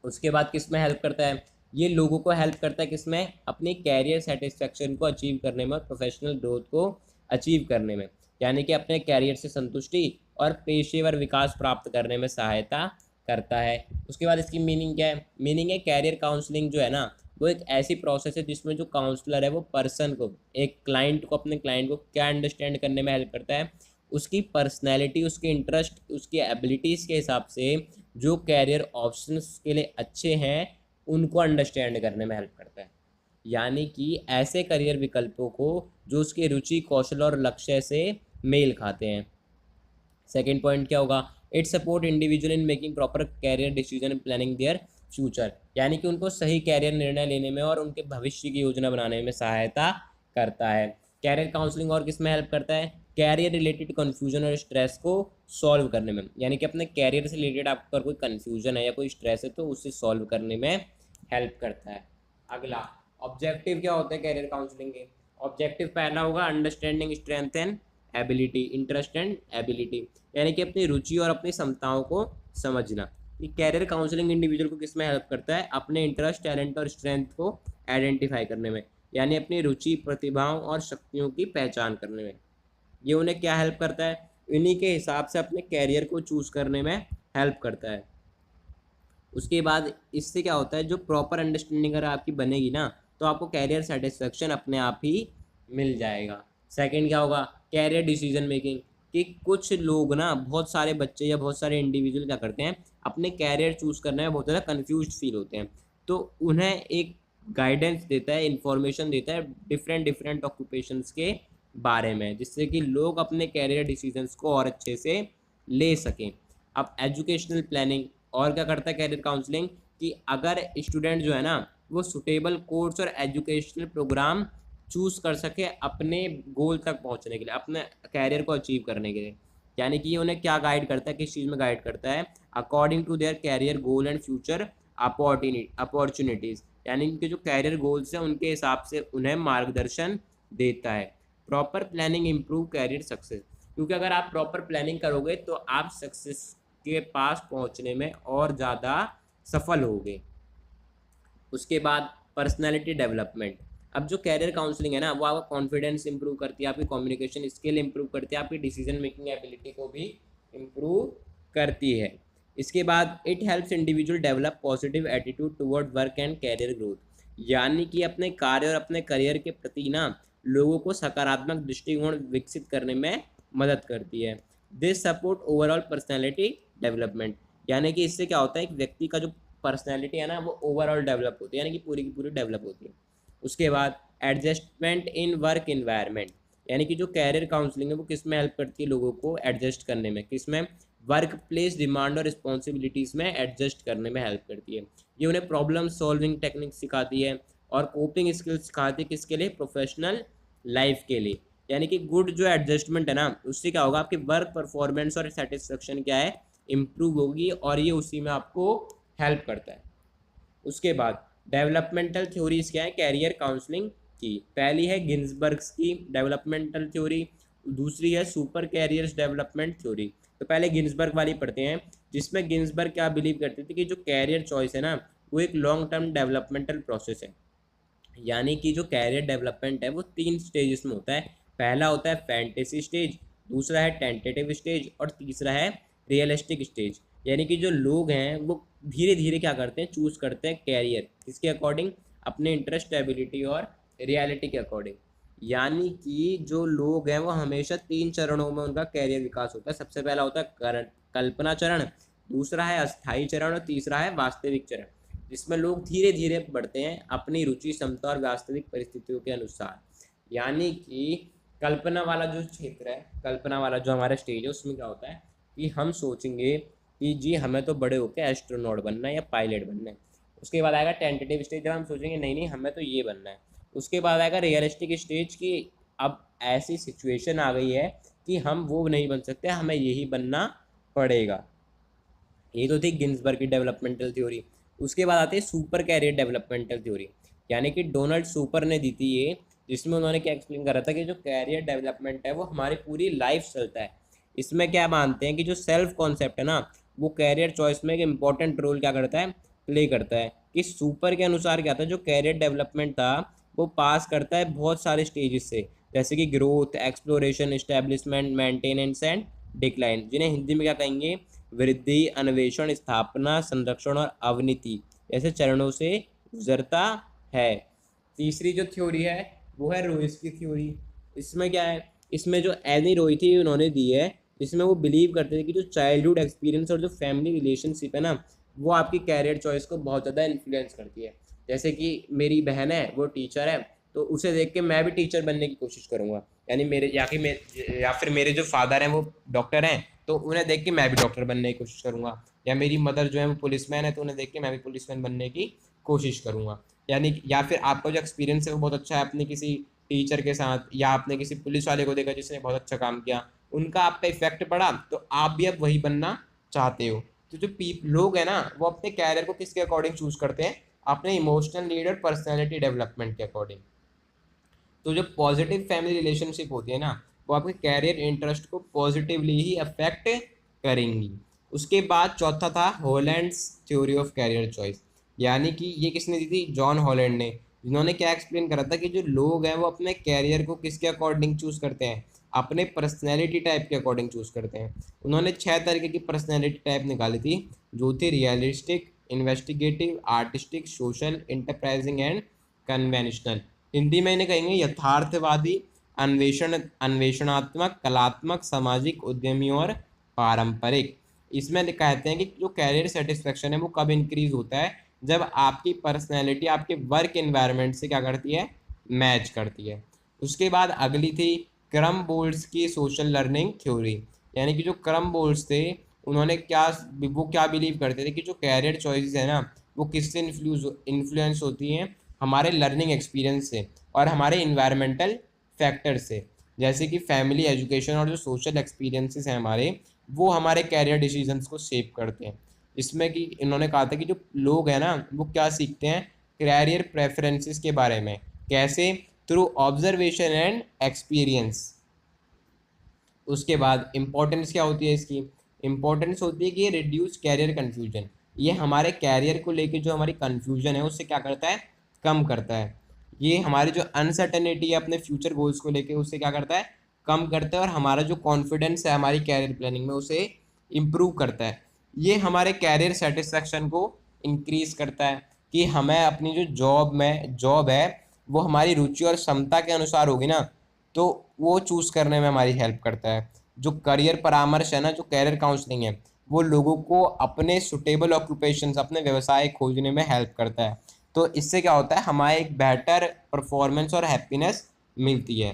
उसके बाद किस में हेल्प करता है? ये लोगों को हेल्प करता है किस में? अपनी कैरियर सेटिस्फैक्शन को अचीव करने में और प्रोफेशनल ग्रोथ को अचीव करने में, यानी कि अपने कैरियर से संतुष्टि और पेशेवर विकास प्राप्त करने में सहायता करता है। उसके बाद इसकी मीनिंग क्या है? मीनिंग है कैरियर काउंसलिंग जो है ना वो एक ऐसी प्रोसेस है जिसमें जो काउंसलर है वो पर्सन को, एक क्लाइंट को, अपने क्लाइंट को क्या अंडरस्टैंड करने में हेल्प करता है, उसकी पर्सनैलिटी, उसके इंटरेस्ट, उसकी एबिलिटीज़ के हिसाब से जो कैरियर ऑप्शंस के लिए अच्छे हैं उनको अंडरस्टैंड करने में हेल्प करता है, यानी कि ऐसे करियर विकल्पों को जो उसके रुचि, कौशल और लक्ष्य से मेल खाते हैं। सेकेंड पॉइंट क्या होगा, it support individual in making proper career decision planning their future, यानी कि उनको सही कैरियर निर्णय लेने में और उनके भविष्य की योजना बनाने में सहायता करता है। कैरियर काउंसलिंग और किस में हेल्प करता है, कैरियर रिलेटेड कन्फ्यूजन और स्ट्रेस को सॉल्व करने में, यानी कि अपने कैरियर से रिलेटेड आपका कोई कन्फ्यूजन है या कोई स्ट्रेस है तो उसे सॉल्व करने में हेल्प करता है। अगला ऑब्जेक्टिव क्या होता है कैरियर काउंसलिंग के, ऑब्जेक्टिव पहला होगा understanding strength and ability, interest and ability, यानी कि अपनी रुचि और अपनी क्षमताओं को समझना। ये कैरियर काउंसलिंग इंडिविजुअल को किस में हेल्प करता है, अपने इंटरेस्ट, टैलेंट और स्ट्रेंथ को आइडेंटिफाई करने में, यानी अपनी रुचि, प्रतिभाओं और शक्तियों की पहचान करने में। ये उन्हें क्या हेल्प करता है, इन्हीं के हिसाब से अपने कैरियर को चूज करने में हेल्प करता है। उसके बाद इससे क्या होता है, जो प्रॉपर अंडरस्टैंडिंग अगर आपकी बनेगी ना तो आपको कैरियर सेटिस्फेक्शन अपने आप ही मिल जाएगा। सेकंड क्या होगा, कैरियर डिसीजन मेकिंग, कि कुछ लोग ना, बहुत सारे बच्चे या बहुत सारे इंडिविजुअल क्या करते हैं, अपने कैरियर चूज करने में बहुत ज़्यादा कन्फ्यूज फील होते हैं, तो उन्हें एक गाइडेंस देता है, इंफॉर्मेशन देता है डिफरेंट डिफरेंट ऑक्यूपेशंस के बारे में, जिससे कि लोग अपने कैरियर डिसीजंस को और अच्छे से ले सकें। अब एजुकेशनल प्लानिंग और क्या करता है कैरियर काउंसलिंग, कि अगर स्टूडेंट जो है ना वो सुटेबल कोर्स और एजुकेशनल प्रोग्राम चूज़ कर सके अपने गोल तक पहुंचने के लिए, अपने कैरियर को अचीव करने के लिए, यानी कि ये उन्हें क्या गाइड करता है, किस चीज़ में गाइड करता है, according to their career goal and future opportunities, यानी उनके जो कैरियर गोल्स हैं उनके हिसाब से उन्हें मार्गदर्शन देता है। Proper planning improve career success, क्योंकि अगर आप प्रॉपर प्लानिंग करोगे तो आप सक्सेस के पास पहुंचने में और ज़्यादा सफल होगे। उसके बाद पर्सनैलिटी डेवलपमेंट, अब जो कैरियर काउंसलिंग है ना वो आपका कॉन्फिडेंस इंप्रूव करती है, आपकी कम्युनिकेशन स्किल इंप्रूव करती है, आपकी डिसीजन मेकिंग एबिलिटी को भी इंप्रूव करती है। इसके बाद it helps individual develop positive attitude toward work and career growth, यानी कि अपने कार्य और अपने करियर के प्रति ना लोगों को सकारात्मक दृष्टिकोण विकसित करने में मदद करती है। This support overall personality development, यानी कि इससे क्या होता है, एक व्यक्ति का जो पर्सनैलिटी है ना वो ओवरऑल डेवलप होती है, यानी कि पूरी की पूरी डेवलप होती है। उसके बाद एडजस्टमेंट इन वर्क इन्वायरमेंट, यानी कि जो कैरियर काउंसलिंग है वो किस में हेल्प करती है लोगों को एडजस्ट करने में, किस में, वर्क प्लेस डिमांड और रिस्पॉन्सिबिलिटीज़ में एडजस्ट करने में हेल्प करती है। ये उन्हें प्रॉब्लम सॉल्विंग टेक्निक सिखाती है और कोपिंग स्किल्स सिखाती है, किसके लिए, प्रोफेशनल लाइफ के लिए, यानी कि गुड जो एडजस्टमेंट है ना उससे क्या होगा, आपकी वर्क परफॉर्मेंस और सेटिस्फेक्शन क्या है, इम्प्रूव होगी, और ये उसी में आपको हेल्प करता है। उसके बाद डेवलपमेंटल थ्योरीज क्या है कैरियर काउंसलिंग की, पहली है गिन्सबर्ग्स की डेवलपमेंटल थ्योरी, दूसरी है सुपर कैरियर्स डेवलपमेंट थ्योरी। तो पहले गिन्सबर्ग वाली पढ़ते हैं, जिसमें गिन्सबर्ग क्या बिलीव करते थे कि जो कैरियर चॉइस है ना वो एक लॉन्ग टर्म डेवलपमेंटल प्रोसेस है, यानी कि जो कैरियर डेवलपमेंट है वो 3 स्टेजेस में होता है। पहला होता है फैंटेसी स्टेज, दूसरा है टेंटेटिव स्टेज और तीसरा है रियलिस्टिक स्टेज, यानी कि जो लोग हैं वो धीरे धीरे क्या करते हैं, चूज़ करते हैं कैरियर किसके अकॉर्डिंग, अपने इंटरेस्ट, एबिलिटी और रियलिटी के अकॉर्डिंग, यानी कि जो लोग हैं वो हमेशा 3 चरणों में उनका कैरियर विकास होता है। सबसे पहला होता है कल्पना चरण, दूसरा है अस्थायी चरण और तीसरा है वास्तविक चरण, जिसमें लोग धीरे धीरे बढ़ते हैं अपनी रुचि, क्षमता और वास्तविक परिस्थितियों के अनुसार। यानी कि कल्पना वाला जो क्षेत्र है, कल्पना वाला जो हमारा स्टेज है उसमें क्या होता है कि हम सोचेंगे कि जी हमें तो बड़े होकर एस्ट्रोनॉट बनना है या पायलट बनना है। उसके बाद आएगा टेंटेटिव स्टेज, जब हम सोचेंगे नहीं नहीं हमें तो ये बनना है। उसके बाद आएगा रियलिस्टिक स्टेज की अब ऐसी सिचुएशन आ गई है कि हम वो नहीं बन सकते, हमें यही बनना पड़ेगा। ये तो थी गिन्सबर्ग की डेवलपमेंटल थ्योरी। उसके बाद आती है सुपर कैरियर डेवलपमेंटल थ्योरी, यानी कि डोनाल्ड सुपर ने दी थी ये, जिसमें उन्होंने क्या एक्सप्लेन करा था कि जो कैरियर डेवलपमेंट है वो हमारी पूरी लाइफ चलता है। इसमें क्या मानते हैं कि जो सेल्फ कॉन्सेप्ट है ना वो कैरियर चॉइस में एक इम्पॉर्टेंट रोल क्या करता है, प्ले करता है। कि सुपर के अनुसार क्या था, जो कैरियर डेवलपमेंट था वो पास करता है बहुत सारे स्टेजेस से, जैसे कि growth, exploration, establishment, maintenance and decline, जिन्हें हिंदी में क्या कहेंगे, वृद्धि, अन्वेषण, स्थापना, संरक्षण और अवनति ऐसे चरणों से गुजरता है। तीसरी जो थ्योरी है वो है रोइस की थ्योरी। इसमें क्या है, इसमें जो एनी रोई थी उन्होंने दी है, इसमें वो बिलीव करते थे कि जो चाइल्डहुड एक्सपीरियंस और जो फैमिली रिलेशनशिप है ना, वो आपकी कैरियर चॉइस को बहुत ज़्यादा इन्फ्लुएंस करती है। जैसे कि मेरी बहन है, वो टीचर है, तो उसे देख के मैं भी टीचर बनने की कोशिश करूँगा, यानी मेरे या फिर मेरे जो फादर हैं वो डॉक्टर हैं, तो उन्हें देख के मैं भी डॉक्टर बनने की कोशिश करूँगा। या मेरी मदर जो है वो पुलिसमैन है, तो उन्हें देख के मैं भी पुलिसमैन बनने की कोशिश करूँगा। यानी या फिर आपका जो एक्सपीरियंस है वो बहुत अच्छा है अपने किसी टीचर के साथ, या आपने किसी पुलिस वाले को देखा जिसने बहुत अच्छा काम किया, उनका आप पे इफेक्ट पड़ा, तो आप भी अब वही बनना चाहते हो। तो जो लोग हैं ना, वो अपने कैरियर को किसके अकॉर्डिंग चूज करते हैं? अपने इमोशनल नीड और पर्सनैलिटी डेवलपमेंट के अकॉर्डिंग। तो जो पॉजिटिव फैमिली रिलेशनशिप होती है ना, वो आपके कैरियर इंटरेस्ट को पॉजिटिवली ही अफेक्ट करेंगी। उसके बाद चौथा था हॉलैंड्स थ्योरी ऑफ कैरियर चॉइस, यानी कि ये किसने दी थी? जॉन हॉलैंड ने, जिन्होंने क्या एक्सप्लेन करा था कि जो लोग हैं वो अपने कैरियर को किसके अकॉर्डिंग चूज करते हैं? अपने पर्सनैलिटी टाइप के अकॉर्डिंग चूज करते हैं। उन्होंने 6 तरीके की पर्सनैलिटी टाइप निकाली थी, जो थी realistic, investigative, artistic, social, enterprising and conventional. Hindi में इन्हें कहेंगे यथार्थवादी, अन्वेषणात्मक, कलात्मक, सामाजिक, उद्यमी और पारंपरिक। इसमें कहते हैं कि जो कैरियर सेटिस्फेक्शन है वो कब इंक्रीज होता है? जब आपकी पर्सनैलिटी आपके वर्क एनवायरनमेंट से क्या करती है? मैच करती है। उसके बाद अगली थी क्रम बोल्ट्स की सोशल लर्निंग थ्योरी, यानी कि जो क्रम बोल्ट्स थे उन्होंने क्या बिलीव करते थे कि जो कैरियर चॉइसेस है ना, वो किससे इन्फ्लुएंस होती हैं? हमारे लर्निंग एक्सपीरियंस से और हमारे इन्वायरमेंटल फैक्टर से, जैसे कि फैमिली, एजुकेशन और जो सोशल एक्सपीरियंसेस हैं हमारे, वो हमारे कैरियर डिसीजंस को शेप करते हैं। इसमें कि इन्होंने कहा था कि जो लोग हैं ना, वो क्या सीखते हैं कैरियर प्रेफरेंसेस के बारे में? कैसे? Through observation and experience. उसके बाद इम्पोर्टेंस क्या होती है इसकी? इम्पोर्टेंस होती है कि ये रिड्यूस कैरियर कन्फ्यूजन, ये हमारे कैरियर को लेके जो हमारी कन्फ्यूजन है उससे क्या करता है? कम करता है। ये हमारी जो अनसर्टेनिटी है अपने फ्यूचर गोल्स को लेके, उससे क्या करता है? कम करता है। और हमारा जो कॉन्फिडेंस है हमारी कैरियर प्लानिंग में, उसे इम्प्रूव करता है। ये हमारे कैरियर सेटिस्फैक्शन को इंक्रीज करता है कि हमें अपनी जो जॉब है वो हमारी रुचि और क्षमता के अनुसार होगी ना, तो वो चूज़ करने में हमारी हेल्प करता है। जो करियर परामर्श है ना, जो कैरियर काउंसलिंग है, वो लोगों को अपने सुटेबल ऑक्यूपेशंस, अपने व्यवसाय खोजने में हेल्प करता है। तो इससे क्या होता है? हमारे एक बेहतर परफॉर्मेंस और हैप्पीनेस मिलती है।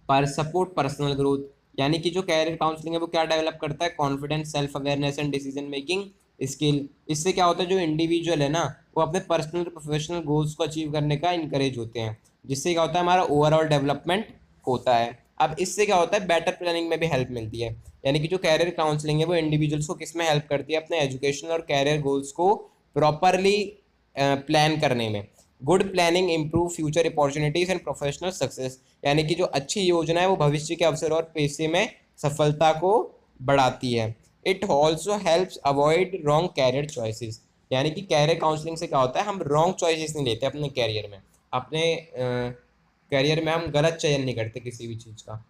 पर सपोर्ट पर्सनल ग्रोथ, यानी कि जो कैरियर काउंसलिंग है वो क्या डेवलप करता है? Confidence, self awareness and decision making skill. इससे क्या होता है? जो इंडिविजुअल है ना, वो अपने पर्सनल प्रोफेशनल गोल्स को अचीव करने का इनकरेज होते हैं, जिससे क्या होता है? हमारा ओवरऑल डेवलपमेंट होता है। अब इससे क्या होता है? बेटर प्लानिंग में भी हेल्प मिलती है। यानी कि जो कैरियर काउंसलिंग है वो इंडिविजुअल्स को किस में हेल्प करती है? अपने एजुकेशनल और कैरियर गोल्स को प्रॉपरली प्लान करने में। Good planning improve future opportunities and professional success, यानी कि जो अच्छी योजना है वो भविष्य के अवसर और पेशे में सफलता को बढ़ाती है। It also helps avoid wrong career choices, यानी कि कैरियर काउंसलिंग से क्या होता है? हम रॉन्ग चॉइसेस नहीं लेते अपने कैरियर में। अपने कैरियर में हम गलत चयन नहीं करते किसी भी चीज़ का।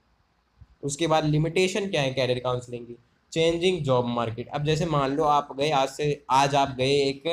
उसके बाद लिमिटेशन क्या है कैरियर काउंसलिंग की? Changing job market. अब जैसे मान लो आज आप गए एक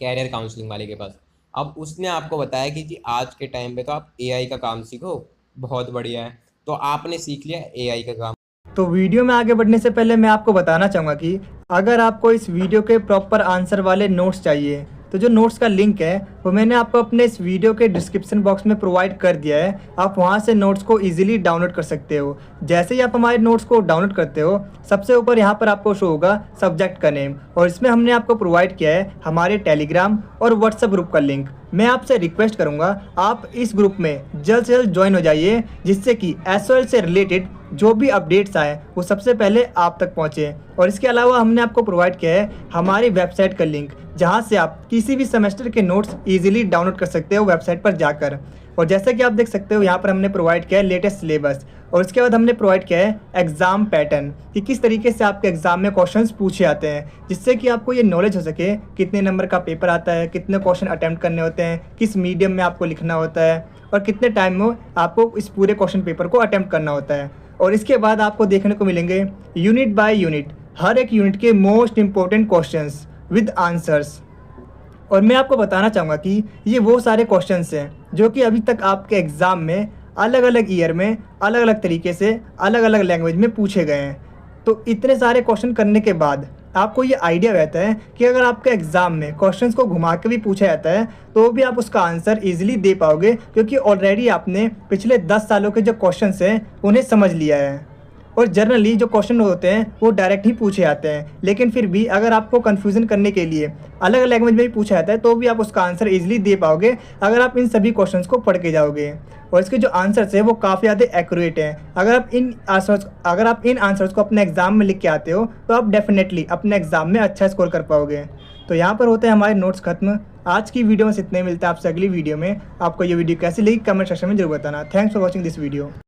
कैरियर काउंसलिंग वाले के पास, अब उसने आपको बताया कि जी आज के टाइम पे तो आप एआई का काम सीखो, बहुत बढ़िया है। तो आपने सीख लिया एआई का काम। तो वीडियो में आगे बढ़ने से पहले मैं आपको बताना चाहूँगा कि अगर आपको इस वीडियो के प्रॉपर आंसर वाले नोट्स चाहिए, तो जो नोट्स का लिंक है वो मैंने आपको अपने इस वीडियो के डिस्क्रिप्शन बॉक्स में प्रोवाइड कर दिया है। आप वहां से नोट्स को इजीली डाउनलोड कर सकते हो। जैसे ही आप हमारे नोट्स को डाउनलोड करते हो, सबसे ऊपर यहाँ पर आपको शो होगा सब्जेक्ट का नेम, और इसमें हमने आपको प्रोवाइड किया है हमारे टेलीग्राम और व्हाट्सएप ग्रुप का लिंक। मैं आपसे रिक्वेस्ट करूंगा आप इस ग्रुप में जल्द से जल्द ज्वाइन हो जाइए, जिससे कि एसओएल से रिलेटेड जो भी अपडेट्स आए वो सबसे पहले आप तक पहुंचे। और इसके अलावा हमने आपको प्रोवाइड किया है हमारी वेबसाइट का लिंक, जहां से आप किसी भी सेमेस्टर के नोट्स इजीली डाउनलोड कर सकते हो वेबसाइट पर जाकर। और जैसे कि आप देख सकते हो यहाँ पर हमने प्रोवाइड किया है लेटेस्ट सिलेबस, और इसके बाद हमने प्रोवाइड किया है एग्ज़ाम पैटर्न कि किस तरीके से आपके एग्ज़ाम में क्वेश्चंस पूछे जाते हैं, जिससे कि आपको ये नॉलेज हो सके कितने नंबर का पेपर आता है, कितने क्वेश्चन अटैम्प्ट करने होते हैं, किस मीडियम में आपको लिखना होता है, और कितने टाइम में आपको इस पूरे क्वेश्चन पेपर को अटैम्प्ट करना होता है। और इसके बाद आपको देखने को मिलेंगे यूनिट बाय यूनिट हर एक यूनिट के most important questions with answers. और मैं आपको बताना चाहूँगा कि ये वो सारे क्वेश्चंस हैं जो कि अभी तक आपके एग्ज़ाम में अलग अलग ईयर में अलग अलग तरीके से अलग अलग लैंग्वेज में पूछे गए हैं। तो इतने सारे क्वेश्चन करने के बाद आपको ये आइडिया रहता है कि अगर आपके एग्ज़ाम में क्वेश्चंस को घुमा के भी पूछा जाता है तो भी आप उसका आंसर इजीली दे पाओगे, क्योंकि ऑलरेडी आपने पिछले 10 सालों के जो क्वेश्चंस हैं उन्हें समझ लिया है। और जनरली जो क्वेश्चन होते हैं वो डायरेक्ट ही पूछे जाते हैं, लेकिन फिर भी अगर आपको कन्फ्यूज़न करने के लिए अलग लैंग्वेज में भी पूछा जाता है तो भी आप उसका आंसर इजीली दे पाओगे अगर आप इन सभी क्वेश्चंस को पढ़ के जाओगे। और इसके जो आंसर्स है वो काफ़ी ज़्यादा एक्यूरेट हैं। अगर आप इन आंसर्स को अपने एग्ज़ाम में लिख के आते हो तो आप डेफिनेटली अपने एग्ज़ाम में अच्छा स्कोर कर पाओगे। तो यहाँ पर होते हैं हमारे नोट्स खत्म। आज की वीडियो में इतने मिलते हैं आपसे अगली वीडियो में। आपको ये वीडियो कैसी लगी कमेंट सेक्शन में जरूर बताना। Thanks for watching this video.